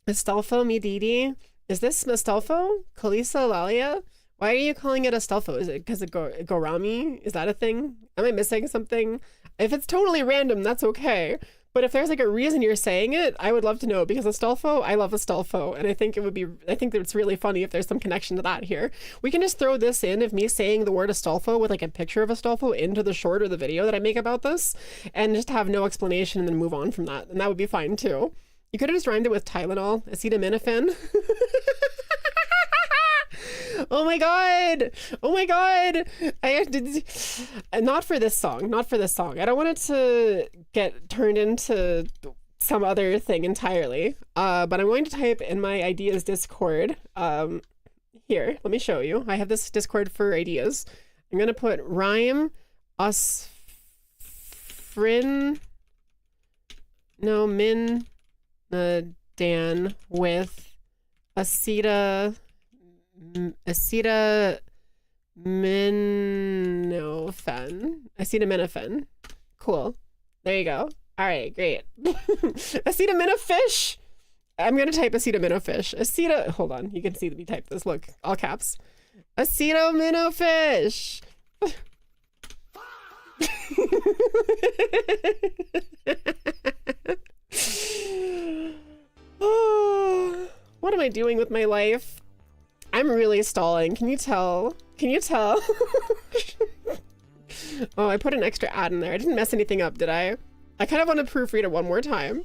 Astolfo Mididi? Is this Astolfo? Kalisa Lalia? Why are you calling it Astolfo? Is it because of Gorami? Is that a thing? Am I missing something? If it's totally random, that's okay. But if there's like a reason you're saying it, I would love to know, because Astolfo, I love Astolfo, and I think that it's really funny if there's some connection to that here. We can just throw this in of me saying the word Astolfo with like a picture of Astolfo into the short or the video that I make about this, and just have no explanation and then move on from that. And that would be fine too. You could have just rhymed it with Tylenol, acetaminophen. Oh my god! Oh my god! Not for this song. I don't want it to get turned into some other thing entirely. But I'm going to type in my ideas Discord. Here, let me show you. I have this Discord for ideas. I'm gonna put rhyme Dan with acetaminophen. Acetaminophen. Cool. There you go. All right, great. Acetaminophen. I'm gonna type acetaminophen. Hold on, you can see me type this. Look, all caps. Acetaminophen. Oh, what am I doing with my life? I'm really stalling. Can you tell? Can you tell? Oh, I put an extra ad in there. I didn't mess anything up, did I? I kind of want to proofread it one more time.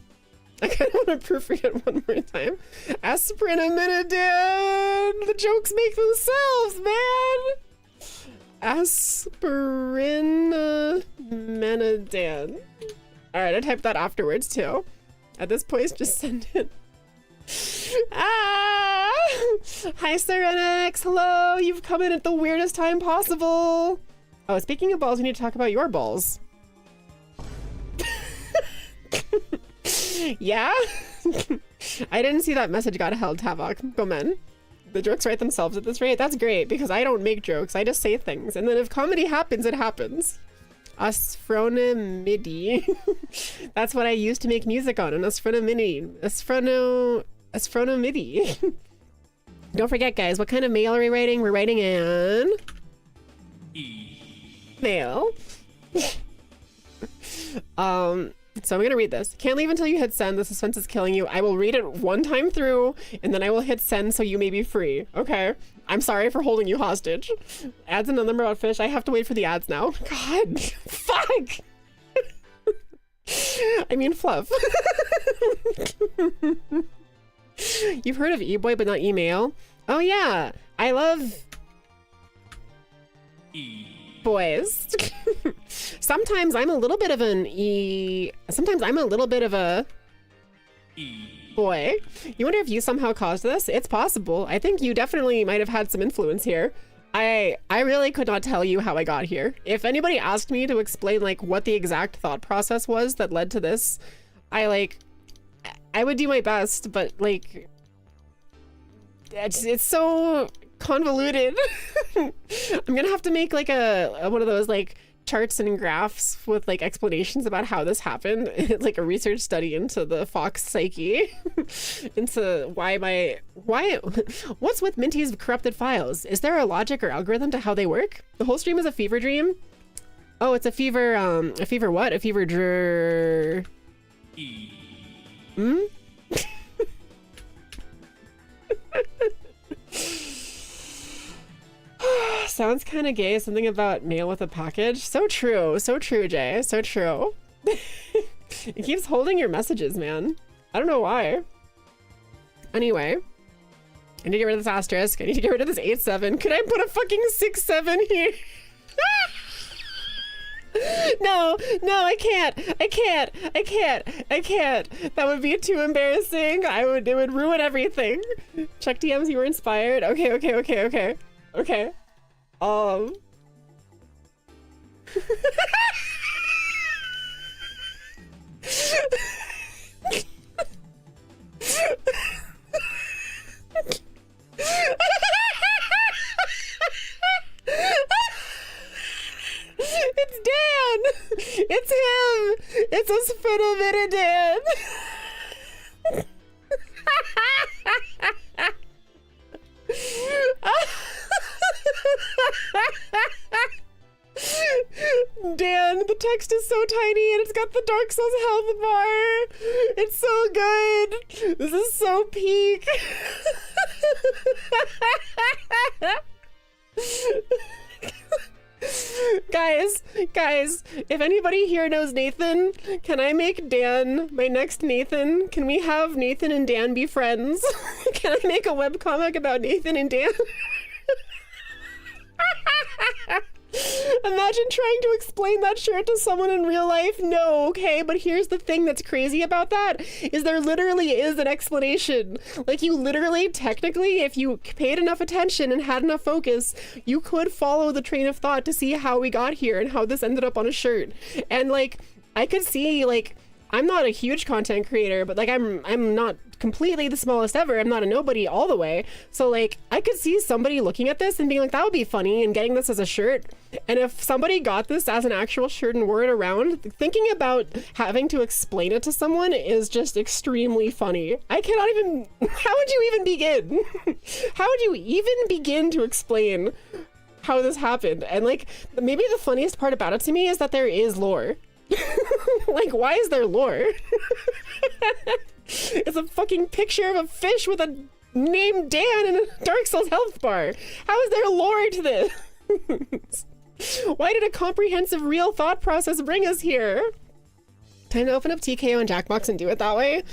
Aspirin-aminidin! The jokes make themselves, man! Aspirin-aminidin. Alright, I typed that afterwards, too. At this point, just send it. Ah! Hi, Serenix! Hello! You've come in at the weirdest time possible! Oh, speaking of balls, we need to talk about your balls. Yeah? I didn't see that message got held, Tavok. Go men. The jokes write themselves at this rate? That's great, because I don't make jokes. I just say things. And then if comedy happens, it happens. Asphonomidi. That's what I used to make music on, an asphonomidi. Asphonomidi. Don't forget, guys, what kind of mail are we writing? We're writing an... mail. So I'm gonna read this. Can't leave until you hit send. The suspense is killing you. I will read it one time through, and then I will hit send so you may be free. Okay? I'm sorry for holding you hostage. Ads and the number about fish. I have to wait for the ads now. God. Fuck! I mean fluff. You've heard of e-boy but not email? Oh yeah. I love... boys. Sometimes I'm a little bit of an sometimes I'm a little bit of a boy. You wonder if you somehow caused this? It's possible. I think you definitely might have had some influence here. I really could not tell you how I got here. If anybody asked me to explain like what the exact thought process was that led to this, I would do my best, but like it's so convoluted. I'm gonna have to make like a one of those like charts and graphs with like explanations about how this happened, like a research study into the fox psyche, into what's with Minty's corrupted files. Is there a logic or algorithm to how they work? The whole stream is a fever dream. Oh, it's a fever what? A fever dr... Hmm? Sounds kind of gay. Something about mail with a package. So true, Jay. So true. It keeps holding your messages, man. I don't know why. Anyway, I need to get rid of this asterisk. I need to get rid of this 8-7. Could I put a fucking 6-7 here? No, I can't. That would be too embarrassing. It would ruin everything. Check DMs, you were inspired. Okay. It's Dan! It's him! It's a Asphonomidi. Dan, the text is so tiny and it's got the Dark Souls health bar. It's so good. This is so peak. Guys, if anybody here knows Nathan, can I make Dan my next Nathan? Can we have Nathan and Dan be friends? Can I make a webcomic about Nathan and Dan? Imagine trying to explain that shirt to someone in real life. No, okay, but here's the thing that's crazy about that, is there literally is an explanation. Like, you literally, technically, if you paid enough attention and had enough focus, you could follow the train of thought to see how we got here and how this ended up on a shirt. And like, I could see like I'm not a huge content creator, but like I'm not completely the smallest ever. I'm not a nobody all the way. So like I could see somebody looking at this and being like, that would be funny, and getting this as a shirt. And if somebody got this as an actual shirt and wore it around, thinking about having to explain it to someone is just extremely funny. I cannot even, how would you even begin? How would you even begin to explain how this happened? And like, maybe the funniest part about it to me is that there is lore. Like, why is there lore? It's a fucking picture of a fish with a name Dan and a Dark Souls health bar. How is there lore to this? Why did a comprehensive real thought process bring us here? Time to open up TKO and Jackbox and do it that way?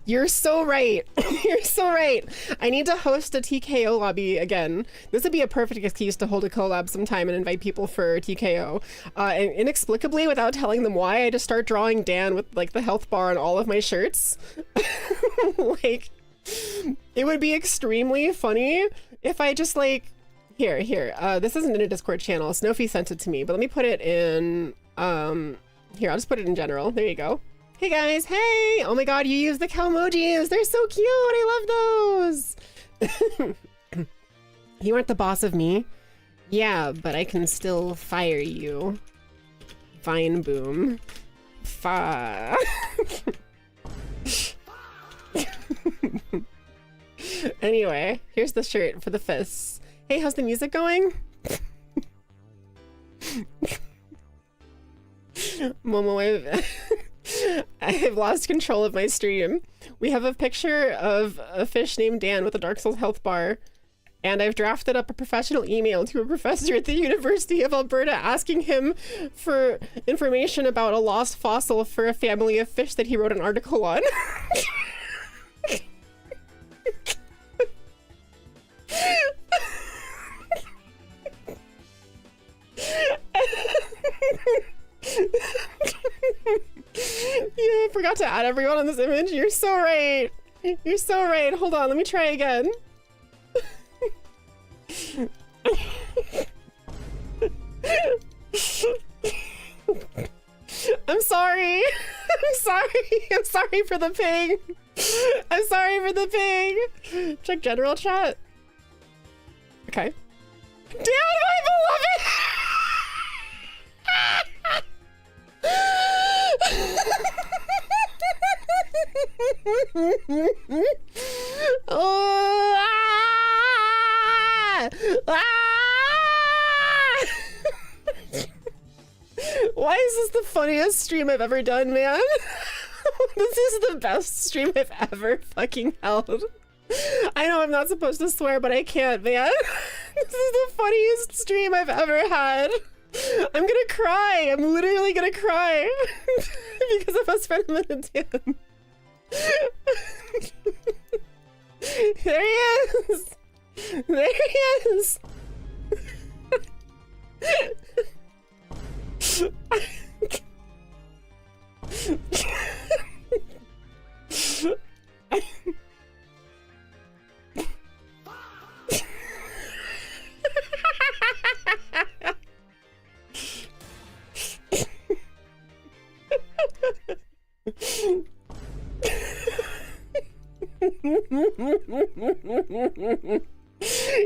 You're so right. You're so right. I need to host a TKO lobby again. This would be a perfect excuse to hold a collab sometime and invite people for TKO. And inexplicably, without telling them why, I just start drawing Dan with like the health bar on all of my shirts. Like, it would be extremely funny if I just like, here, this isn't in a Discord channel. Snowfy sent it to me, but let me put it in, here, I'll just put it in general. There you go. Hey guys, hey! Oh my god, you use the Calmojis! They're so cute! I love those! You aren't the boss of me. Yeah, but I can still fire you. Vine boom. Anyway, here's the shirt for the fists. Hey, how's the music going? Momo, I've lost control of my stream. We have a picture of a fish named Dan with a Dark Souls health bar, and I've drafted up a professional email to a professor at the University of Alberta asking him for information about a lost fossil for a family of fish that he wrote an article on. Yeah, I forgot to add everyone on this image. You're so right. You're so right. Hold on, let me try again. I'm sorry. I'm sorry. I'm sorry for the ping. I'm sorry for the ping. Check general chat. Okay. Damn, my beloved! Oh, Why is this the funniest stream I've ever done, man? This is the best stream I've ever fucking held. I know I'm not supposed to swear, but I can't, man. This is the funniest stream I've ever had. I'm gonna cry. I'm literally gonna cry because of us spending a minute Dan. There he is. There he is.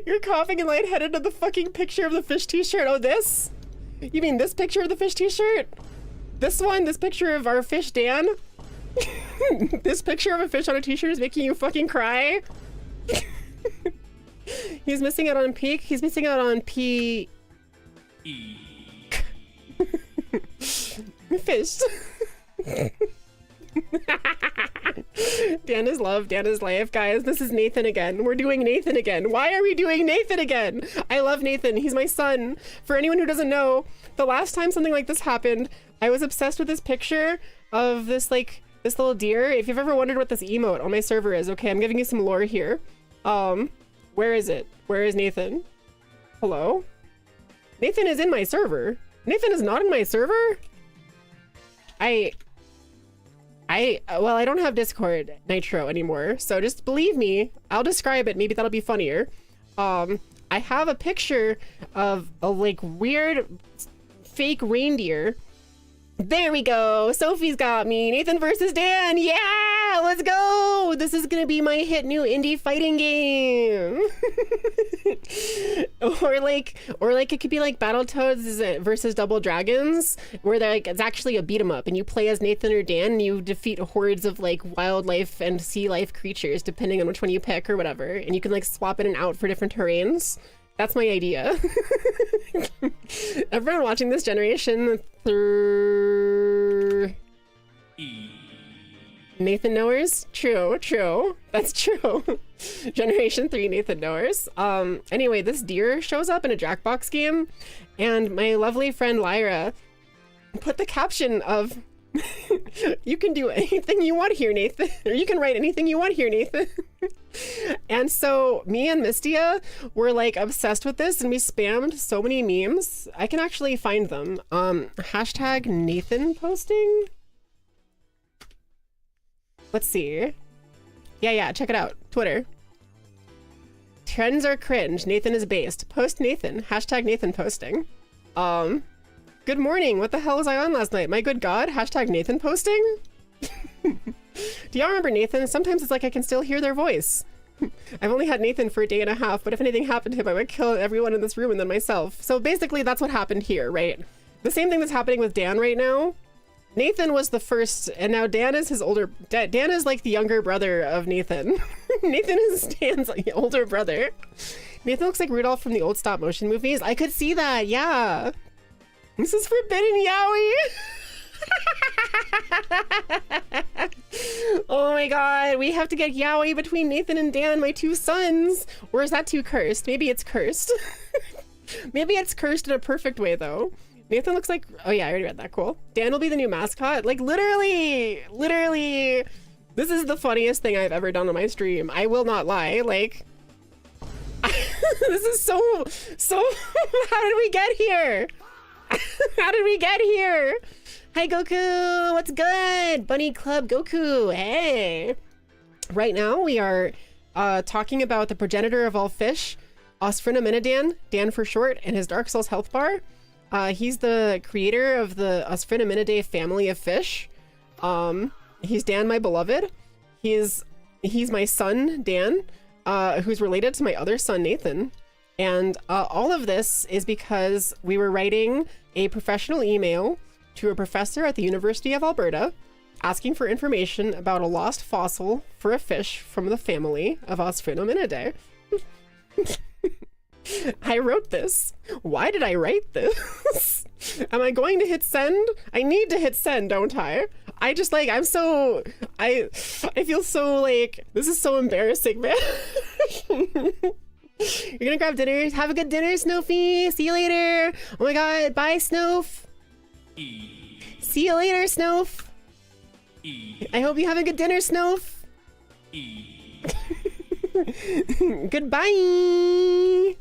You're coughing and lightheaded at the fucking picture of the fish t-shirt. Oh, this? You mean this picture of the fish t-shirt? This one? This picture of our fish Dan? This picture of a fish on a t-shirt is making you fucking cry? He's missing out on peak. He's missing out on P... E. Fish. Dan is love, Dan is life. Guys, this is Nathan again. We're doing Nathan again. Why are we doing Nathan again? I love Nathan. He's my son. For anyone who doesn't know, the last time something like this happened, I was obsessed with this picture of this, like, this little deer. If you've ever wondered what this emote on my server is, okay, I'm giving you some lore here. Where is it? Where is Nathan? Hello? Nathan is in my server. Nathan is not in my server? Well, I don't have Discord Nitro anymore, so just believe me, I'll describe it. Maybe that'll be funnier. I have a picture of a like weird fake reindeer There we go. Sophie's got me. Nathan versus Dan. Yeah, let's go. This is gonna be my hit new indie fighting game. or like it could be like Battletoads versus Double Dragons, where they're like it's actually a beat 'em up, and you play as Nathan or Dan, and you defeat hordes of like wildlife and sea life creatures, depending on which one you pick or whatever, and you can like swap in and out for different terrains. That's my idea. Everyone watching this generation through Nathan knowers? True. That's true. Generation 3 Nathan knowers. Anyway, this deer shows up in a Jackbox game, and my lovely friend Lyra put the caption of you can do anything you want here, Nathan. Or you can write anything you want here, Nathan. And so me and Mistia were like obsessed with this, and we spammed so many memes. I can actually find them. Hashtag Nathan posting. Let's see. Yeah, check it out. Twitter. Trends are cringe. Nathan is based. Post Nathan. Hashtag Nathan posting. Good morning. What the hell was I on last night? My good God. Hashtag Nathan posting. Do y'all remember Nathan? Sometimes it's like I can still hear their voice. I've only had Nathan for a day and a half, but if anything happened to him, I would kill everyone in this room and then myself. So basically that's what happened here, right? The same thing that's happening with Dan right now. Nathan was the first, and now Dan is his older... Dan is like the younger brother of Nathan. Nathan is Dan's older brother. Nathan looks like Rudolph from the old stop motion movies. I could see that, yeah. This is forbidden yaoi. Oh my God, we have to get yaoi between Nathan and Dan, my two sons. Or is that too cursed? Maybe it's cursed. Maybe it's cursed in a perfect way though. Nathan looks like, oh yeah, I already read that, cool. Dan will be the new mascot. Like literally, this is the funniest thing I've ever done on my stream. I will not lie, like, this is so, how did we get here? How did we get here? Hi Goku, what's good? Bunny Club Goku, hey. Right now we are talking about the progenitor of all fish, Osphrynominidan, Dan for short, and his Dark Souls health bar. He's the creator of the Osphrynominidae family of fish. He's Dan, my beloved. He's my son, Dan, who's related to my other son, Nathan. And all of this is because we were writing a professional email to a professor at the University of Alberta asking for information about a lost fossil for a fish from the family of Osphrynominidae. I wrote this. Why did I write this? Am I going to hit send? I need to hit send, don't I? I just like, I feel so like, this is so embarrassing, man. You're gonna grab dinner. Have a good dinner, Snowfy. See you later. Oh my God, bye, Snowf. See you later, Snowf. I hope you have a good dinner, Snowf. Goodbye.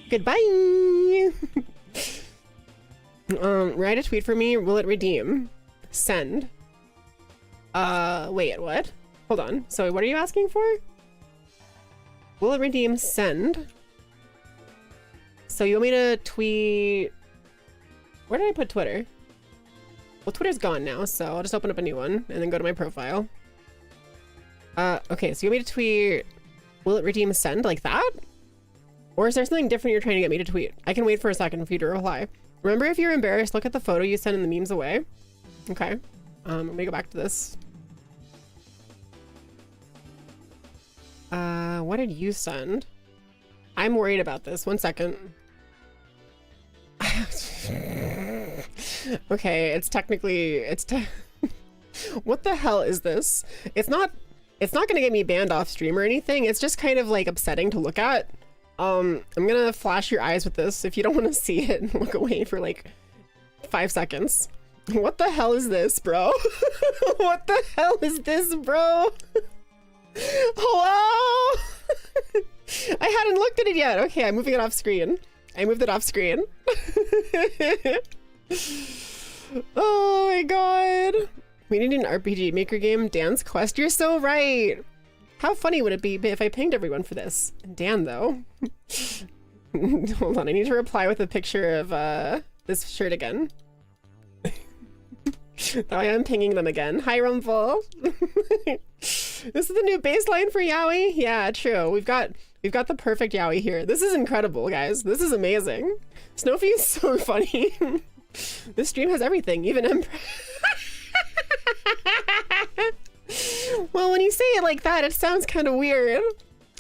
Goodbye. Write a tweet for me. Will it redeem? Send. Wait, what? Hold on. So what are you asking for? Will it redeem? Send. So you want me to tweet... Where did I put Twitter? Well, Twitter's gone now, so I'll just open up a new one and then go to my profile. Okay, so you want me to tweet... Will it redeem send like that? Or is there something different you're trying to get me to tweet? I can wait for a second for you to reply. Remember, if you're embarrassed, look at the photo you sent in the memes away. Okay. Let me go back to this. What did you send? I'm worried about this. 1 second. Okay, it's technically, what the hell is this? It's not gonna get me banned off stream or anything. It's just kind of like upsetting to look at. I'm gonna flash your eyes with this. If you don't want to see it, look away for like 5 seconds. What the hell is this, bro? What the hell is this, bro? Hello? I hadn't looked at it yet. Okay, I'm moving it off screen. I moved it off screen. Oh my God. We need an RPG Maker game. Dan's Quest. You're so right. How funny would it be if I pinged everyone for this? Dan, though. Hold on, I need to reply with a picture of this shirt again. Oh, I am pinging them again. Hi, Rumble. This is the new baseline for Yowie. Yeah, true. We've got the perfect Yowie here. This is incredible, guys. This is amazing. Snowfee is so funny. This stream has everything, even Well, when you say it like that, it sounds kind of weird.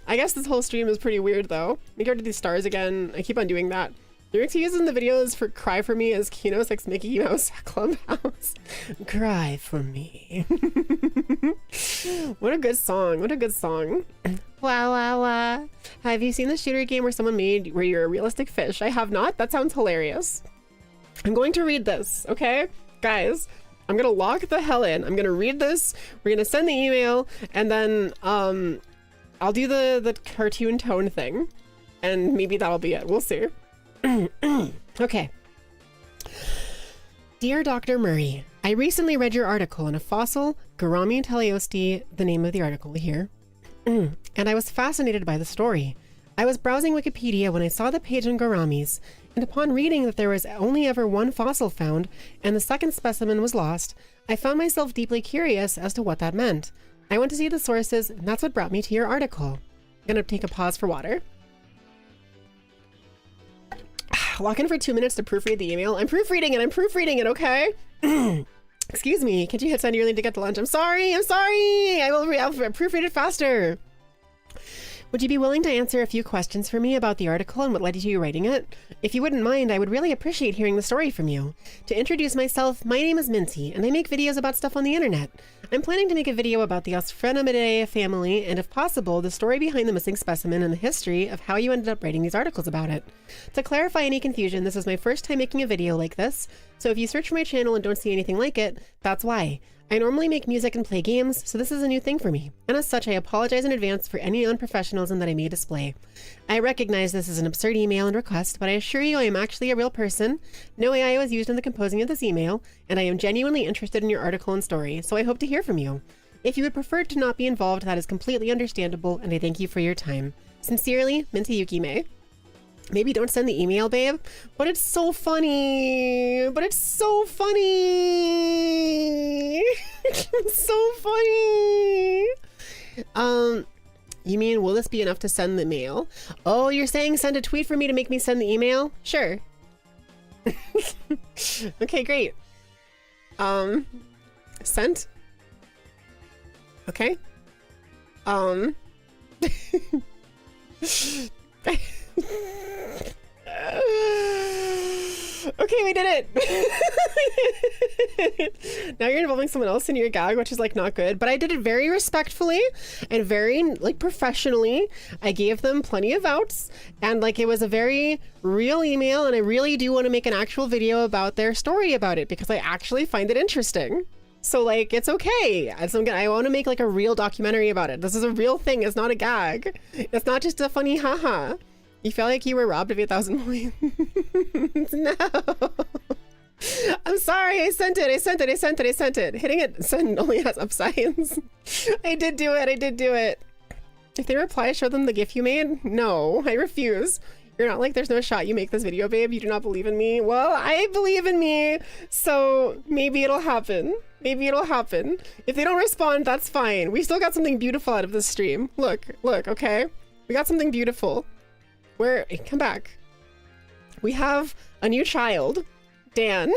I guess this whole stream is pretty weird, though. Let me go to these stars again. I keep on doing that. Lyrics he uses in the videos for Cry For Me as Kino 6 Mickey Mouse Clubhouse. Cry For Me. What a good song. What a good song. Wow, wow, wow. Have you seen the shooter game where someone made where you're a realistic fish? I have not. That sounds hilarious. I'm going to read this, okay? Guys, I'm going to lock the hell in. I'm going to read this. We're going to send the email, and then I'll do the cartoon tone thing, and maybe that'll be it. We'll see. Okay. Dear Dr. Murray, I recently read your article on a fossil, Gourami teleosti, the name of the article here, and I was fascinated by the story. I was browsing Wikipedia when I saw the page on gouramis, and upon reading that there was only ever one fossil found and the second specimen was lost, I found myself deeply curious as to what that meant. I went to see the sources, and that's what brought me to your article. I'm gonna take a pause for water. Lock in for 2 minutes to proofread the email. I'm proofreading it, okay? Excuse me, can't you hit send early to get to lunch? I'm sorry! I'll proofread it faster. Would you be willing to answer a few questions for me about the article and what led to you writing it? If you wouldn't mind, I would really appreciate hearing the story from you. To introduce myself, my name is Minty, and I make videos about stuff on the internet. I'm planning to make a video about the Ostphrenomidae family, and if possible, the story behind the missing specimen and the history of how you ended up writing these articles about it. To clarify any confusion, this is my first time making a video like this, so if you search for my channel and don't see anything like it, that's why. I normally make music and play games, so this is a new thing for me, and as such I apologize in advance for any unprofessionalism that I may display. I recognize this is an absurd email and request, but I assure you I am actually a real person. No AI was used in the composing of this email, and I am genuinely interested in your article and story, so I hope to hear from you. If you would prefer to not be involved, that is completely understandable, and I thank you for your time. Sincerely, Minty Yukime. Maybe don't send the email, babe, but it's so funny. It's so funny. You mean, will this be enough to send the mail? Oh, you're saying send a tweet for me to make me send the email? Sure. Okay, great. Sent. Okay. Okay, we did it. Now you're involving someone else in your gag, which is like not good, but I did it very respectfully and very like professionally. I gave them plenty of outs, and like it was a very real email, and I really do want to make an actual video about their story about it because I actually find it interesting. So like it's okay. I want to make like a real documentary about it. This is a real thing. It's not a gag. It's not just a funny haha. You felt like you were robbed of 8,000 points. No. I'm sorry. I sent it. Hitting it send only has upsides. I did do it. If they reply, show them the GIF you made. No, I refuse. You're not like, there's no shot you make this video, babe. You do not believe in me. Well, I believe in me. So maybe it'll happen. If they don't respond, that's fine. We still got something beautiful out of this stream. Look, okay? We got something beautiful. Come back. We have a new child, Dan.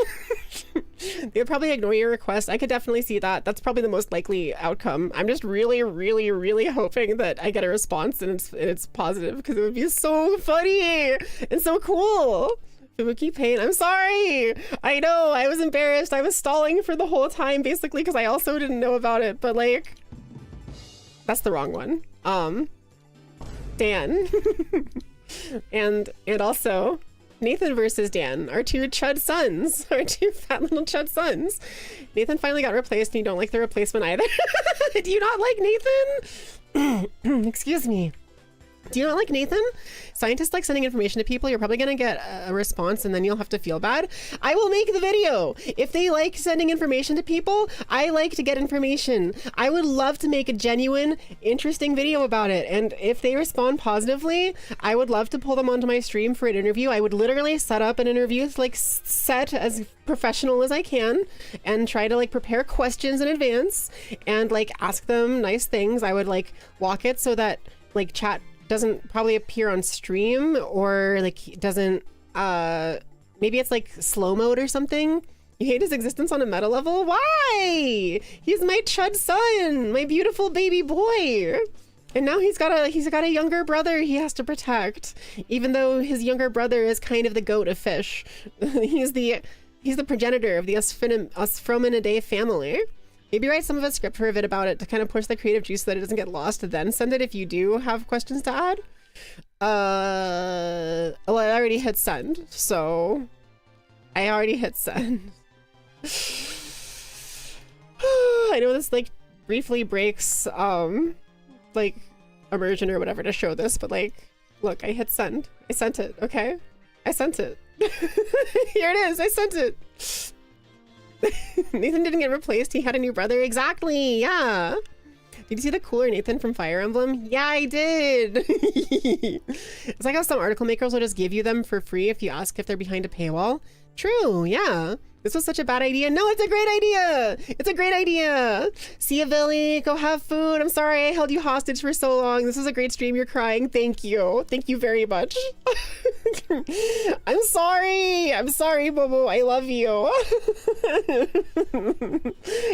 They would probably ignore your request. I could definitely see that. That's probably the most likely outcome. I'm just really, really, really hoping that I get a response and it's positive because it would be so funny and so cool. Fubuki Pain, I'm sorry. I know, I was embarrassed. I was stalling for the whole time basically because I also didn't know about it, but like, that's the wrong one. Dan. And also Nathan versus Dan, our two fat little chud sons. Nathan finally got replaced and you don't like the replacement either. Do you not like Nathan? Excuse me. Do you not like Nathan? Scientists like sending information to people. You're probably going to get a response and then you'll have to feel bad. I will make the video. If they like sending information to people, I like to get information. I would love to make a genuine, interesting video about it. And if they respond positively, I would love to pull them onto my stream for an interview. I would literally set up an interview, like set as professional as I can and try to like prepare questions in advance and like ask them nice things. I would like walk it so that like chat doesn't probably appear on stream, or like doesn't maybe it's like slow mode or something. You hate his existence on a meta level? Why? He's my chud son, my beautiful baby boy. And now he's got a younger brother he has to protect, even though his younger brother is kind of the goat of fish. He's the progenitor of the Asphromidae family. Maybe write some of a script for a bit about it to kind of push the creative juice so that it doesn't get lost. Then send it if you do have questions to add. Well, I already hit send, so I already hit send. I know this like briefly breaks like immersion or whatever to show this, but like, look, I hit send. I sent it. Okay, I sent it. Here it is. I sent it. Nathan didn't get replaced. He had a new brother. Exactly. Yeah. Did you see the cooler Nathan from Fire Emblem? Yeah, I did. It's like how some article makers will just give you them for free if you ask if they're behind a paywall. True. Yeah. This was such a bad idea. No, it's a great idea. It's a great idea. See you, Billy. Go have food. I'm sorry I held you hostage for so long. This was a great stream. You're crying. Thank you. Thank you very much. I'm sorry. I'm sorry, Bobo. I love you.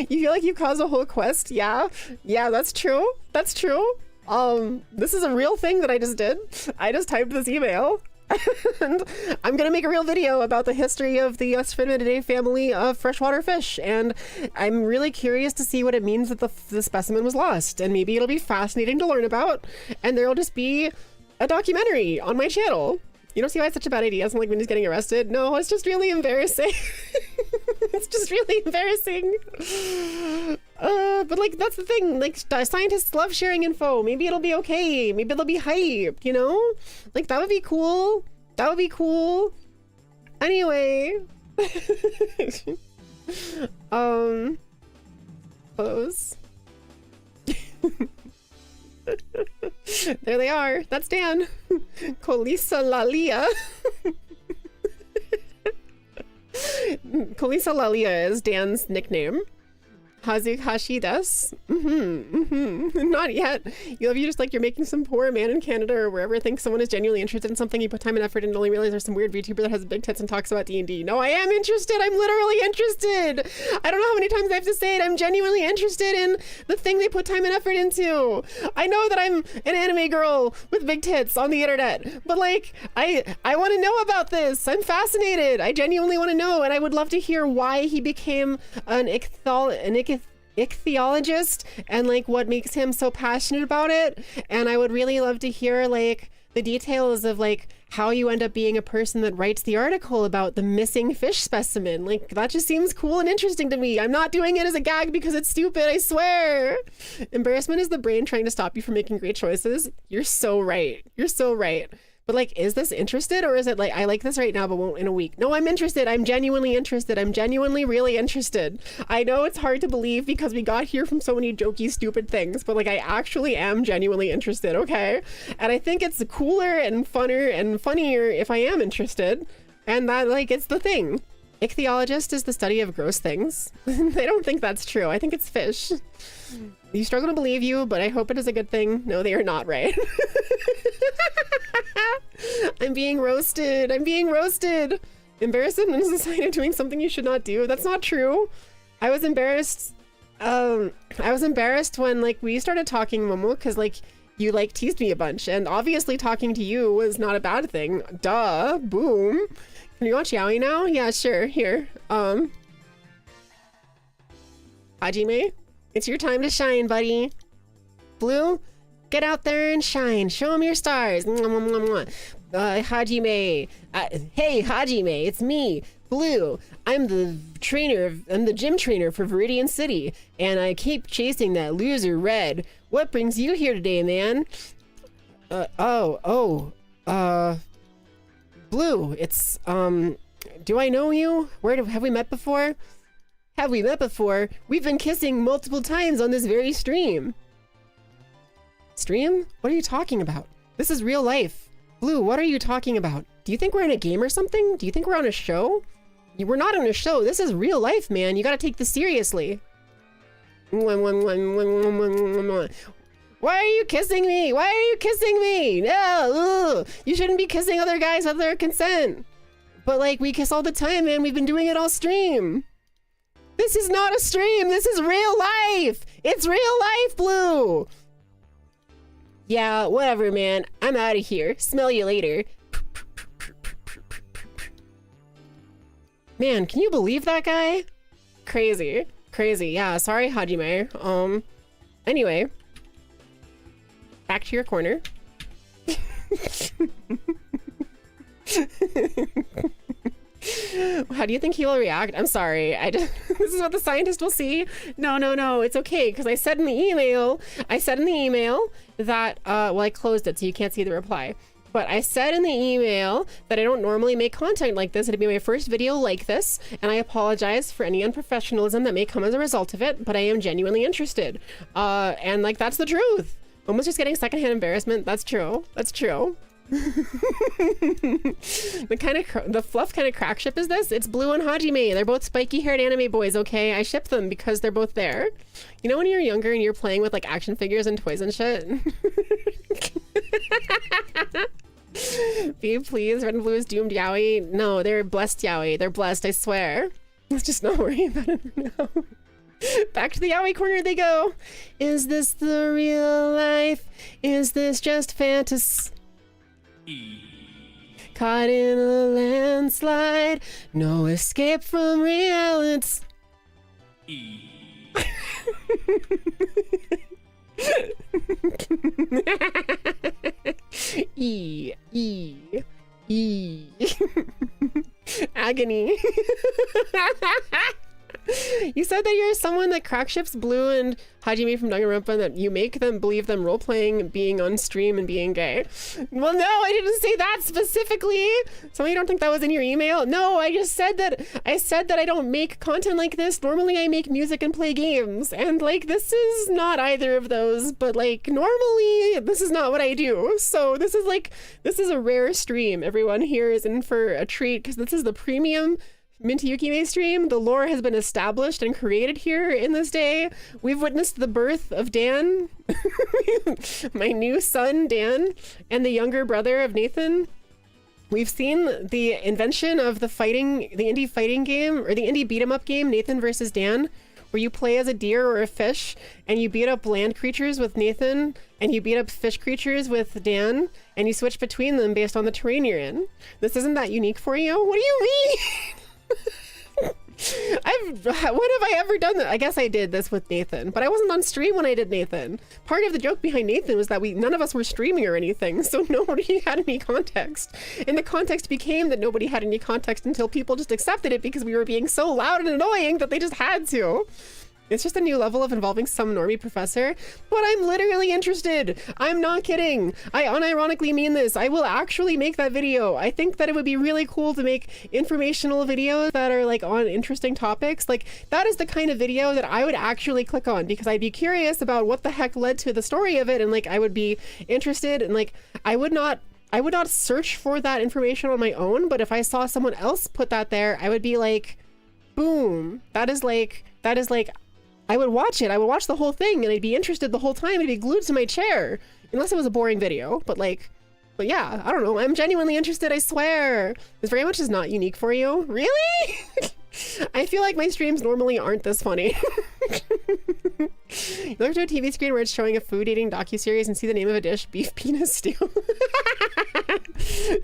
You feel like you caused a whole quest? Yeah. Yeah, that's true. That's true. This is a real thing that I just did. I just typed this email. And I'm gonna make a real video about the history of the Asphromidae family of freshwater fish, and I'm really curious to see what it means that the specimen was lost, and maybe it'll be fascinating to learn about, and there'll just be a documentary on my channel. You don't see why it's such a bad idea? It's not like when he's getting arrested. No, it's just really embarrassing. It's just really embarrassing. But like, that's the thing. Like, scientists love sharing info. Maybe it'll be okay. Maybe it'll be hyped, you know? Like, that would be cool. That would be cool. Anyway. Close. There they are. That's Dan. Colisa Lalia. Colisa Lalia is Dan's nickname. Hazukashi desu. Not yet. You love you just like you're making some poor man in Canada or wherever thinks someone is genuinely interested in something. You put time and effort and only realize there's some weird VTuber that has big tits and talks about D&D. No, I am interested. I'm literally interested. I don't know how many times I have to say it. I'm genuinely interested in the thing they put time and effort into. I know that I'm an anime girl with big tits on the internet, but like, I want to know about this. I'm fascinated. I genuinely want to know, and I would love to hear why he became an ichthyologist and like what makes him so passionate about it. And I would really love to hear like the details of like how you end up being a person that writes the article about the missing fish specimen. Like, that just seems cool and interesting to me. I'm not doing it as a gag because it's stupid, I swear. Embarrassment is the brain trying to stop you from making great choices. You're so right. You're so right. But like, is this interested, or is it like, I like this right now, but won't in a week? No, I'm interested. I'm genuinely interested. I'm genuinely really interested. I know it's hard to believe because we got here from so many jokey, stupid things, but like, I actually am genuinely interested, okay? And I think it's cooler and funner and funnier if I am interested. And that, like, it's the thing. Ichthyologist is the study of gross things. I don't think that's true. I think it's fish. You struggle to believe you, but I hope it is a good thing. No, they are not, right? I'm being roasted. I'm being roasted. Embarrassment is a sign of doing something you should not do. That's not true. I was embarrassed. I was embarrassed when like we started talking, Momo, because like you like teased me a bunch, and obviously talking to you was not a bad thing. Duh. Boom. Can you watch Yaoi now? Yeah, sure. Here. Hajime, it's your time to shine, buddy. Blue, get out there and shine. Show them your stars. Mwah, mwah, mwah, mwah. Hajime. Hey, Hajime, it's me, Blue. I'm the gym trainer for Viridian City, and I keep chasing that loser Red. What brings you here today, man? Blue, it's, do I know you? Have we met before? Have we met before? We've been kissing multiple times on this very stream. Stream? What are you talking about? This is real life. Blue, what are you talking about? Do you think we're in a game or something? Do you think we're on a show? We're not on a show. This is real life, man. You gotta take this seriously. Why are you kissing me? Why are you kissing me? No, ugh. You shouldn't be kissing other guys without their consent. But like, we kiss all the time, man. We've been doing it all stream. This is not a stream. This is real life. It's real life, Blue. Yeah, whatever, man. I'm out of here. Smell you later. Man, can you believe that guy? Crazy. Crazy. Yeah, sorry, Hajime. Anyway. Back to your corner. How do you think he will react? I'm sorry. This is what the scientist will see. No, it's okay, because I said in the email that, well, I closed it so you can't see the reply. But I said in the email that I don't normally make content like this. It'd be my first video like this, and I apologize for any unprofessionalism that may come as a result of it, but I am genuinely interested. And like, that's the truth. Almost just getting secondhand embarrassment. That's true. That's true. The fluff kind of crack ship is this. It's Blue and Hajime. They're both spiky haired anime boys, okay? I ship them because they're both there. You know when you're younger and you're playing with like action figures and toys and shit? Be pleased, Red and Blue is doomed yaoi. No, they're blessed yaoi. They're blessed, I swear. Let's just not worry about it now. Back to the yaoi corner they go. Is this the real life? Is this just fantasy? Caught in a landslide, no escape from reality. Agony. You said that you're someone that crack ships Blue and Hajime from Danganronpa and that you make them believe them role-playing, being on stream, and being gay. Well, no, I didn't say that specifically. Some of you don't think that was in your email? No, I just said that I don't make content like this. Normally I make music and play games. And like, this is not either of those, but like, normally this is not what I do. So this is a rare stream. Everyone here is in for a treat because this is the premium Minty Yukime stream. The lore has been established and created here in this day. We've witnessed the birth of Dan, my new son Dan, and the younger brother of Nathan. We've seen the invention of the indie fighting game, or the indie beat 'em up game, Nathan versus Dan, where you play as a deer or a fish, and you beat up land creatures with Nathan, and you beat up fish creatures with Dan, and you switch between them based on the terrain you're in. This isn't that unique for you? What do you mean? When have I ever done that? I guess I did this with Nathan, but I wasn't on stream when I did Nathan. Part of the joke behind Nathan was that none of us were streaming or anything, so nobody had any context. And the context became that nobody had any context until people just accepted it because we were being so loud and annoying that they just had to. It's just a new level of involving some normie professor, but I'm literally interested. I'm not kidding. I unironically mean this. I will actually make that video. I think that it would be really cool to make informational videos that are like on interesting topics. Like, that is the kind of video that I would actually click on because I'd be curious about what the heck led to the story of it, and like I would be interested, and like I would not search for that information on my own, but if I saw someone else put that there, I would be like, boom. That is like I would watch it. I would watch the whole thing and I'd be interested the whole time. I'd be glued to my chair. Unless it was a boring video. But yeah, I don't know. I'm genuinely interested, I swear. This very much is not unique for you. Really? I feel like my streams normally aren't this funny. You look to a TV screen where it's showing a food eating docuseries and see the name of a dish, beef penis stew.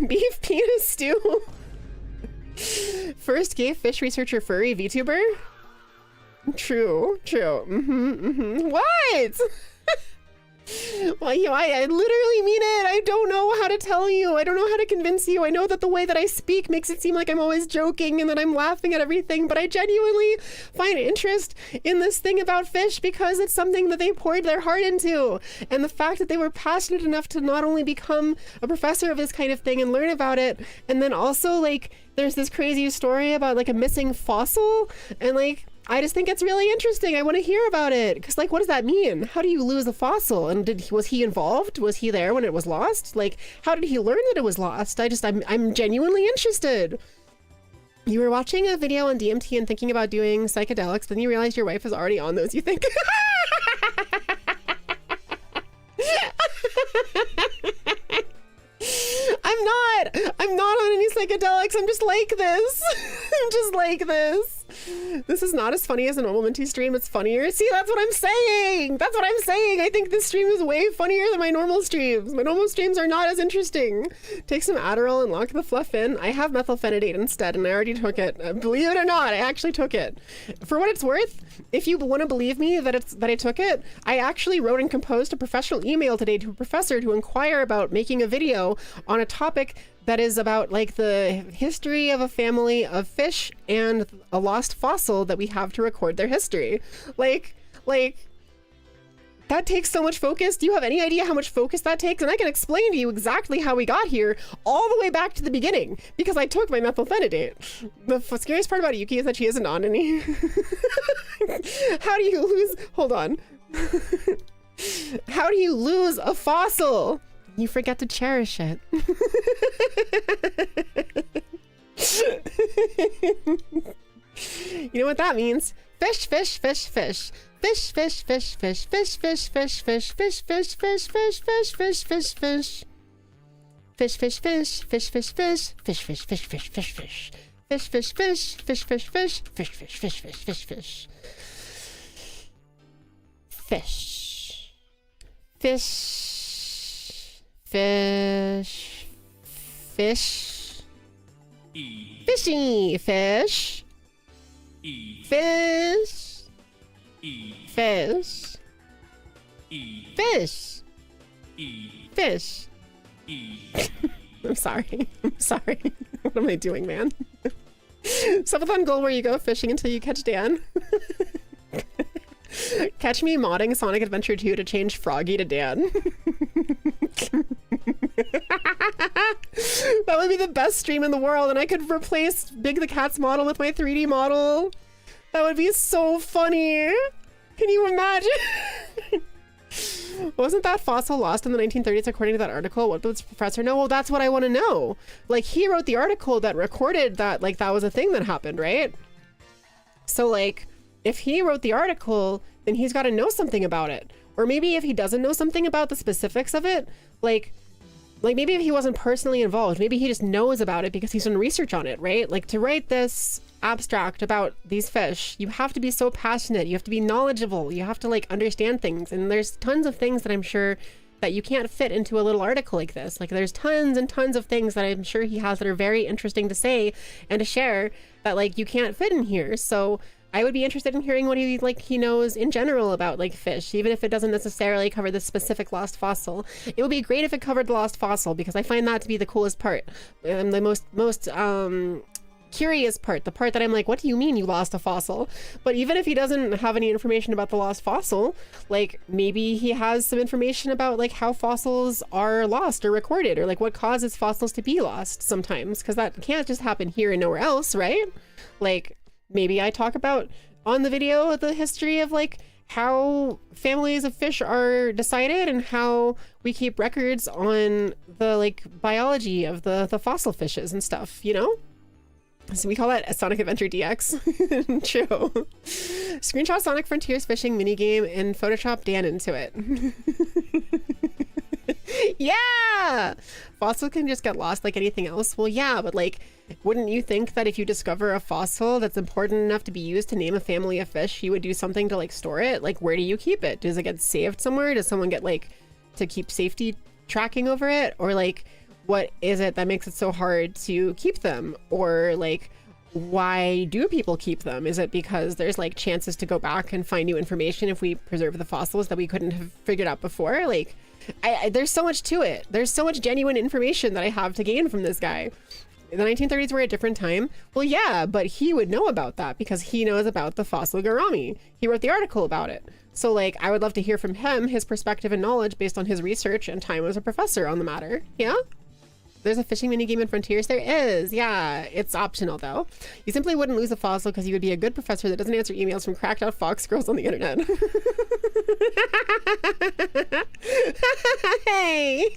Beef penis stew. First gay fish researcher furry VTuber? True. What? Well, I literally mean it. I don't know how to tell you. I don't know how to convince you. I know that the way that I speak makes it seem like I'm always joking and that I'm laughing at everything, but I genuinely find interest in this thing about fish because it's something that they poured their heart into. And the fact that they were passionate enough to not only become a professor of this kind of thing and learn about it, and then also, like, there's this crazy story about, like, a missing fossil, and, like, I just think it's really interesting. I want to hear about it. Because, like, what does that mean? How do you lose a fossil? And was he involved? Was he there when it was lost? Like, how did he learn that it was lost? I'm genuinely interested. You were watching a video on DMT and thinking about doing psychedelics, then you realized your wife is already on those, you think? I'm not on any psychedelics. I'm just like this. I'm just like this. This is not as funny as a normal Minty stream. It's funnier. See, that's what I'm saying. That's what I'm saying. I think this stream is way funnier than my normal streams. My normal streams are not as interesting. Take some Adderall and lock the fluff in. I have methylphenidate instead, and I already took it. Believe it or not, I actually took it. For what it's worth, if you want to believe me that I took it, I actually wrote and composed a professional email today to a professor to inquire about making a video on a topic that is about, like, the history of a family of fish and a lost fossil that we have to record their history. Like, that takes so much focus. Do you have any idea how much focus that takes? And I can explain to you exactly how we got here all the way back to the beginning, because I took my methylphenidate. The scariest part about Yuki is that she isn't on any. How do you lose? Hold on. How do you lose a fossil? You forget to cherish it. You know what that means? Fish, fish, fish, fish. Fish, fish, fish, fish, fish, fish, fish, fish, fish, fish, fish, fish, fish, fish, fish, fish. Fish, fish, fish, fish, fish, fish, fish, fish, fish, fish, fish, fish. Fish, fish, fish, fish, fish, fish, fish, fish, fish, fish, fish, fish. Fish. Fish. Fish. Fish. E. Fishy. Fish. E. Fish. E. Fish. E. Fish. E. Fish. E. I'm sorry. I'm sorry. What am I doing, man? Subathon goal where you go fishing until you catch Dan. Catch me modding Sonic Adventure 2 to change Froggy to Dan. That would be the best stream in the world, and I could replace Big the Cat's model with my 3D model. That would be so funny. Can you imagine? Wasn't that fossil lost in the 1930s according to that article? What does the professor know? Well, that's what I want to know. Like, he wrote the article that recorded that, like, that was a thing that happened, right? So, like, if he wrote the article, then he's got to know something about it. Or maybe if he doesn't know something about the specifics of it, like maybe if he wasn't personally involved, maybe he just knows about it because he's done research on it, right? Like, to write this abstract about these fish, you have to be so passionate, you have to be knowledgeable, you have to, like, understand things. And there's tons of things that I'm sure that you can't fit into a little article like this. Like, there's tons and tons of things that I'm sure he has that are very interesting to say and to share that, like, you can't fit in here. So I would be interested in hearing what he knows in general about, like, fish, even if it doesn't necessarily cover the specific lost fossil. It would be great if it covered the lost fossil, because I find that to be the coolest part and the most curious part, the part that I'm like, what do you mean you lost a fossil? But even if he doesn't have any information about the lost fossil, like, maybe he has some information about, like, how fossils are lost or recorded, or, like, what causes fossils to be lost sometimes, because that can't just happen here and nowhere else, right? Like, maybe I talk about on the video the history of, like, how families of fish are decided and how we keep records on the, like, biology of the fossil fishes and stuff, you know? So we call that a Sonic Adventure DX. True. Screenshot Sonic Frontiers fishing minigame and Photoshop Dan into it. Yeah! Fossil can just get lost like anything else. Well, yeah, but, like, wouldn't you think that if you discover a fossil that's important enough to be used to name a family of fish, you would do something to, like, store it? Like, where do you keep it? Does it get saved somewhere? Does someone get, like, to keep safety tracking over it? Or, like, what is it that makes it so hard to keep them? Or, like, why do people keep them? Is it because there's like chances to go back and find new information if we preserve the fossils that we couldn't have figured out before? Like, there's so much to it. There's so much genuine information that I have to gain from this guy. The 1930s were a different time. Well, yeah, but he would know about that because he knows about the fossil gourami. He wrote the article about it. So like, I would love to hear from him, his perspective and knowledge based on his research and time as a professor on the matter. Yeah? There's a fishing minigame in Frontiers? There is, yeah. It's optional though. You simply wouldn't lose a fossil because you would be a good professor that doesn't answer emails from cracked out fox girls on the internet. Hey!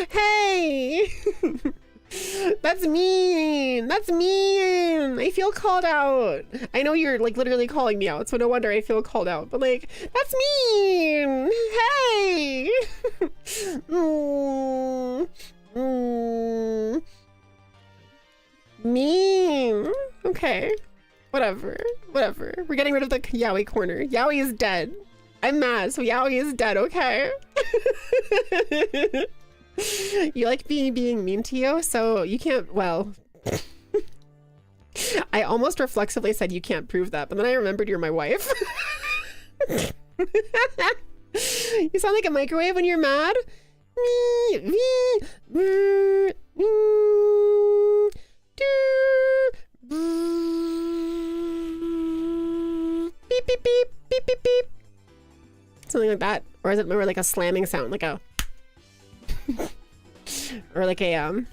Hey! That's mean! That's mean! I feel called out. I know you're like literally calling me out, so no wonder I feel called out, but like, that's mean! Hey! Mean. Okay. Whatever. Whatever. We're getting rid of the Yowie corner. Yowie is dead. I'm mad, so Yowie is dead, okay? You like being mean to you, so you can't, well... I almost reflexively said you can't prove that, but then I remembered you're my wife. You sound like a microwave when you're mad. Beep, beep, beep, beep, beep, beep. Something like that. Or is it more like a slamming sound, like a... or like a,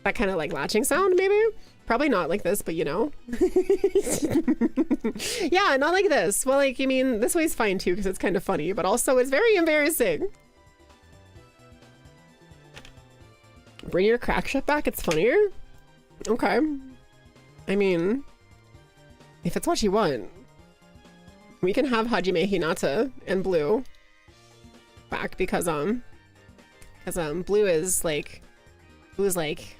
that kind of like latching sound, maybe? Probably not like this, but you know. Yeah, not like this. Well, like, I mean, this way's fine too, because it's kind of funny, but also it's very embarrassing. Bring your crack ship back, it's funnier? Okay. I mean, if it's what you want, we can have Hajime Hinata and Blue back because Blue's like,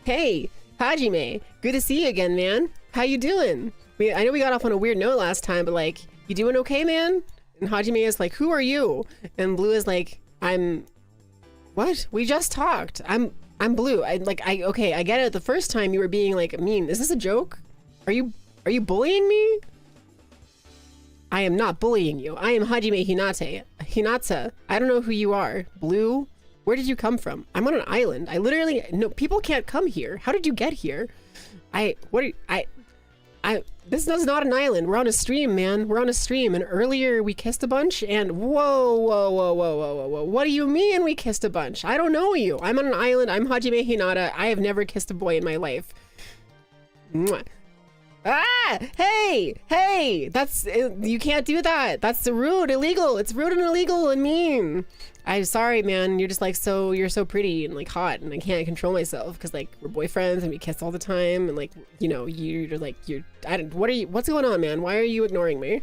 hey, Hajime, good to see you again, man. How you doing? I know we got off on a weird note last time, but like, you doing okay, man? And Hajime is like, who are you? And Blue is like, what? We just talked. I'm Blue. Okay, I get it. The first time you were being like mean. Is this a joke? Are you bullying me? I am not bullying you. I am Hajime Hinata. Hinata, I don't know who you are. Blue, where did you come from? I'm on an island. I literally, no, people can't come here. How did you get here? This is not an island. We're on a stream, man. We're on a stream. And earlier we kissed a bunch and whoa. What do you mean we kissed a bunch? I don't know you. I'm on an island. I'm Hajime Hinata. I have never kissed a boy in my life. Mwah. Ah! Hey! That's, you can't do that. That's rude, illegal. It's rude and illegal and mean. I'm sorry, man. You're just like, you're so pretty and like hot and I can't control myself because like we're boyfriends and we kiss all the time and like, you know, what's going on, man? Why are you ignoring me?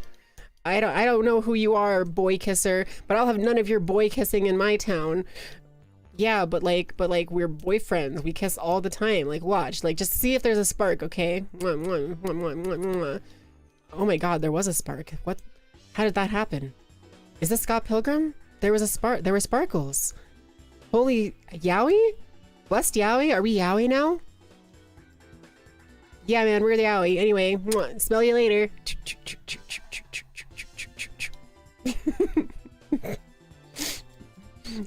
I don't know who you are, boy kisser, but I'll have none of your boy kissing in my town. Yeah, but like we're boyfriends. We kiss all the time. Like, watch. Like, just see if there's a spark, okay? Oh my god, there was a spark. What? How did that happen? Is this Scott Pilgrim? There was a spark. There were sparkles. Holy Yowie? Blessed Yowie? Are we Yowie now? Yeah, man, we're the Yowie. Anyway, smell you later.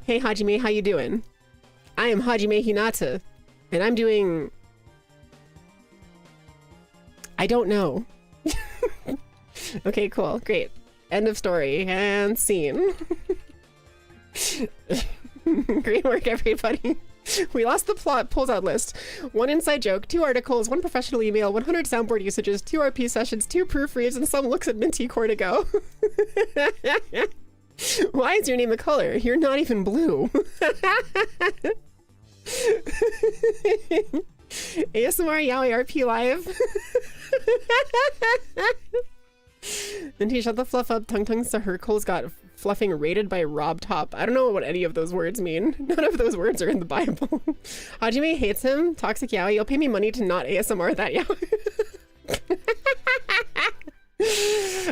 Hey Hajime, how you doing? I am Hajime Hinata, and I'm doing... I don't know. Okay, cool, great. End of story, and scene. Great work, everybody. We lost the plot pulls-out list. 1 inside joke, 2 articles, 1 professional email, 100 soundboard usages, 2 RP sessions, 2 proofreads, and some looks at Minty Core to go. Why is your name a color? You're not even blue. ASMR Yowie RP live. Then he shut the fluff up. Tung Tung Sahurkel's got fluffing rated by Rob Top. I don't know what any of those words mean. None of those words are in the Bible. Hajime hates him. Toxic Yowie. You'll pay me money to not ASMR that Yowie.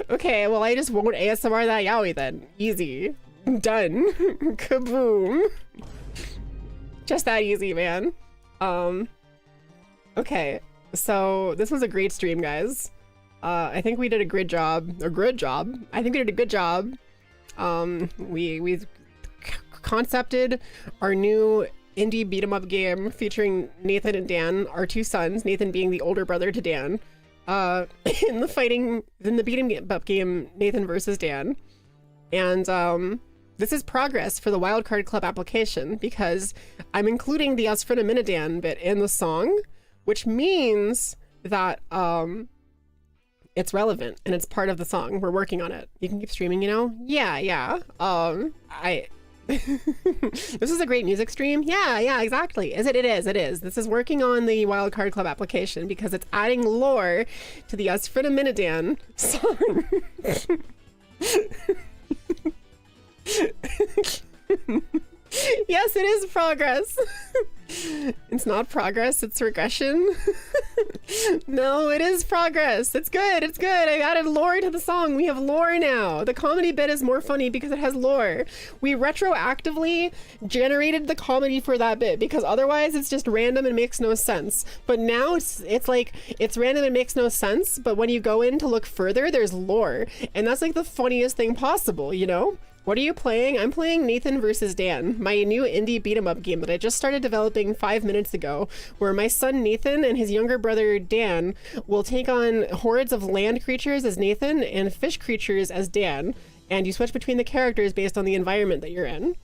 Okay, well I just won't ASMR that Yowie then. Easy. Done. Kaboom. Just that easy, man. Okay, so this was a great stream, guys. I think we did a good job. I think we did a good job. We concepted our new indie beat 'em up game featuring Nathan and Dan, our two sons, Nathan being the older brother to Dan. In the beat 'em up game, Nathan versus Dan. And this is progress for the Wildcard Club application because I'm including the Asfrinaminadan bit in the song, which means that it's relevant and it's part of the song. We're working on it. You can keep streaming, you know? Yeah. This is a great music stream. Yeah, exactly. It is. This is working on the Wildcard Club application because it's adding lore to the Asfrinaminadan song. Yes, it is progress. It's not progress, it's regression. No, it is progress. It's good. I added lore to the song. We have lore now. The comedy bit is more funny because it has lore. We retroactively generated the comedy for that bit because otherwise it's just random and makes no sense. But now it's like, it's random and makes no sense, but when you go in to look further, there's lore. And that's like the funniest thing possible, you know? What are you playing? I'm playing Nathan versus Dan, my new indie beat 'em up game that I just started developing 5 minutes ago, where my son Nathan and his younger brother Dan will take on hordes of land creatures as Nathan and fish creatures as Dan, and you switch between the characters based on the environment that you're in.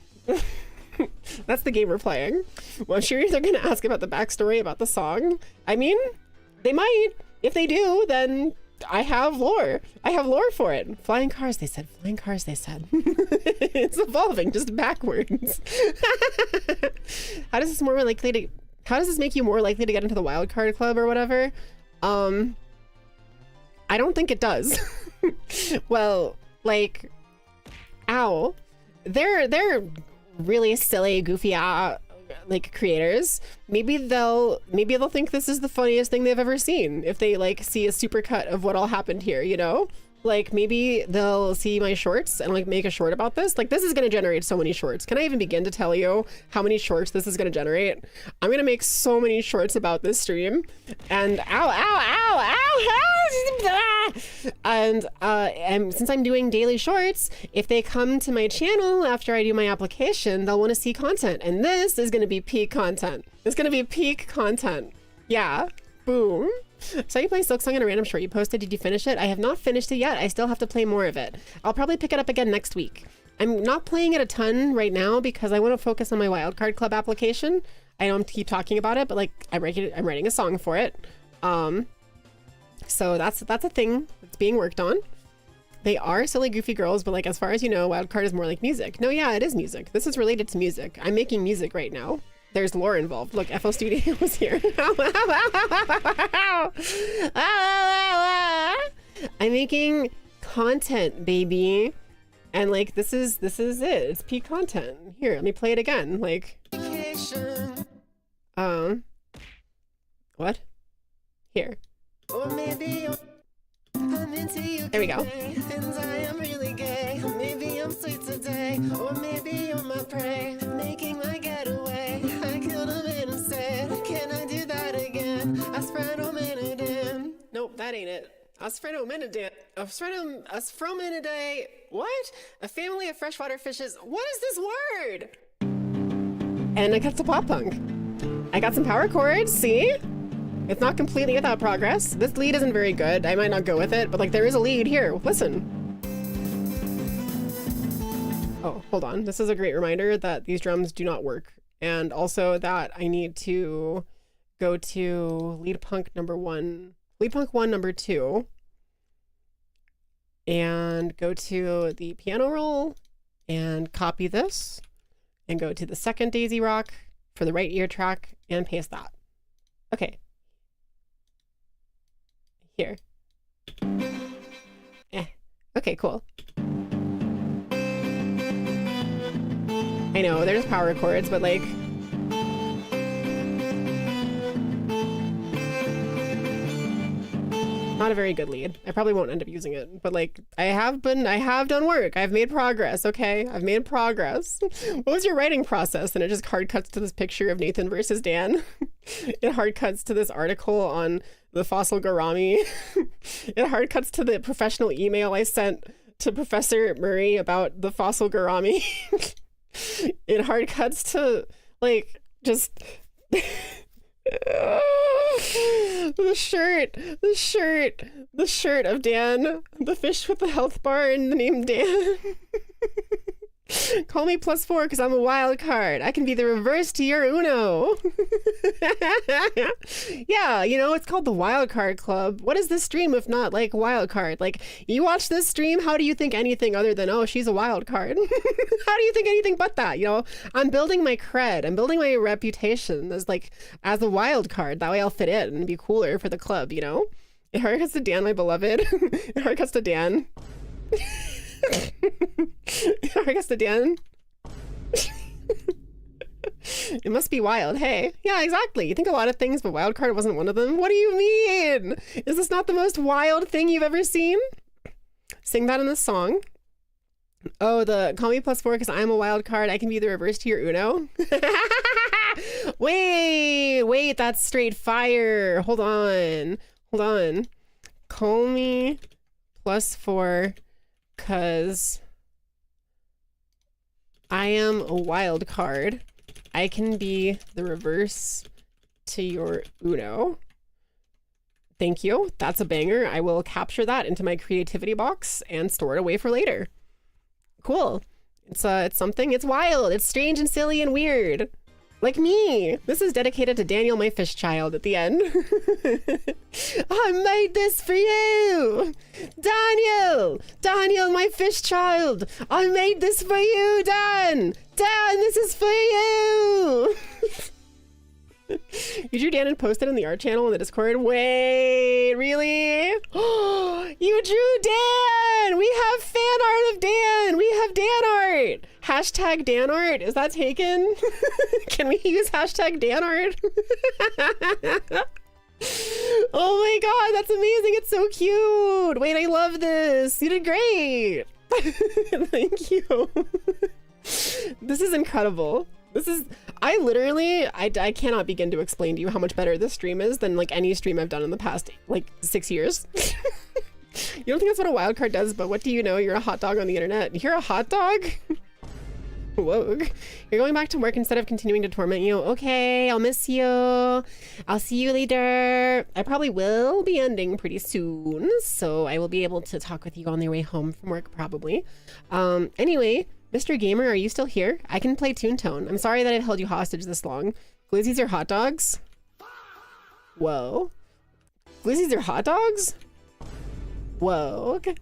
That's the game we're playing. Well, I'm sure they're gonna ask about the backstory about the song. I mean, they might. If they do, then I have lore. I have lore for it. Flying cars, they said. It's evolving just backwards. How does this make you more likely to get into the Wildcard Club or whatever? I don't think it does. Well, like, ow. They're really silly, goofy like creators. Maybe they'll think this is the funniest thing they've ever seen if they like see a supercut of what all happened here, you know? Like maybe they'll see my shorts and like make a short about this. Like this is going to generate so many shorts. Can I even begin to tell you how many shorts this is going to generate? I'm going to make so many shorts about this stream and and since I'm doing daily shorts, if they come to my channel after I do my application, they'll want to see content. And this is going to be peak content. It's going to be peak content. Yeah. Boom. So you play Silk Song in a random short you posted. Did you finish it? I have not finished it yet. I still have to play more of it. I'll probably pick it up again next week. I'm not playing it a ton right now because I want to focus on my Wildcard Club application. I don't keep talking about it, but like I'm writing a song for it. So that's a thing that's being worked on. They are silly, goofy girls, but like as far as you know, Wildcard is more like music. No, yeah, it is music. This is related to music. I'm making music right now. There's lore involved. Look, FL Studio was here. I'm making content, baby. And like this is it. It's peak content. Here, let me play it again. Like what? Here. Or maybe I'm into you. There we go. And I am really gay. Maybe I'm sweet today. Or maybe you're my prey. Making my getaway. I killed a man and said, can I do that again? I spread a minute in. Nope, that ain't it. Asfrominidae. What? A family of freshwater fishes. What is this word? And I got some pop punk. I got some power chords, see? It's not completely without progress. This lead isn't very good. I might not go with it, but like there is a lead here. Listen. Oh, hold on. This is a great reminder that these drums do not work. And also that I need to go to lead punk 1, number 2, and go to the piano roll and copy this and go to the second Daisy Rock for the right ear track and paste that. Okay. Here. Okay, cool. I know, they're just power chords, but like... Not a very good lead. I probably won't end up using it, but like I have done work. I've made progress, okay? I've made progress. What was your writing process? And it just hard cuts to this picture of Nathan versus Dan. It hard cuts to this article on the fossil gourami. It hard cuts to the professional email I sent to Professor Murray about the fossil gourami. It hard cuts to like just the shirt of Dan, the fish with the health bar and the name Dan. Call me +4 because I'm a wild card. I can be the reverse to your Uno. Yeah, you know, it's called the Wild Card Club. What is this stream if not like wild card? Like, you watch this stream, how do you think anything other than, oh, she's a wild card? How do you think anything but that? You know, I'm building my cred. I'm building my reputation as a wild card. That way I'll fit in and be cooler for the club, you know? It hard cuts to Dan, my beloved. It hard cuts to Dan. I guess the Dan. It must be wild. Hey, yeah, exactly. You think a lot of things, but wild card wasn't one of them. What do you mean? Is this not the most wild thing you've ever seen? Sing that in the song. Oh, the call me +4 because I'm a wild card. I can be the reverse to your Uno. Wait, that's straight fire. Hold on. Call me +4 because I am a wild card. I can be the reverse to your Uno. Thank you. That's a banger. I will capture that into my creativity box and store it away for later. Cool. It's something. It's wild. It's strange and silly and weird. Like me. This is dedicated to Daniel, my fish child at the end. I made this for you. Daniel, my fish child. I made this for you, Dan, this is for you. You drew Dan and posted in the art channel in the Discord. Wait, really? You drew Dan! We have fan art of Dan! We have Dan art! Hashtag Dan art, is that taken? Can we use hashtag Dan art? Oh my god, that's amazing, it's so cute! Wait, I love this! You did great! Thank you. This is incredible. This is, I cannot begin to explain to you how much better this stream is than like any stream I've done in the past, like 6 years. You don't think that's what a wild card does, but what do you know? You're a hot dog on the internet. You're a hot dog? Woag. You're going back to work instead of continuing to torment you. Okay, I'll miss you. I'll see you later. I probably will be ending pretty soon, so I will be able to talk with you on your way home from work probably. Anyway, Mr. Gamer, are you still here? I can play Toontown. I'm sorry that I've held you hostage this long. Glizzies are hot dogs? Whoa. Glizzies are hot dogs? Whoa. Okay.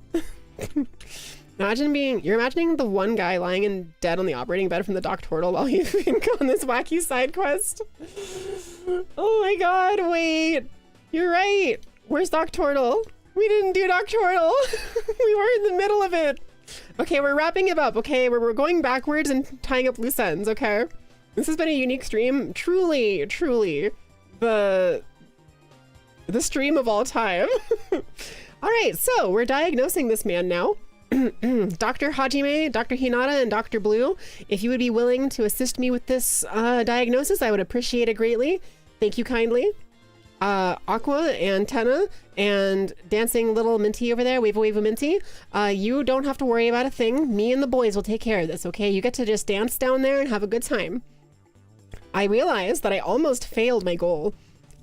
You're imagining the one guy lying in dead on the operating bed from the Doc Turtle while you've been on this wacky side quest. Oh my god, wait. You're right. Where's Doc Turtle? We didn't do Doc Turtle. We were in the middle of it. Okay, we're wrapping it up, okay? We're going backwards and tying up loose ends, okay? This has been a unique stream. Truly, the stream of all time. All right, so we're diagnosing this man now. Dr. Hajime, Dr. Hinata, and Dr. Blue, if you would be willing to assist me with this diagnosis, I would appreciate it greatly. Thank you kindly. Aqua and Tenna and dancing little Minty over there, wave a Minty. You don't have to worry about a thing. Me and the boys will take care of this, okay? You get to just dance down there and have a good time. I realized that I almost failed my goal.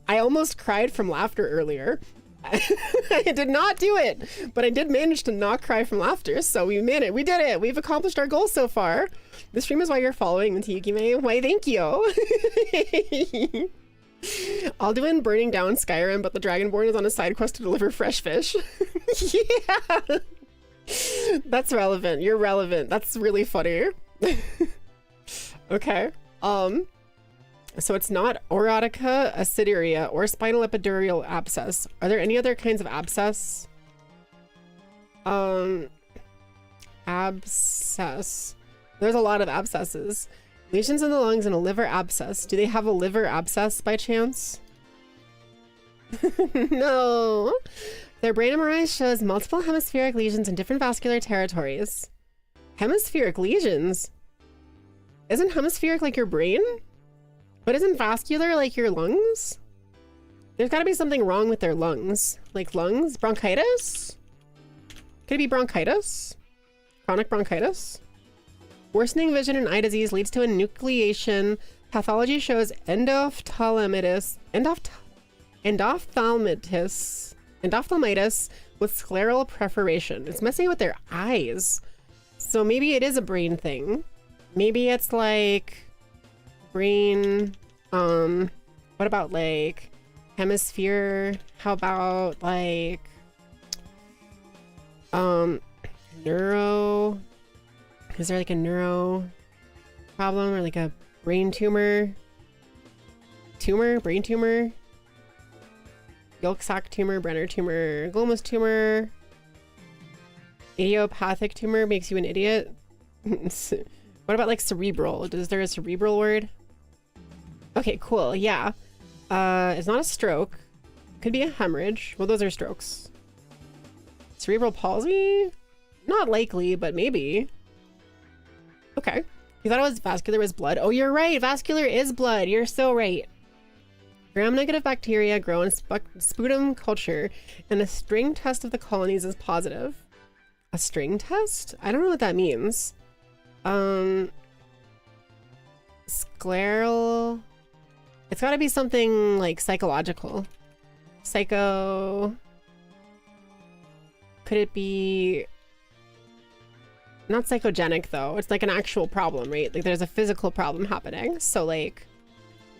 I almost cried from laughter earlier. I did not do it, but I did manage to not cry from laughter, so we made it. We did it. We've accomplished our goal so far. The stream is why you're following Minty Yukime. Why, thank you. Alduin burning down Skyrim, but the Dragonborn is on a side quest to deliver fresh fish. Yeah! That's relevant. You're relevant. That's really funny. Okay. So it's not orotica, aciduria, or spinal epidural abscess. Are there any other kinds of abscess? Abscess. There's a lot of abscesses. Lesions in the lungs and a liver abscess. Do they have a liver abscess by chance? No. Their brain MRI shows multiple hemispheric lesions in different vascular territories. Hemispheric lesions? Isn't hemispheric like your brain? But isn't vascular like your lungs? There's gotta be something wrong with their lungs. Like lungs? Bronchitis? Could it be bronchitis? Chronic bronchitis? Worsening vision and eye disease leads to enucleation. Pathology shows endophthalmitis with scleral perforation. It's messing with their eyes. So maybe it is a brain thing. Maybe it's like brain, what about like hemisphere? How about like, neuro? Is there like a neuro problem or like a brain tumor? Brain tumor? Yolk sac tumor, Brenner tumor, glomus tumor, idiopathic tumor makes you an idiot. What about like cerebral? Is there a cerebral word? Okay, cool. Yeah. It's not a stroke. Could be a hemorrhage. Well, those are strokes. Cerebral palsy? Not likely, but maybe. Okay. You thought it was vascular was blood. Oh, you're right. Vascular is blood. You're so right. Gram-negative bacteria grow in sputum culture, and a string test of the colonies is positive. A string test? I don't know what that means. Scleral... It's gotta be something like psychological. Psycho... Could it be... Not psychogenic though. It's like an actual problem, right? Like there's a physical problem happening. So like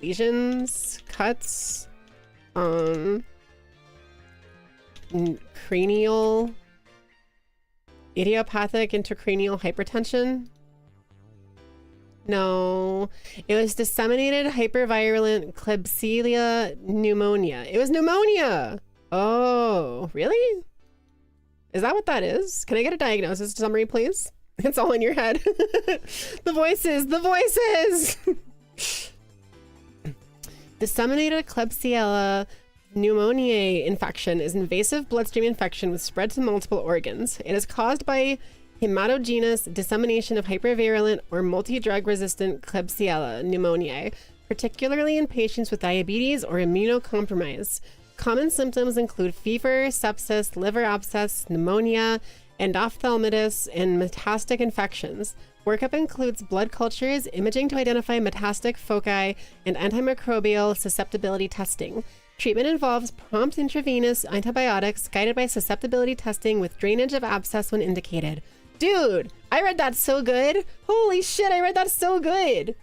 lesions, cuts, cranial, idiopathic intracranial hypertension. No, it was disseminated hypervirulent Klebsiella pneumonia. It was pneumonia. Oh, really? Is that what that is? Can I get a diagnosis summary, please? It's all in your head. The voices, the voices. Disseminated Klebsiella pneumoniae infection is an invasive bloodstream infection with spread to multiple organs. It is caused by hematogenous dissemination of hypervirulent or multi-drug resistant Klebsiella pneumoniae, particularly in patients with diabetes or immunocompromised. Common symptoms include fever, sepsis, liver abscess, pneumonia, endophthalmitis, and metastatic infections. Workup includes blood cultures, imaging to identify metastatic foci, and antimicrobial susceptibility testing. Treatment involves prompt intravenous antibiotics guided by susceptibility testing with drainage of abscess when indicated. Dude, I read that so good. Holy shit, I read that so good.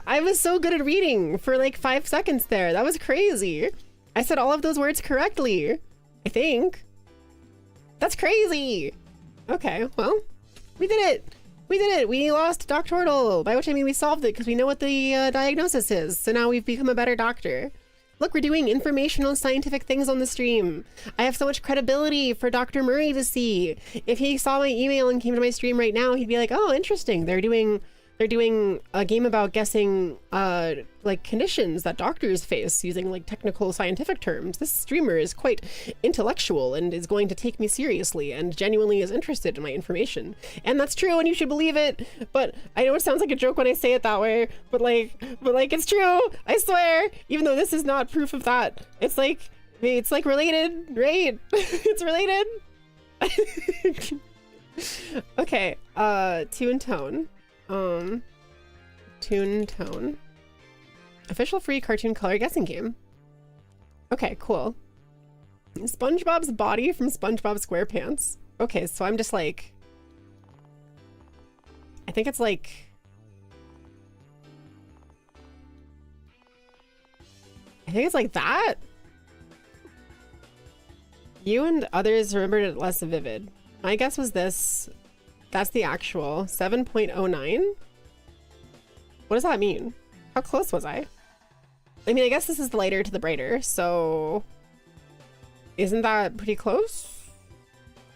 I was so good at reading for like 5 seconds there. That was crazy. I said all of those words correctly, I think. That's crazy. Okay, well, we did it. We did it. We lost Doc Tortle, by which I mean we solved it because we know what the diagnosis is. So now we've become a better doctor. Look, we're doing informational scientific things on the stream. I have so much credibility for Dr. Murray to see. If he saw my email and came to my stream right now, he'd be like, oh, interesting. They're doing a game about guessing like conditions that doctors face using like technical scientific terms. This streamer is quite intellectual and is going to take me seriously and genuinely is interested in my information. And that's true and you should believe it. But I know it sounds like a joke when I say it that way, but like it's true. I swear, even though this is not proof of that. It's like related, right? It's related. Okay, tune tone. Tune tone. Official free cartoon color guessing game. Okay, cool. SpongeBob's body from SpongeBob SquarePants. Okay, so I'm just like... I think it's like... I think it's like that? You and others remembered it less vivid. My guess was this. That's the actual 7.09. What does that mean? How close was I? I mean, I guess this is the lighter to the brighter, so isn't that pretty close?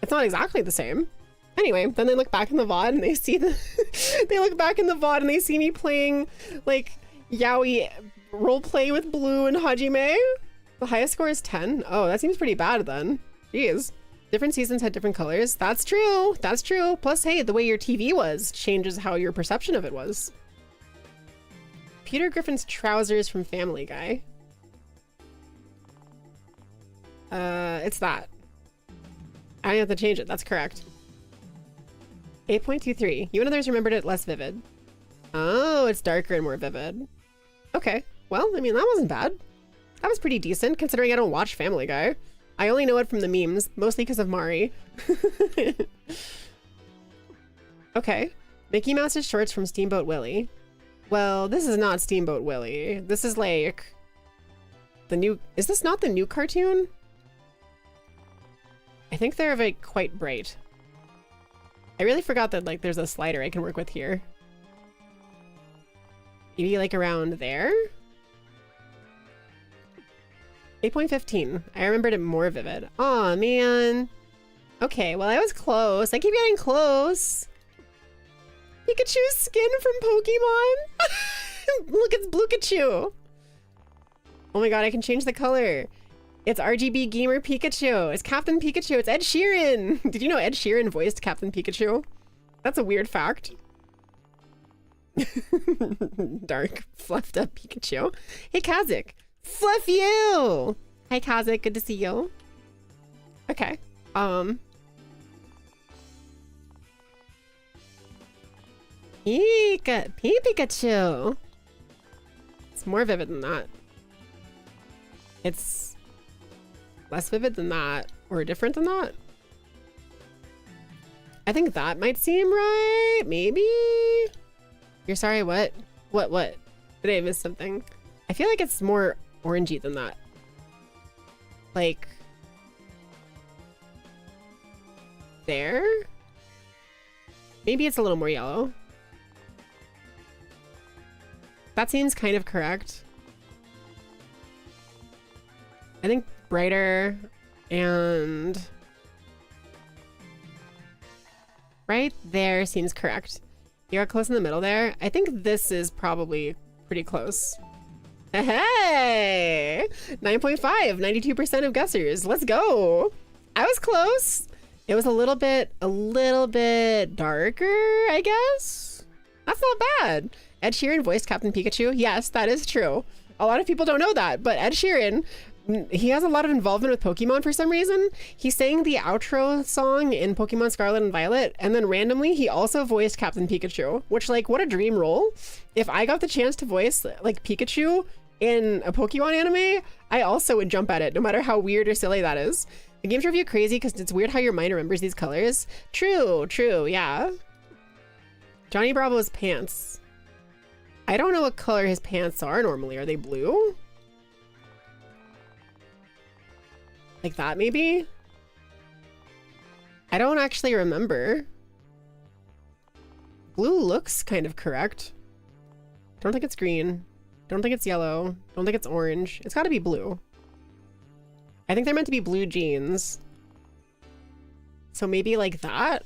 It's not exactly the same. Anyway, then they look back in the VOD and they see the they look back in the VOD and they see me playing like yaoi roleplay with Blue and Hajime. The highest score is 10? Oh, that seems pretty bad then. Jeez. Different seasons had different colors. That's true. That's true. Plus, hey, the way your TV was changes how your perception of it was. Peter Griffin's trousers from Family Guy. It's that. I have to change it. That's correct. 8.23. You and others remembered it less vivid. Oh, it's darker and more vivid. Okay. Well, I mean, that wasn't bad. That was pretty decent, considering I don't watch Family Guy. I only know it from the memes, mostly because of Mari. Okay. Mickey Mouse's shorts from Steamboat Willie. Well, this is not Steamboat Willie. This is like... the new... Is this not the new cartoon? I think they're like quite bright. I really forgot that like there's a slider I can work with here. Maybe like around there? 8.15. I remembered it more vivid. Aw, man. Okay, well, I was close. I keep getting close. Pikachu's skin from Pokemon? Look, it's Bluekachu. Oh my god, I can change the color. It's RGB Gamer Pikachu. It's Captain Pikachu. It's Ed Sheeran. Did you know Ed Sheeran voiced Captain Pikachu? That's a weird fact. Dark, fluffed up Pikachu. Hey, Kazik. Fluff you! Hi, Kazik. Good to see you. Okay. Pikachu. It's more vivid than that. It's less vivid than that, or different than that. I think that might seem right. Maybe. You're sorry, what? What? Did I miss something? I feel like it's more orangey than that. Like... there? Maybe it's a little more yellow. That seems kind of correct. I think brighter and... right there seems correct. You are close in the middle there. I think this is probably pretty close. Hey! 9.5, 92% of guessers. Let's go. I was close. It was a little bit darker, I guess. That's not bad. Ed Sheeran voiced Captain Pikachu. Yes, that is true. A lot of people don't know that, but Ed Sheeran, he has a lot of involvement with Pokemon for some reason. He sang the outro song in Pokemon Scarlet and Violet, and then randomly he also voiced Captain Pikachu, which, like, what a dream role. If I got the chance to voice like Pikachu in a Pokemon anime, I also would jump at it, no matter how weird or silly that is. The game's review crazy because it's weird how your mind remembers these colors. True, yeah. Johnny Bravo's pants. I don't know what color his pants are normally. Are they blue? Like that, maybe? I don't actually remember. Blue looks kind of correct. Don't think it's green. Don't think it's yellow. Don't think it's orange. It's gotta be blue. I think they're meant to be blue jeans. So maybe like that?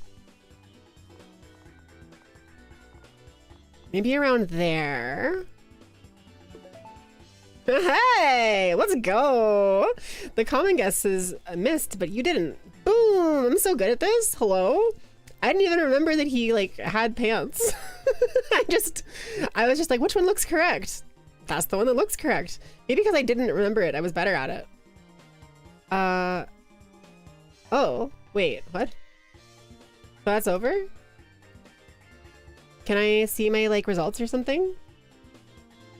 Maybe around there. Hey, let's go. The common guess is missed, but you didn't. Boom, I'm so good at this. Hello? I didn't even remember that he like had pants. I was just like, which one looks correct? That's the one that looks correct. Maybe because I didn't remember it, I was better at it. Oh, wait, what? So that's over? Can I see my like results or something?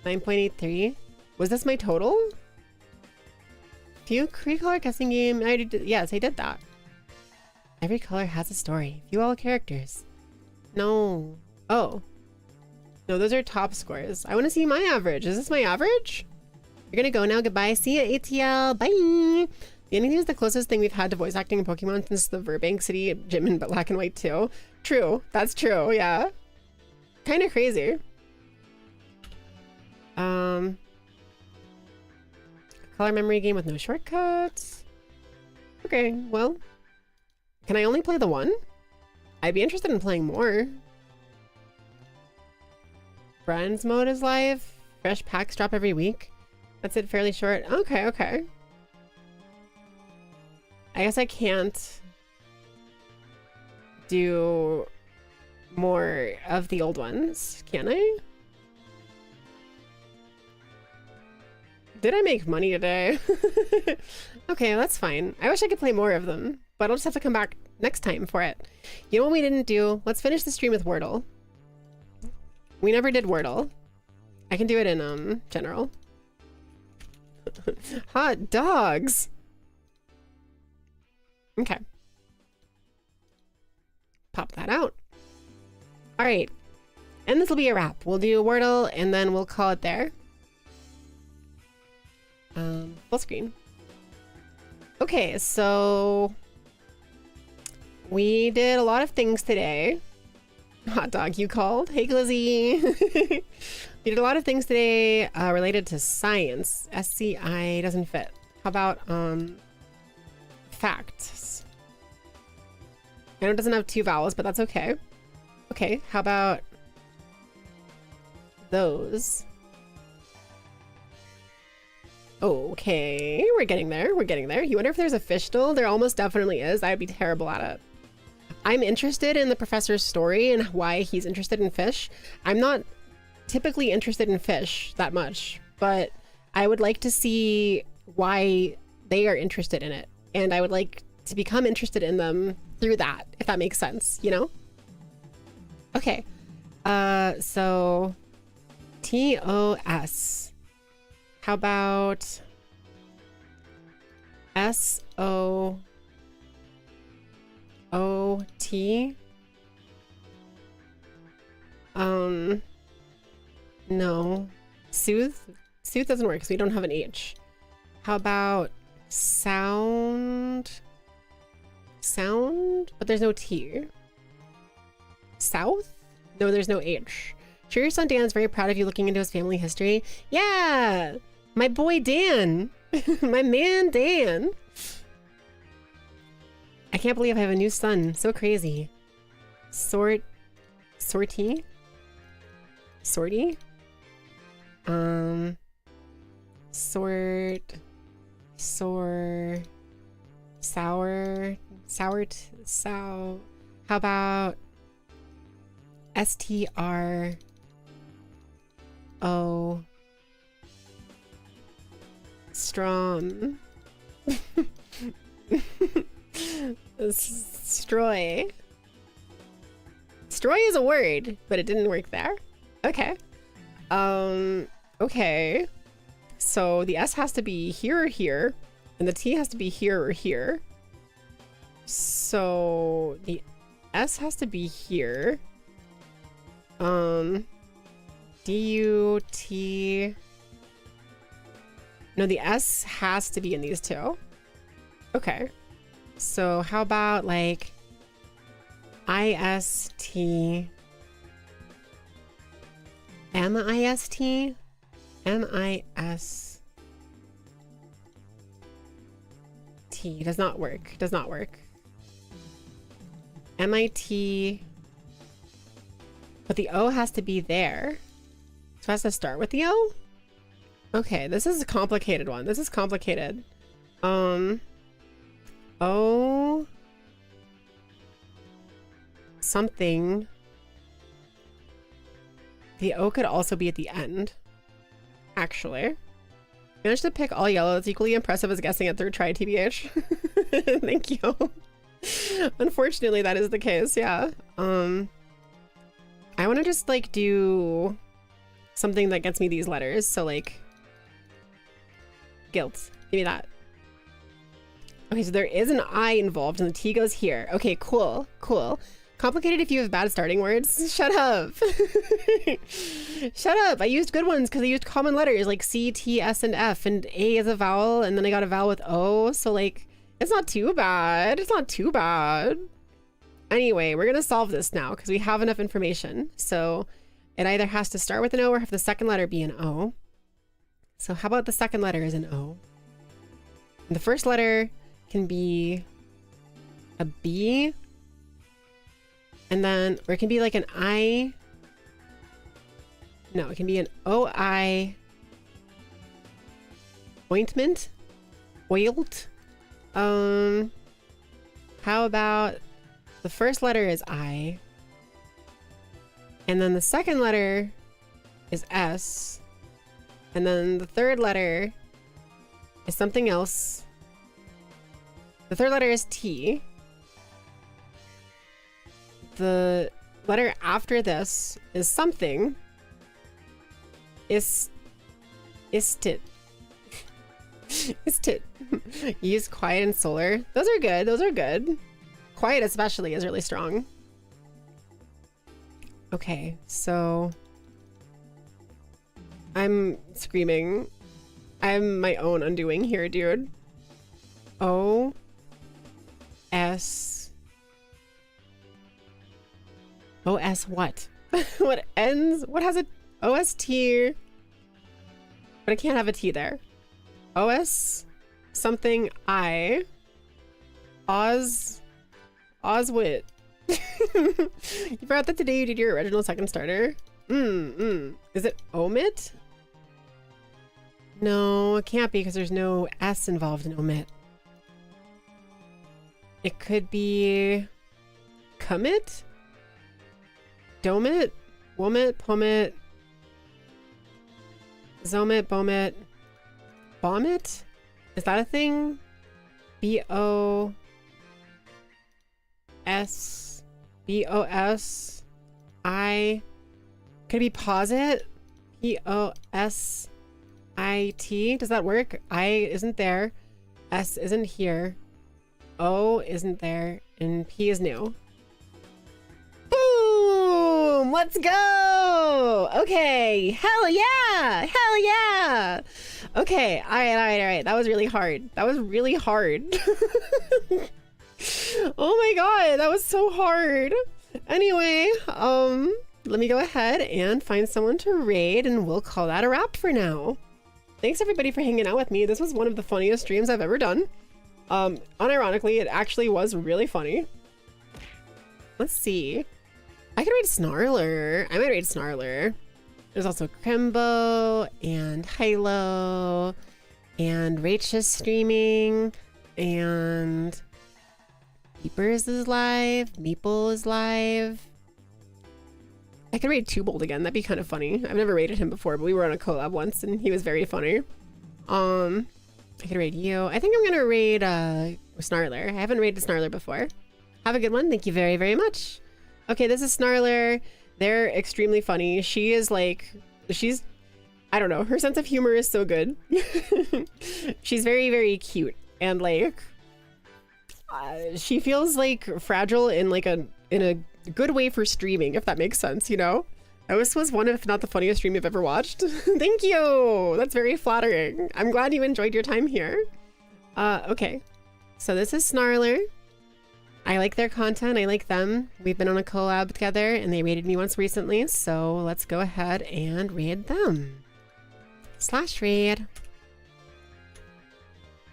9.83. Was this my total? View color guessing game. I already did, yes, I did that. Every color has a story. View all characters. No. Oh. No, those are top scores. I want to see my average. Is this my average? You're gonna go now. Goodbye. See ya, ATL. Bye. The ending is the closest thing we've had to voice acting in Pokemon since the Burbank City gym in Black and White 2. True. That's true. Yeah. Kind of crazy. Color memory game with no shortcuts. Okay, well, can I only play the one? I'd be interested in playing more. Friends mode is live. Fresh packs drop every week. That's it, fairly short. Okay. I guess I can't do more of the old ones, can I? Did I make money today? Okay, that's fine. I wish I could play more of them, but I'll just have to come back next time for it. You know what we didn't do? Let's finish the stream with Wordle. We never did Wordle. I can do it in general. Hot dogs. Okay. Pop that out. All right. And this will be a wrap. We'll do Wordle and then we'll call it there. Full screen. Okay, so we did a lot of things today. Hot dog, you called. Hey, Glizzy. We did a lot of things today related to science. SCI doesn't fit. How about facts? I know it doesn't have 2 vowels, but that's okay. Okay, how about those? Okay, we're getting there. We're getting there. You wonder if there's a fish still? There almost definitely is. I'd be terrible at it. I'm interested in the professor's story and why he's interested in fish. I'm not typically interested in fish that much, but I would like to see why they are interested in it. And I would like to become interested in them through that, if that makes sense, you know? Okay. So TOS. How about SOOT? No. Sooth doesn't work because we don't have an H. How about sound? Sound? But there's no T. South? No, there's no H. Sure, your son Dan's very proud of you looking into his family history. Yeah! My boy Dan! My man Dan! I can't believe I have a new son. So crazy. Sortie? Sortie? Sort. How about STRO? Strom. Stroy. Stroy is a word, but it didn't work there. Okay. Okay. So the S has to be here or here, and the T has to be here or here. So the S has to be here. D-U-T... No, the S has to be in these two. Okay. So how about like I-S-T... M-I-S-T? M-I-S-T does not work. Does not work. M-I-T... But the O has to be there. So it has to start with the O? Okay, this is a complicated one. This is complicated. O... Something... The O could also be at the end, actually. Managed to pick all yellow. It's equally impressive as guessing it third try, TBH. Thank you. Unfortunately, that is the case, yeah. I want to just, like, do something that gets me these letters. So, like, guilt. Give me that. Okay, so there is an I involved and the T goes here. Okay, cool, cool. Complicated if you have bad starting words. Shut up. Shut up. I used good ones because I used common letters like C, T, S, and F, and A is a vowel, and then I got a vowel with O. So like, it's not too bad. It's not too bad. Anyway, we're gonna solve this now because we have enough information. So it either has to start with an O or have the second letter be an O. So how about the second letter is an O? And the first letter can be a B. And then, or it can be like an I. No, it can be an O-I. Ointment? Oiled? How about the first letter is I, and then the second letter is S, and then the third letter is something else. The third letter is T. The letter after this is something. Istit. Istit. Use quiet and solar. Those are good. Those are good. Quiet especially is really strong. Okay, so I'm screaming. I'm my own undoing here, dude. O S what? What ends? What has a OST? But I can't have a T there. OS something I. Oswit. You forgot that today you did your original second starter? Is it omit? No, it can't be because there's no S involved in omit. It could be commit? Domit? Womit? Pomit? Zomit? Bomit? Bomit? Is that a thing? B-O-S? B-O-S-I? Could it be posit? P-O-S-I-T? Does that work? I isn't there. S isn't here. O isn't there. And P is new. Boom! Let's go! Okay. Hell yeah! Hell yeah! Okay. All right. That was really hard. That was really hard. Oh my god, that was so hard. Anyway, let me go ahead and find someone to raid and we'll call that a wrap for now. Thanks everybody for hanging out with me. This was one of the funniest streams I've ever done. Unironically, it actually was really funny. Let's see. I could raid Snarler. I might raid Snarler. There's also Krembo and Hilo and Rachel streaming and Keepers is live. Meeple is live. I could raid Twobold again. That'd be kind of funny. I've never raided him before, but we were on a collab once and he was very funny. I could raid you. I think I'm gonna raid Snarler. I haven't raided Snarler before. Have a good one. Thank you very, very much. Okay, this is Snarler. They're extremely funny. She is like, I don't know. Her sense of humor is so good. She's very, very cute and like, she feels like fragile in like in a good way for streaming, if that makes sense, you know? This was one of, if not the funniest stream you've ever watched. Thank you! That's very flattering. I'm glad you enjoyed your time here. Okay. So this is Snarler. I like their content. I like them. We've been on a collab together and they raided me once recently. So let's go ahead and raid them. /raid.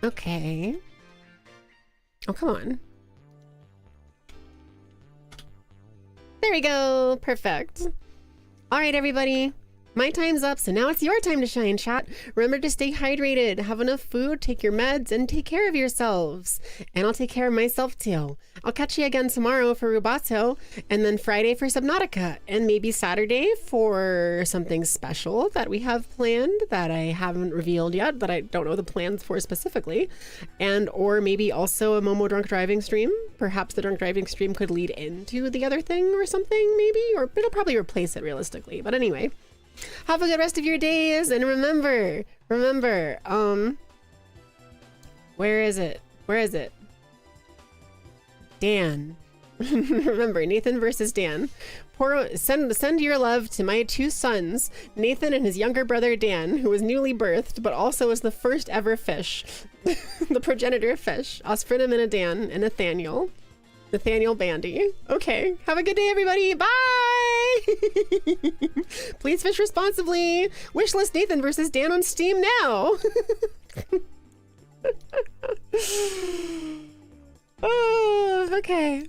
Okay. Oh, come on. There we go. Perfect. All right, everybody. My time's up, so now it's your time to shine, chat. Remember to stay hydrated, have enough food, take your meds, and take care of yourselves. And I'll take care of myself, too. I'll catch you again tomorrow for Rubato, and then Friday for Subnautica, and maybe Saturday for something special that we have planned that I haven't revealed yet, that I don't know the plans for specifically. And or maybe also a Momo drunk driving stream. Perhaps the drunk driving stream could lead into the other thing or something, maybe? Or it'll probably replace it realistically. But anyway. Have a good rest of your days, and remember, where is it? Dan. Remember, Nathan versus Dan. Send your love to my two sons, Nathan and his younger brother Dan, who was newly birthed, but also is the first ever fish. The progenitor fish. Osfrinum and a Dan, and Nathaniel Bandy. Okay, have a good day, everybody. Bye! Please fish responsibly. Wishlist Nathan versus Dan on Steam now. Oh, okay.